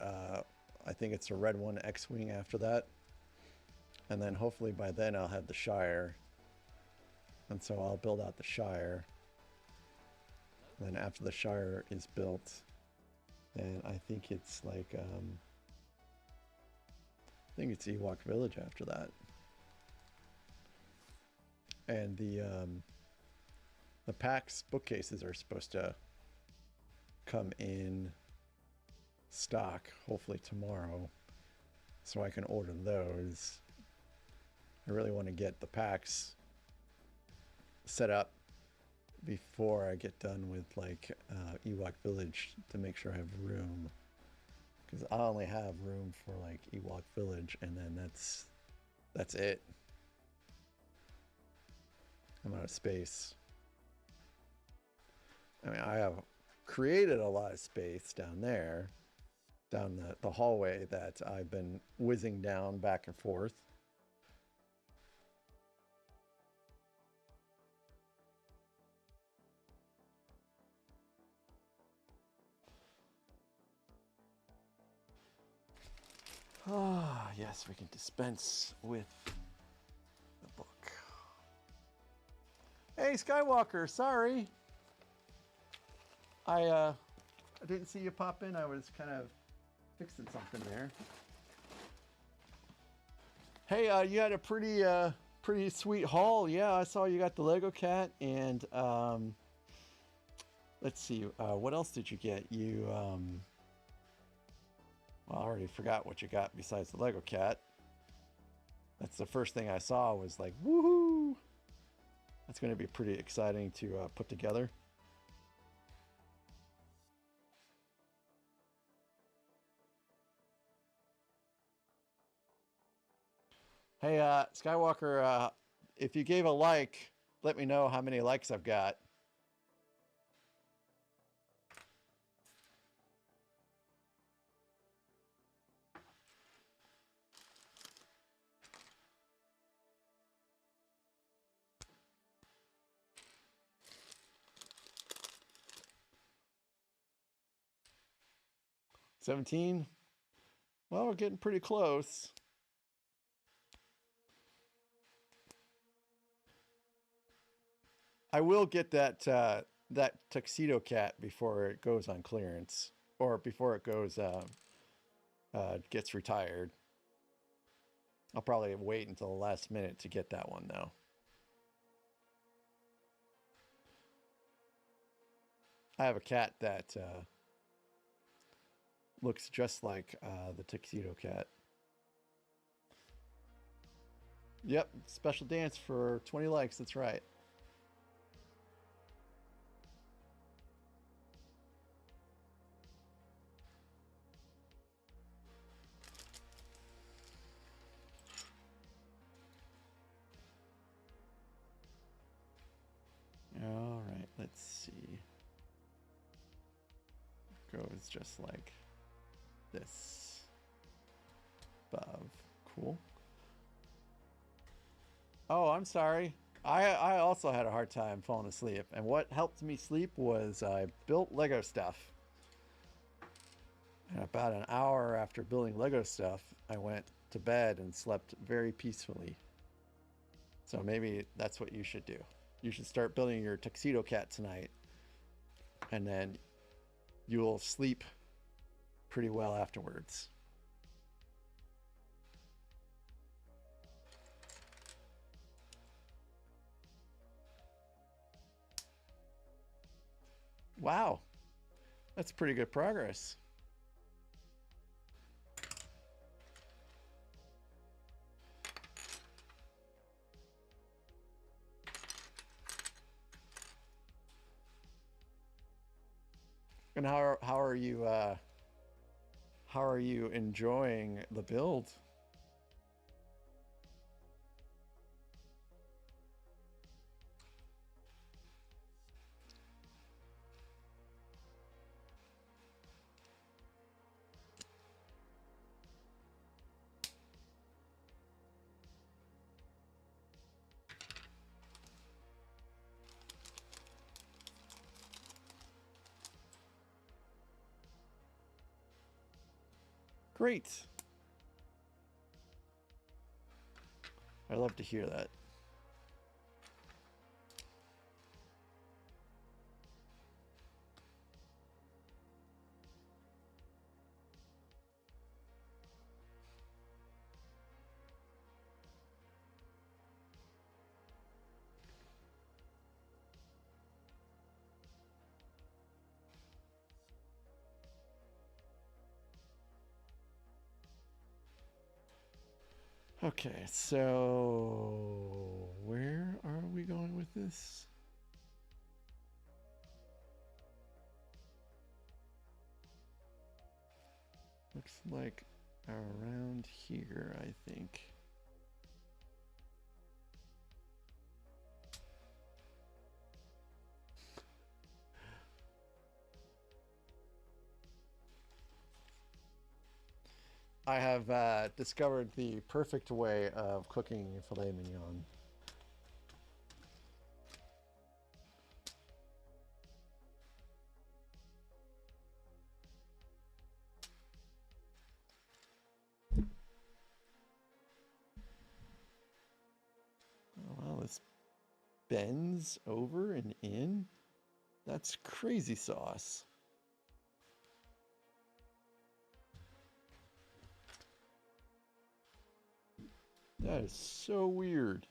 I think it's a red one X-Wing after that. And then hopefully by then I'll have the Shire. And so I'll build out the Shire. And then after the Shire is built, then I think it's like, I think it's Ewok Village after that. And the PAX bookcases are supposed to come in stock hopefully tomorrow, so I can order those. I really want to get the PAX set up before I get done with like Ewok Village to make sure I have room, because I only have room for like Ewok Village, and then that's it. I'm out of space. I mean, I have created a lot of space down there, down the hallway that I've been whizzing down back and forth. Ah, yes, we can dispense with the book. Hey, Skywalker, sorry. I didn't see you pop in. I was kind of fixing something there. Hey, you had a pretty sweet haul. Yeah, I saw you got the Lego cat, and let's see, what else did you get? You well, I already forgot what you got besides the Lego cat. That's the first thing I saw was like, woohoo! That's going to be pretty exciting to put together. Hey, Skywalker, if you gave a like, let me know how many likes I've got. $17. Well, we're getting pretty close. I will get that that tuxedo cat before it goes on clearance, or before it goes gets retired. I'll probably wait until the last minute to get that one though. I have a cat that looks just like the tuxedo cat. Yep, special dance for 20 likes, that's right. All right, let's see. Goes just like this. Above. Cool. Oh, I'm sorry. I also had a hard time falling asleep, and what helped me sleep was I built Lego stuff. And about an hour after building Lego stuff, I went to bed and slept very peacefully. So maybe that's what you should do. You should start building your tuxedo cat tonight, and then you'll sleep pretty well afterwards. Wow, that's pretty good progress. And how are you enjoying the build? Great. I love to hear that. Okay, so where are we going with this? Looks like around here, I think. I have discovered the perfect way of cooking filet mignon. Oh, wow, this bends over and in. That's crazy sauce. That is so weird.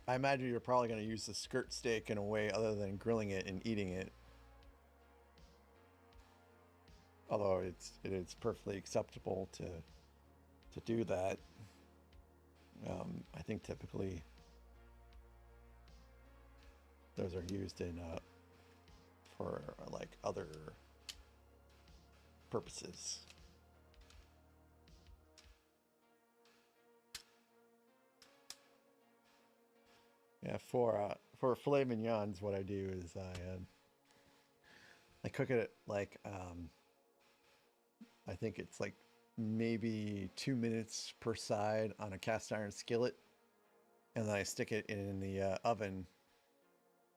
I imagine you're probably going to use the skirt steak in a way other than grilling it and eating it. Although it is perfectly acceptable to do that. I think typically those are used in for like other purposes. Yeah, for filet mignons, what I do is I cook it like I think it's like maybe 2 minutes per side on a cast iron skillet, and then I stick it in the oven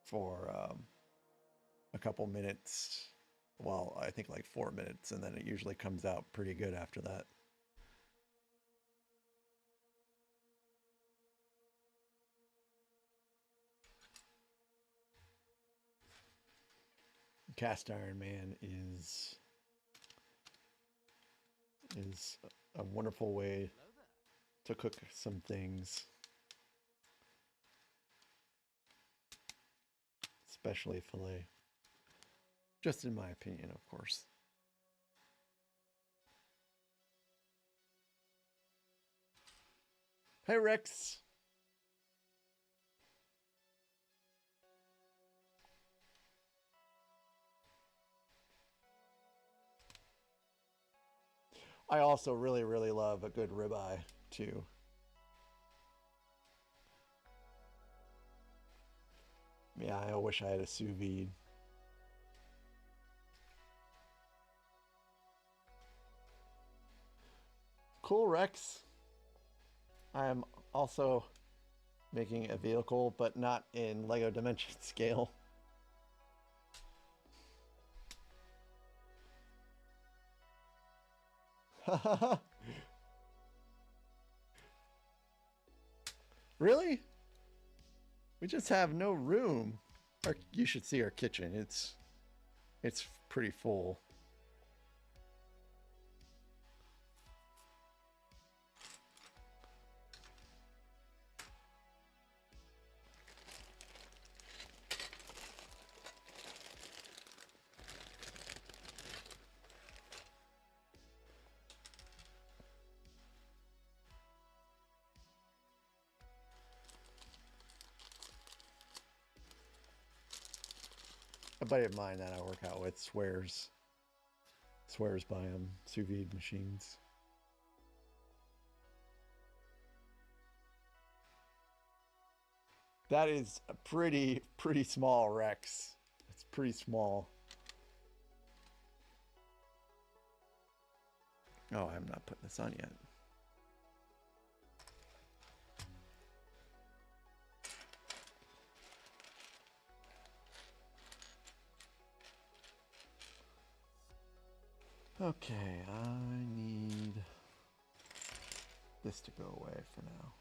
for a couple minutes. Well, I think like 4 minutes, and then it usually comes out pretty good after that. Cast iron, man, is a wonderful way to cook some things, especially filet. Just in my opinion, of course. Hey, Rex. I also really, really love a good ribeye, too. Yeah, I wish I had a sous vide. Cool, Rex. I am also making a vehicle, but not in Lego dimension scale. Really? We just have no room. You should see our kitchen. It's pretty full. A buddy of mine that I work out with swears by sous vide machines. That is a pretty small Rex. It's pretty small. Oh, I'm not putting this on yet. Okay, I need this to go away for now.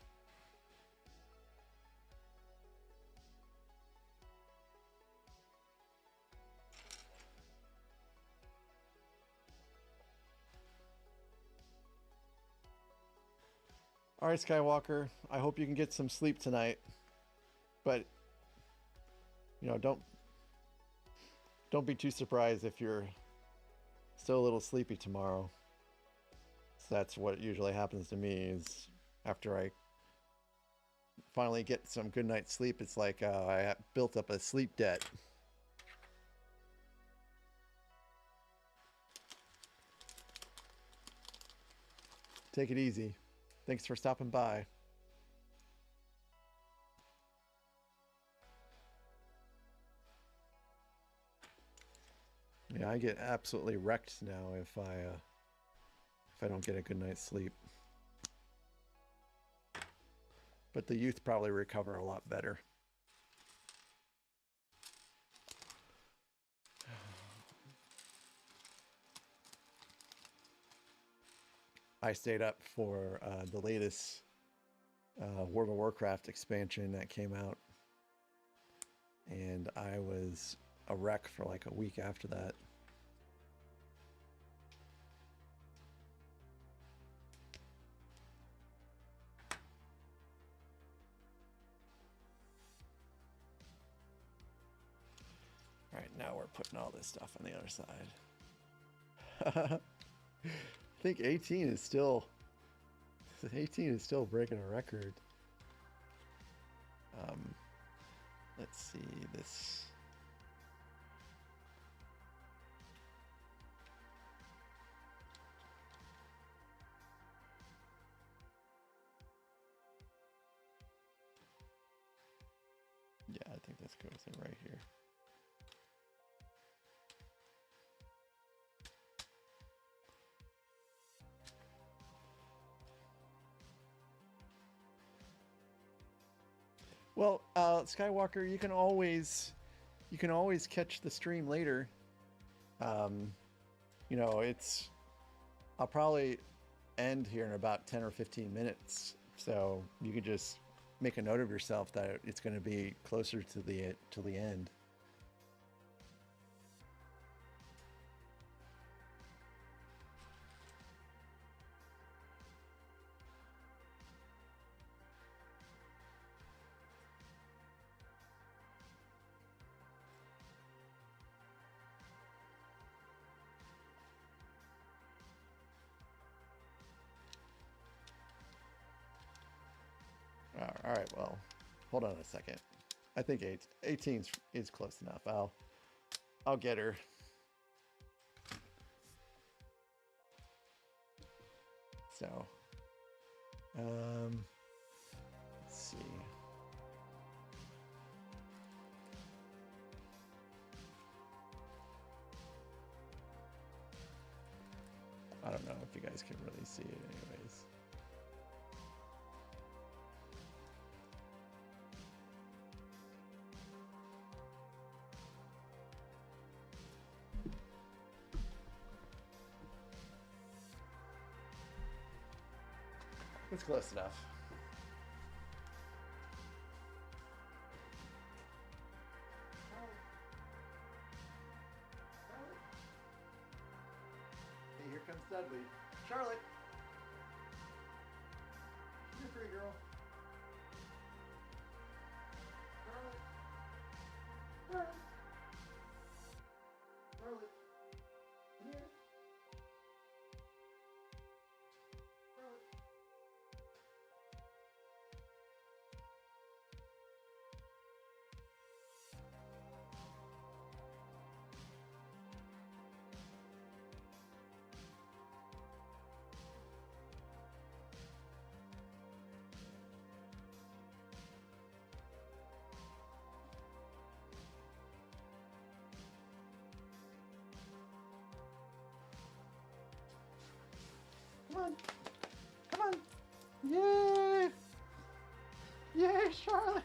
All right, Skywalker, I hope you can get some sleep tonight. But, you know, don't be too surprised if you're still a little sleepy tomorrow. So that's what usually happens to me is after I finally get some good night's sleep, it's like I built up a sleep debt. Take it easy. Thanks for stopping by. Yeah, I get absolutely wrecked now if I don't get a good night's sleep. But the youth probably recover a lot better. I stayed up for the latest World of Warcraft expansion that came out, and I was a wreck for like a week after that. All right, now we're putting all this stuff on the other side. I think 18 is still breaking a record. Let's see this. Yeah, I think this goes in right here. Well, Skywalker, you can always catch the stream later. You know, I'll probably end here in about 10 or 15 minutes, so you can just make a note of yourself that it's going to be closer to the end. All right, well, hold on a second. I think 18 is close enough. I'll get her. So, let's see. I don't know if you guys can really see it anyways. It's close enough. Hey, here comes Dudley. Charlotte! You're free, girl. Charlotte! Charlotte! Charlotte! Come here! Charlotte! Yay! Yay, Charlotte!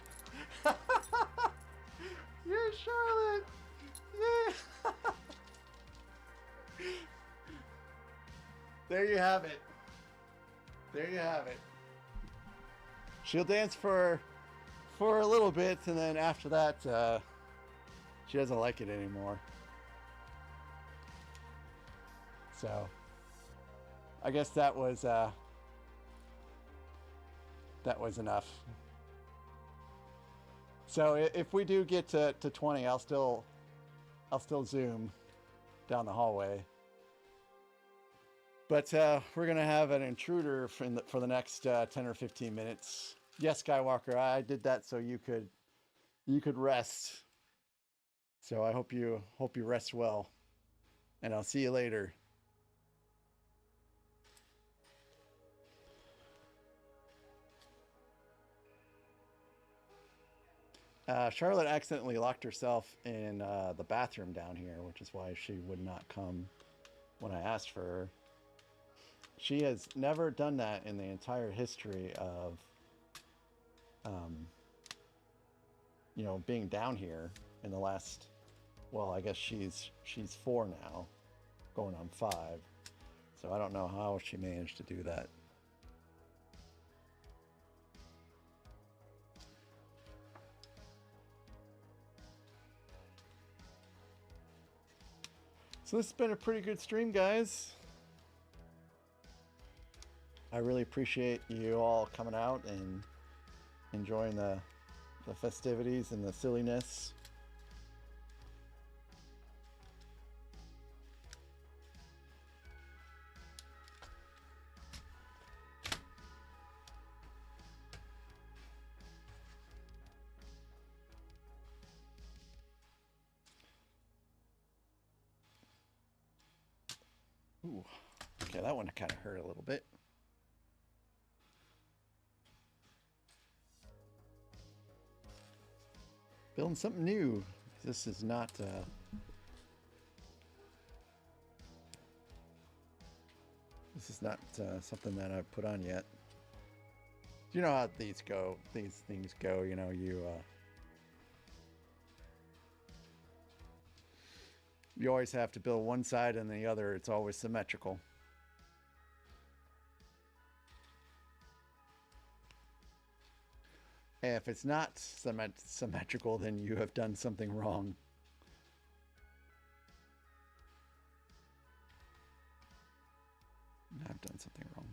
Yay, Charlotte! Yay! There you have it. There you have it. She'll dance for a little bit, and then after that, she doesn't like it anymore. So, I guess that was enough. So if we do get to 20, I'll still zoom down the hallway. But we're gonna have an intruder for the next 10 or 15 minutes. Yes, Skywalker, I did that so you could rest. So I hope you rest well, and I'll see you later. Charlotte accidentally locked herself in the bathroom down here, which is why she would not come when I asked for her. She has never done that in the entire history of, you know, being down here in the last, well, I guess she's 4 now, going on 5. So I don't know how she managed to do that. So this has been a pretty good stream, guys. I really appreciate you all coming out and enjoying the festivities and the silliness. Ooh, okay, that one kind of hurt a little bit. Building something new. This is not something that I've put on yet. You know how these things go, you know, you always have to build one side and the other. It's always symmetrical. And if it's not symmetrical, then you have done something wrong. I've done something wrong.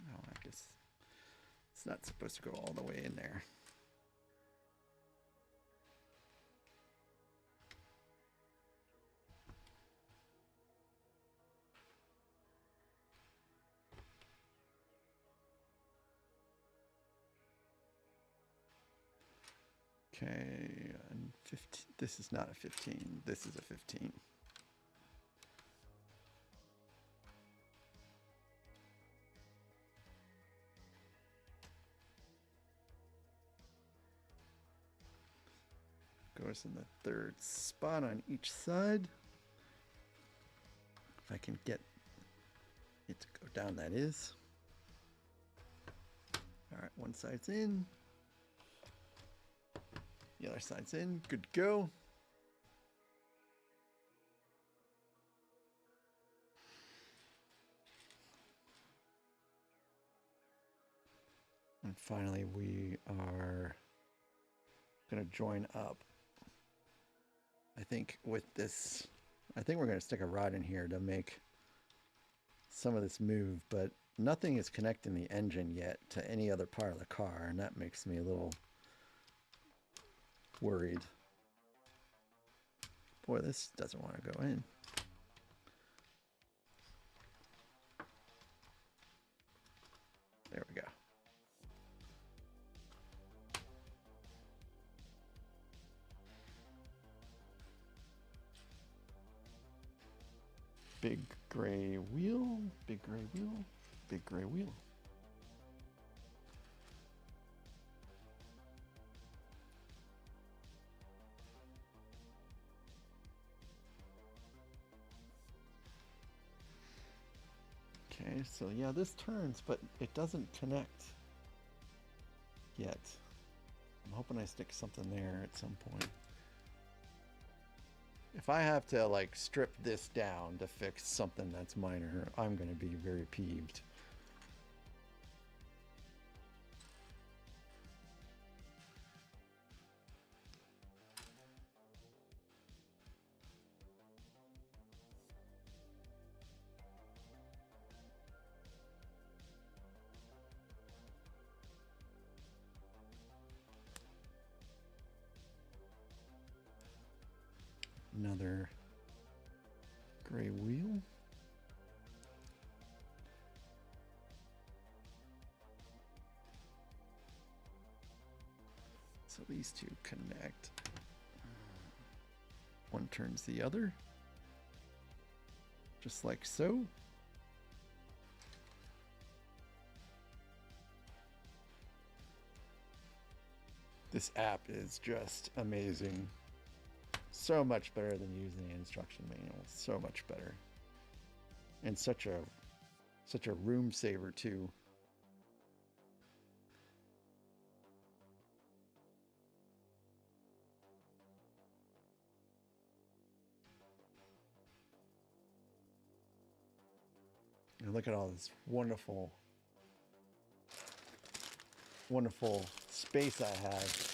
Oh, I guess it's not supposed to go all the way in there. Okay, and 15. This is not a 15. This is a 15. Goes in the 3rd spot on each side. If I can get it to go down, that is. All right, one side's in. The other side's in. Good to go. And finally, we are going to join up. I think with this, I think we're going to stick a rod in here to make some of this move, but nothing is connecting the engine yet to any other part of the car, and that makes me a little worried. Boy, this doesn't want to go in. There we go. Big gray wheel, big gray wheel, big gray wheel. Okay, so yeah, this turns, but it doesn't connect yet. I'm hoping I stick something there at some point. If I have to like strip this down to fix something that's minor, I'm going to be very peeved. Another gray wheel. So these two connect. One turns the other, just like so. This app is just amazing. So much better than using the instruction manual. So much better. And such a room saver too. And look at all this wonderful space I have.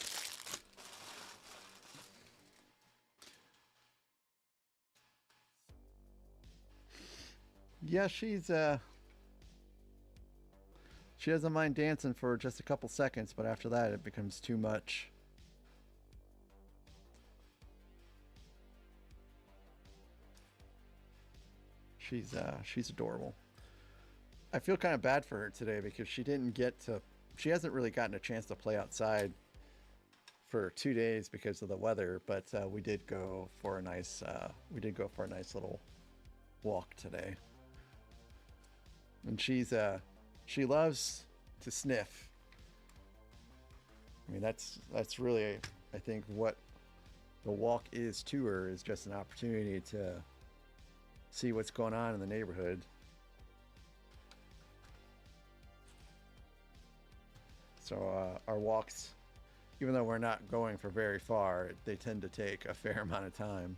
Yeah, she doesn't mind dancing for just a couple seconds, but after that it becomes too much. She's adorable. I feel kind of bad for her today because she hasn't really gotten a chance to play outside for 2 days because of the weather, but we did go for a nice little walk today. And she loves to sniff. I mean, that's really, I think, what the walk is to her, is just an opportunity to see what's going on in the neighborhood. So our walks, even though we're not going for very far, they tend to take a fair amount of time.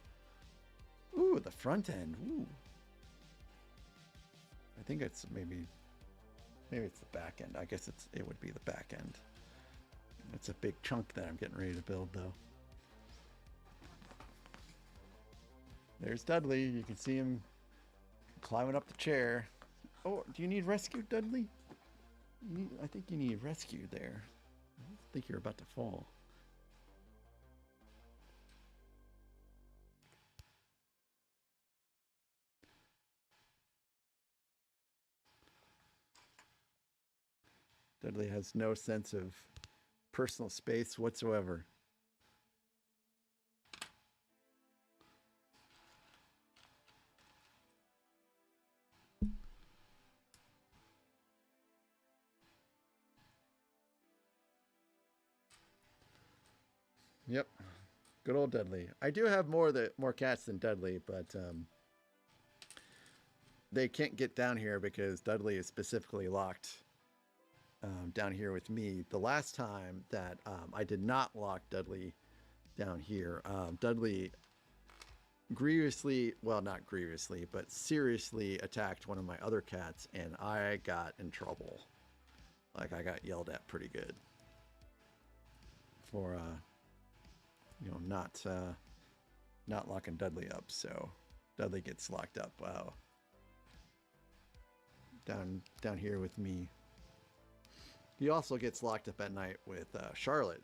Ooh, the front end. Ooh. I think it's maybe it's the back end. I guess it would be the back end. It's a big chunk that I'm getting ready to build, though. There's Dudley. You can see him climbing up the chair. Oh, do you need rescued, Dudley? I think you need rescued there. I think you're about to fall. Dudley has no sense of personal space whatsoever. Yep, good old Dudley. I do have more cats than Dudley, but they can't get down here because Dudley is specifically locked down here with me. The last time that I did not lock Dudley down here, Dudley not grievously, but seriously attacked one of my other cats, and I got in trouble. Like, I got yelled at pretty good for not locking Dudley up. So Dudley gets locked up down here with me. He also gets locked up at night with Charlotte.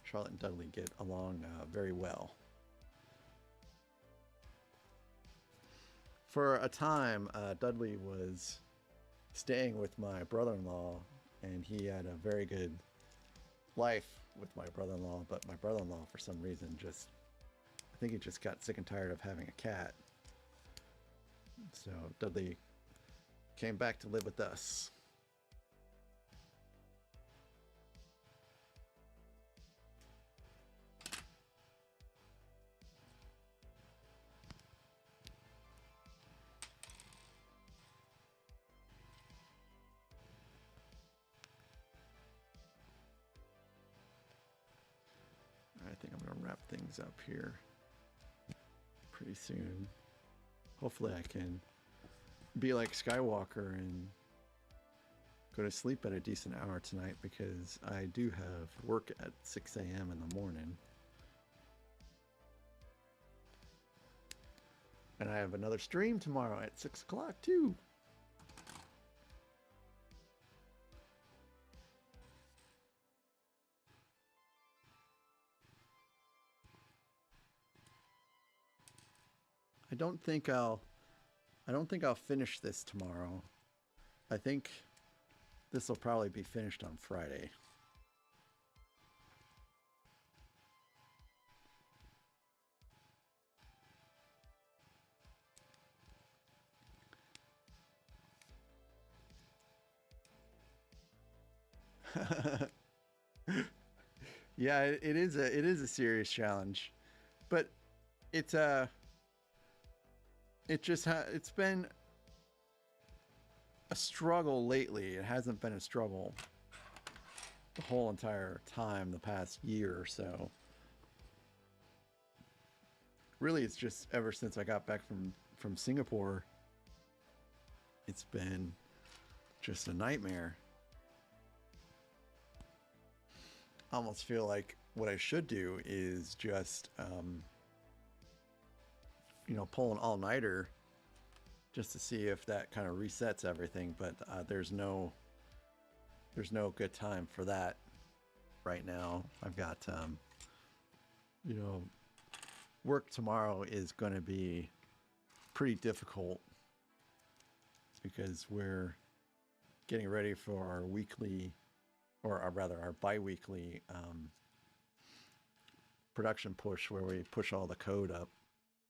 Charlotte and Dudley get along very well. For a time, Dudley was staying with my brother-in-law, and he had a very good life with my brother-in-law, but my brother-in-law, for some reason, I think he just got sick and tired of having a cat. So Dudley came back to live with us. gonna wrap things up here pretty soon. Hopefully I can be like Skywalker and go to sleep at a decent hour tonight, because I do have work at 6 a.m. in the morning. And I have another stream tomorrow at 6 o'clock too. I don't think I'll finish this tomorrow. I think this will probably be finished on Friday. Yeah, it is a serious challenge, but it's it's been a struggle lately. It hasn't been a struggle the whole entire time, the past year or so. Really, it's just ever since I got back from Singapore, it's been just a nightmare. I almost feel like what I should do is just, you know, pull an all-nighter just to see if that kind of resets everything. But there's no good time for that right now. I've got, you know, work tomorrow is going to be pretty difficult because we're getting ready for our weekly, or rather our bi-weekly production push, where we push all the code up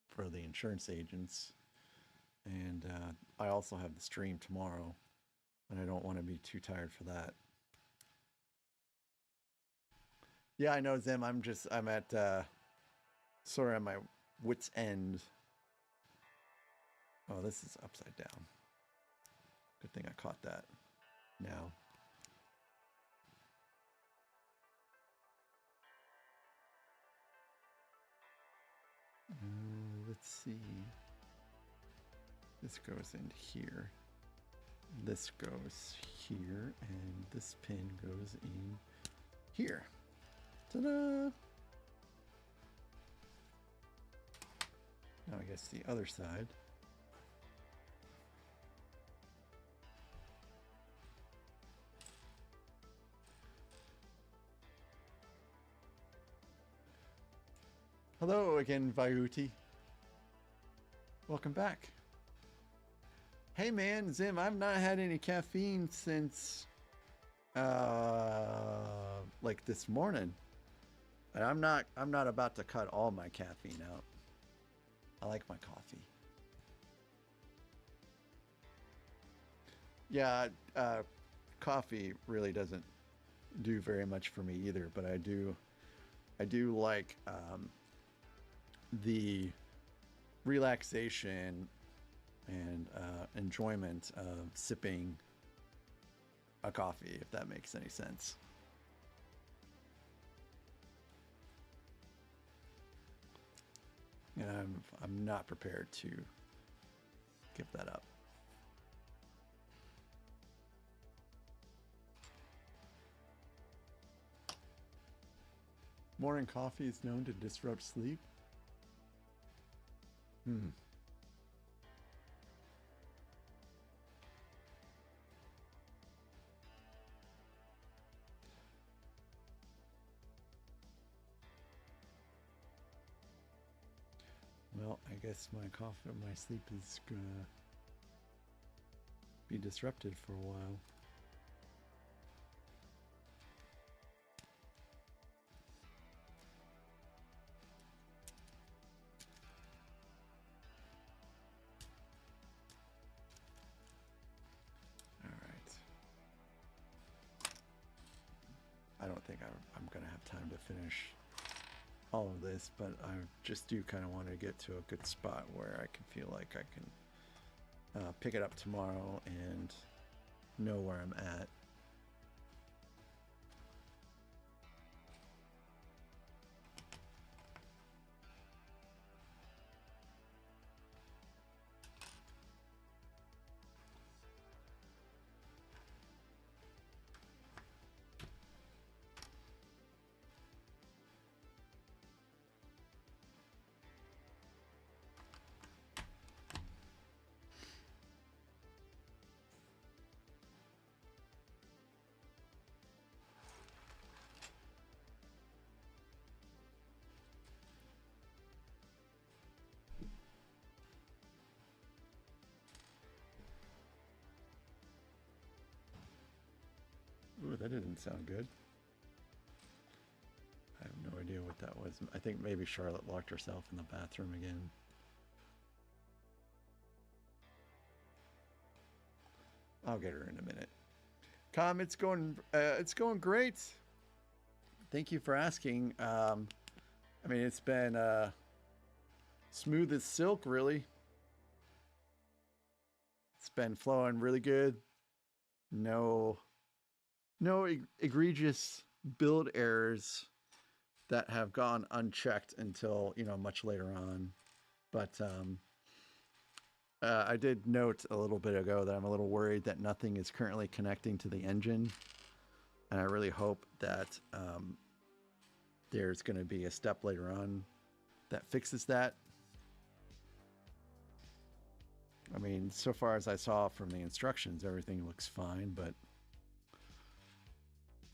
for the insurance agents. And I also have the stream tomorrow, and I don't want to be too tired for that. Yeah, I know, Zim. I'm at sort of at my wit's end. Oh, this is upside down. Good thing I caught that now. Let's see. This goes in here. This goes here, and this pin goes in here. Ta-da! Now I guess the other side. Hello again, Vayuti. Welcome back. Hey man, Zim, I've not had any caffeine since like this morning. And I'm not about to cut all my caffeine out. I like my coffee. Yeah, coffee really doesn't do very much for me either, but I do like the relaxation and enjoyment of sipping a coffee, if that makes any sense. And I'm not prepared to give that up. Morning coffee is known to disrupt sleep. Well, I guess my sleep is gonna be disrupted for a while. I don't think I'm going to have time to finish all of this, but I just do kind of want to get to a good spot where I can feel like I can pick it up tomorrow and know where I'm at. that didn't sound good. I have no idea what that was. I think maybe Charlotte locked herself in the bathroom again. I'll get her in a minute. It's going great. Thank you for asking. I mean, it's been smooth as silk, really. It's been flowing really good. No egregious build errors that have gone unchecked until, you know, much later on. But I did note a little bit ago that I'm a little worried that nothing is currently connecting to the engine. And I really hope that there's going to be a step later on that fixes that. I mean, so far as I saw from the instructions, everything looks fine, but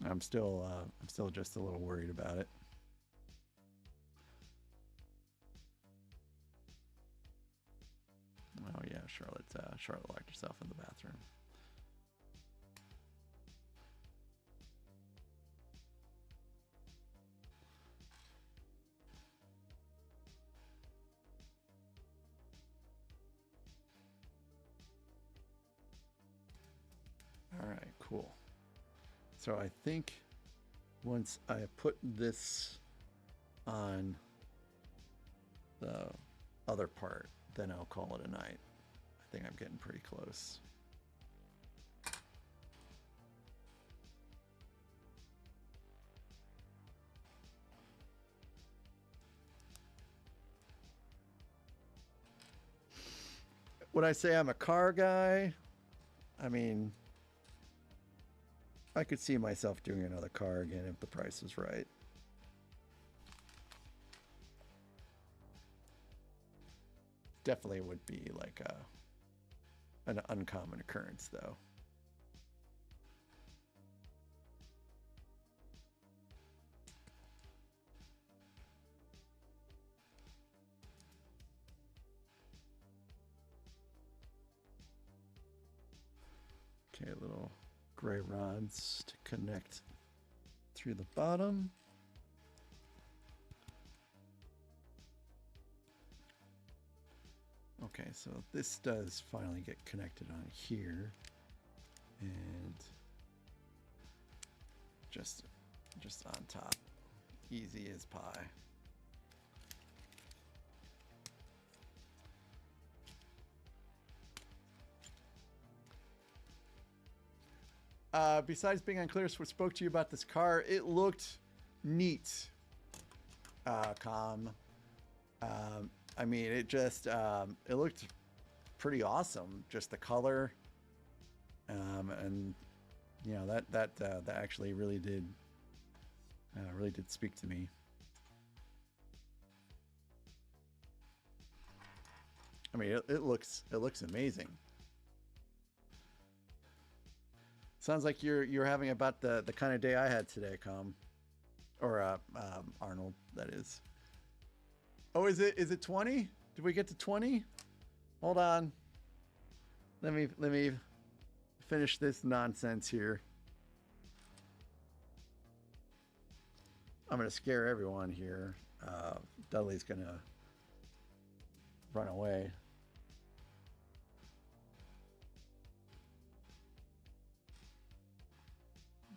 I'm still just a little worried about it. Oh yeah, Charlotte locked herself in the bathroom. All right, cool. So I think once I put this on the other part, then I'll call it a night. I think I'm getting pretty close. Would I say I'm a car guy? I mean, I could see myself doing another car again if the price is right. Definitely would be like an uncommon occurrence, though. Okay, little gray rods to connect through the bottom. Okay, so this does finally get connected on here, and just on top, easy as pie. Besides being unclear, so we spoke to you about this car. It looked neat, I mean, it just it looked pretty awesome. Just the color, and you know that actually really did speak to me. I mean, it looks amazing. Sounds like you're having about the kind of day I had today, or Arnold, that is. Oh, is it 20? Did we get to 20? Hold on. Let me finish this nonsense here. I'm gonna scare everyone here. Dudley's gonna run away.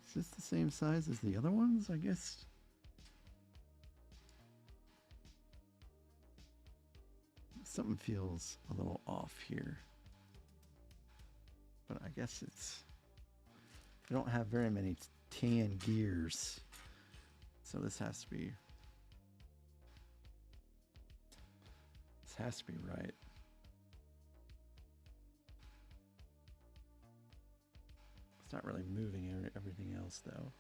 Is this the same size as the other ones? I guess. Something feels a little off here. But I guess it's... I don't have very many tan gears. So this has to be... This has to be right. It's not really moving everything else, though.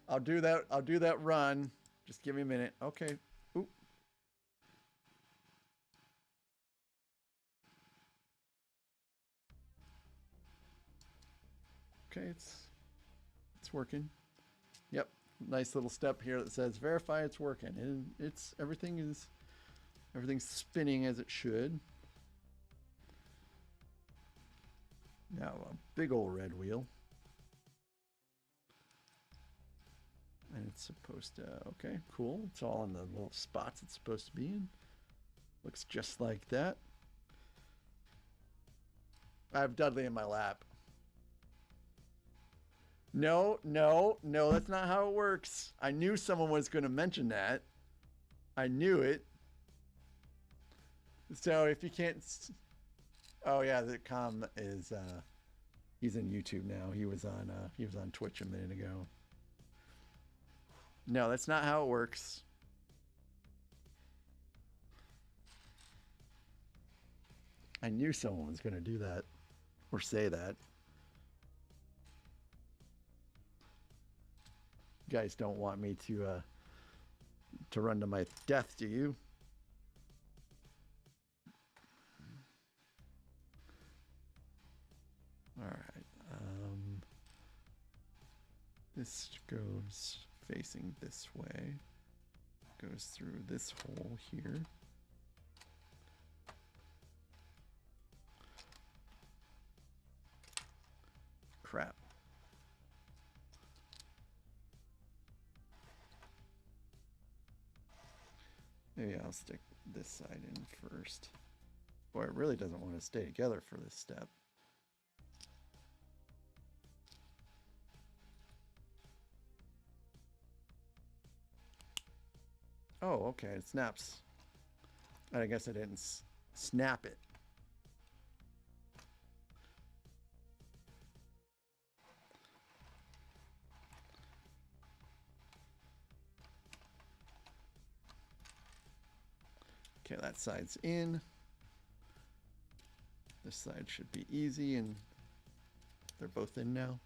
I'll do that run. Just give me a minute. Okay. Oop. Okay, it's working. Yep. Nice little step here that says verify it's working. And everything's spinning as it should. Now a big old red wheel. And it's supposed to, okay, cool. It's all in the little spots it's supposed to be in. Looks just like that. I have Dudley in my lap. No, no, no, that's not how it works. I knew someone was going to mention that. I knew it. So if you can't... Oh yeah, the com is... he's in YouTube now. He was on Twitch a minute ago. No, that's not how it works. I knew someone was going to do that or say that. You guys don't want me to run to my death, do you? All right. This goes facing this way. Goes through this hole here. Crap. Maybe I'll stick this side in first. Boy, it really doesn't want to stay together for this step. Oh, okay, it snaps. I guess I didn't snap it. Okay, that side's in. This side should be easy, and they're both in now.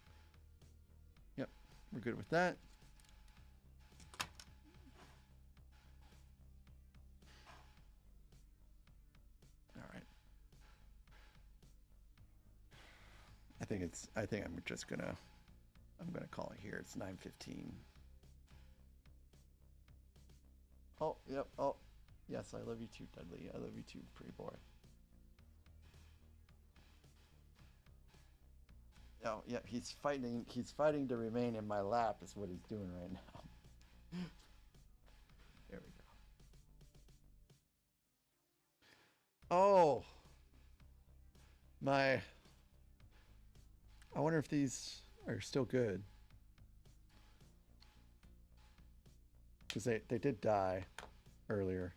Yep, we're good with that. All right. I think I'm just gonna call it here. It's 9:15. Oh, yep. Oh, yes, I love you too, Dudley. I love you too, pretty boy. Oh, yeah, he's fighting to remain in my lap is what he's doing right now. There we go. Oh, I wonder if these are still good. Because they did die earlier.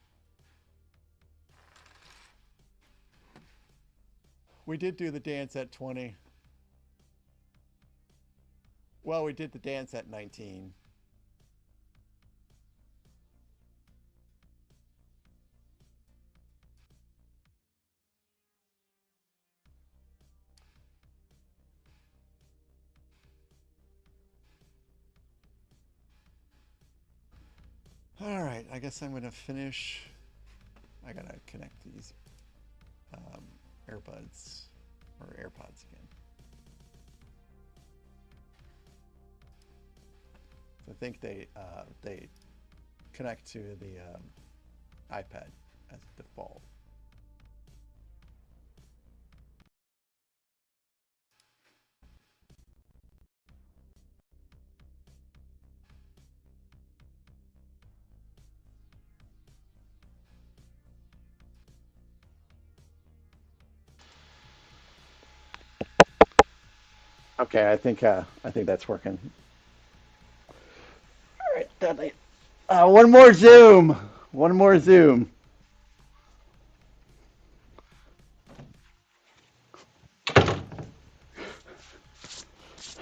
We did do the dance at 20. Well, we did the dance at 19. All right, I guess I'm gonna finish. I gotta connect these earbuds or AirPods again. So I think they connect to the iPad as default. Okay, I think that's working. All right, Dudley. One more zoom. One more zoom.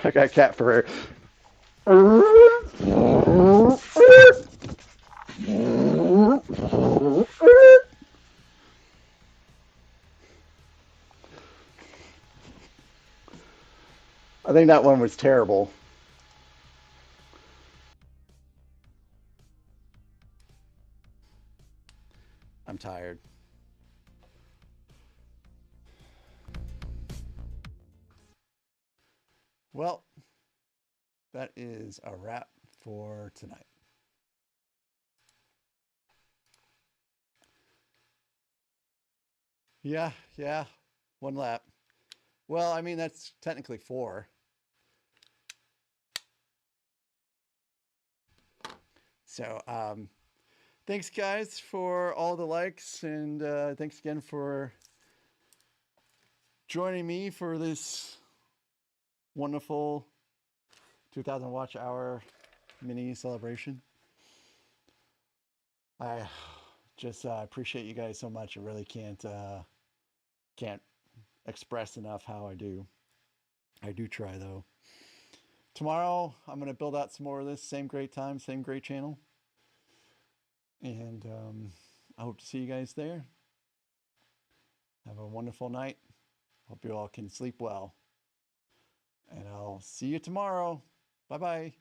I got cat for her. I think that one was terrible. I'm tired. Well, that is a wrap for tonight. Yeah, one lap. Well, I mean, that's technically 4. So thanks guys for all the likes, and thanks again for joining me for this wonderful 2000 watch hour mini celebration. I just appreciate you guys so much. I really can't express enough how I do. I do try though. Tomorrow I'm gonna build out some more of this. Same great time, same great channel, and I hope to see you guys there. Have a wonderful night. Hope you all can sleep well. And I'll see you tomorrow. Bye-bye.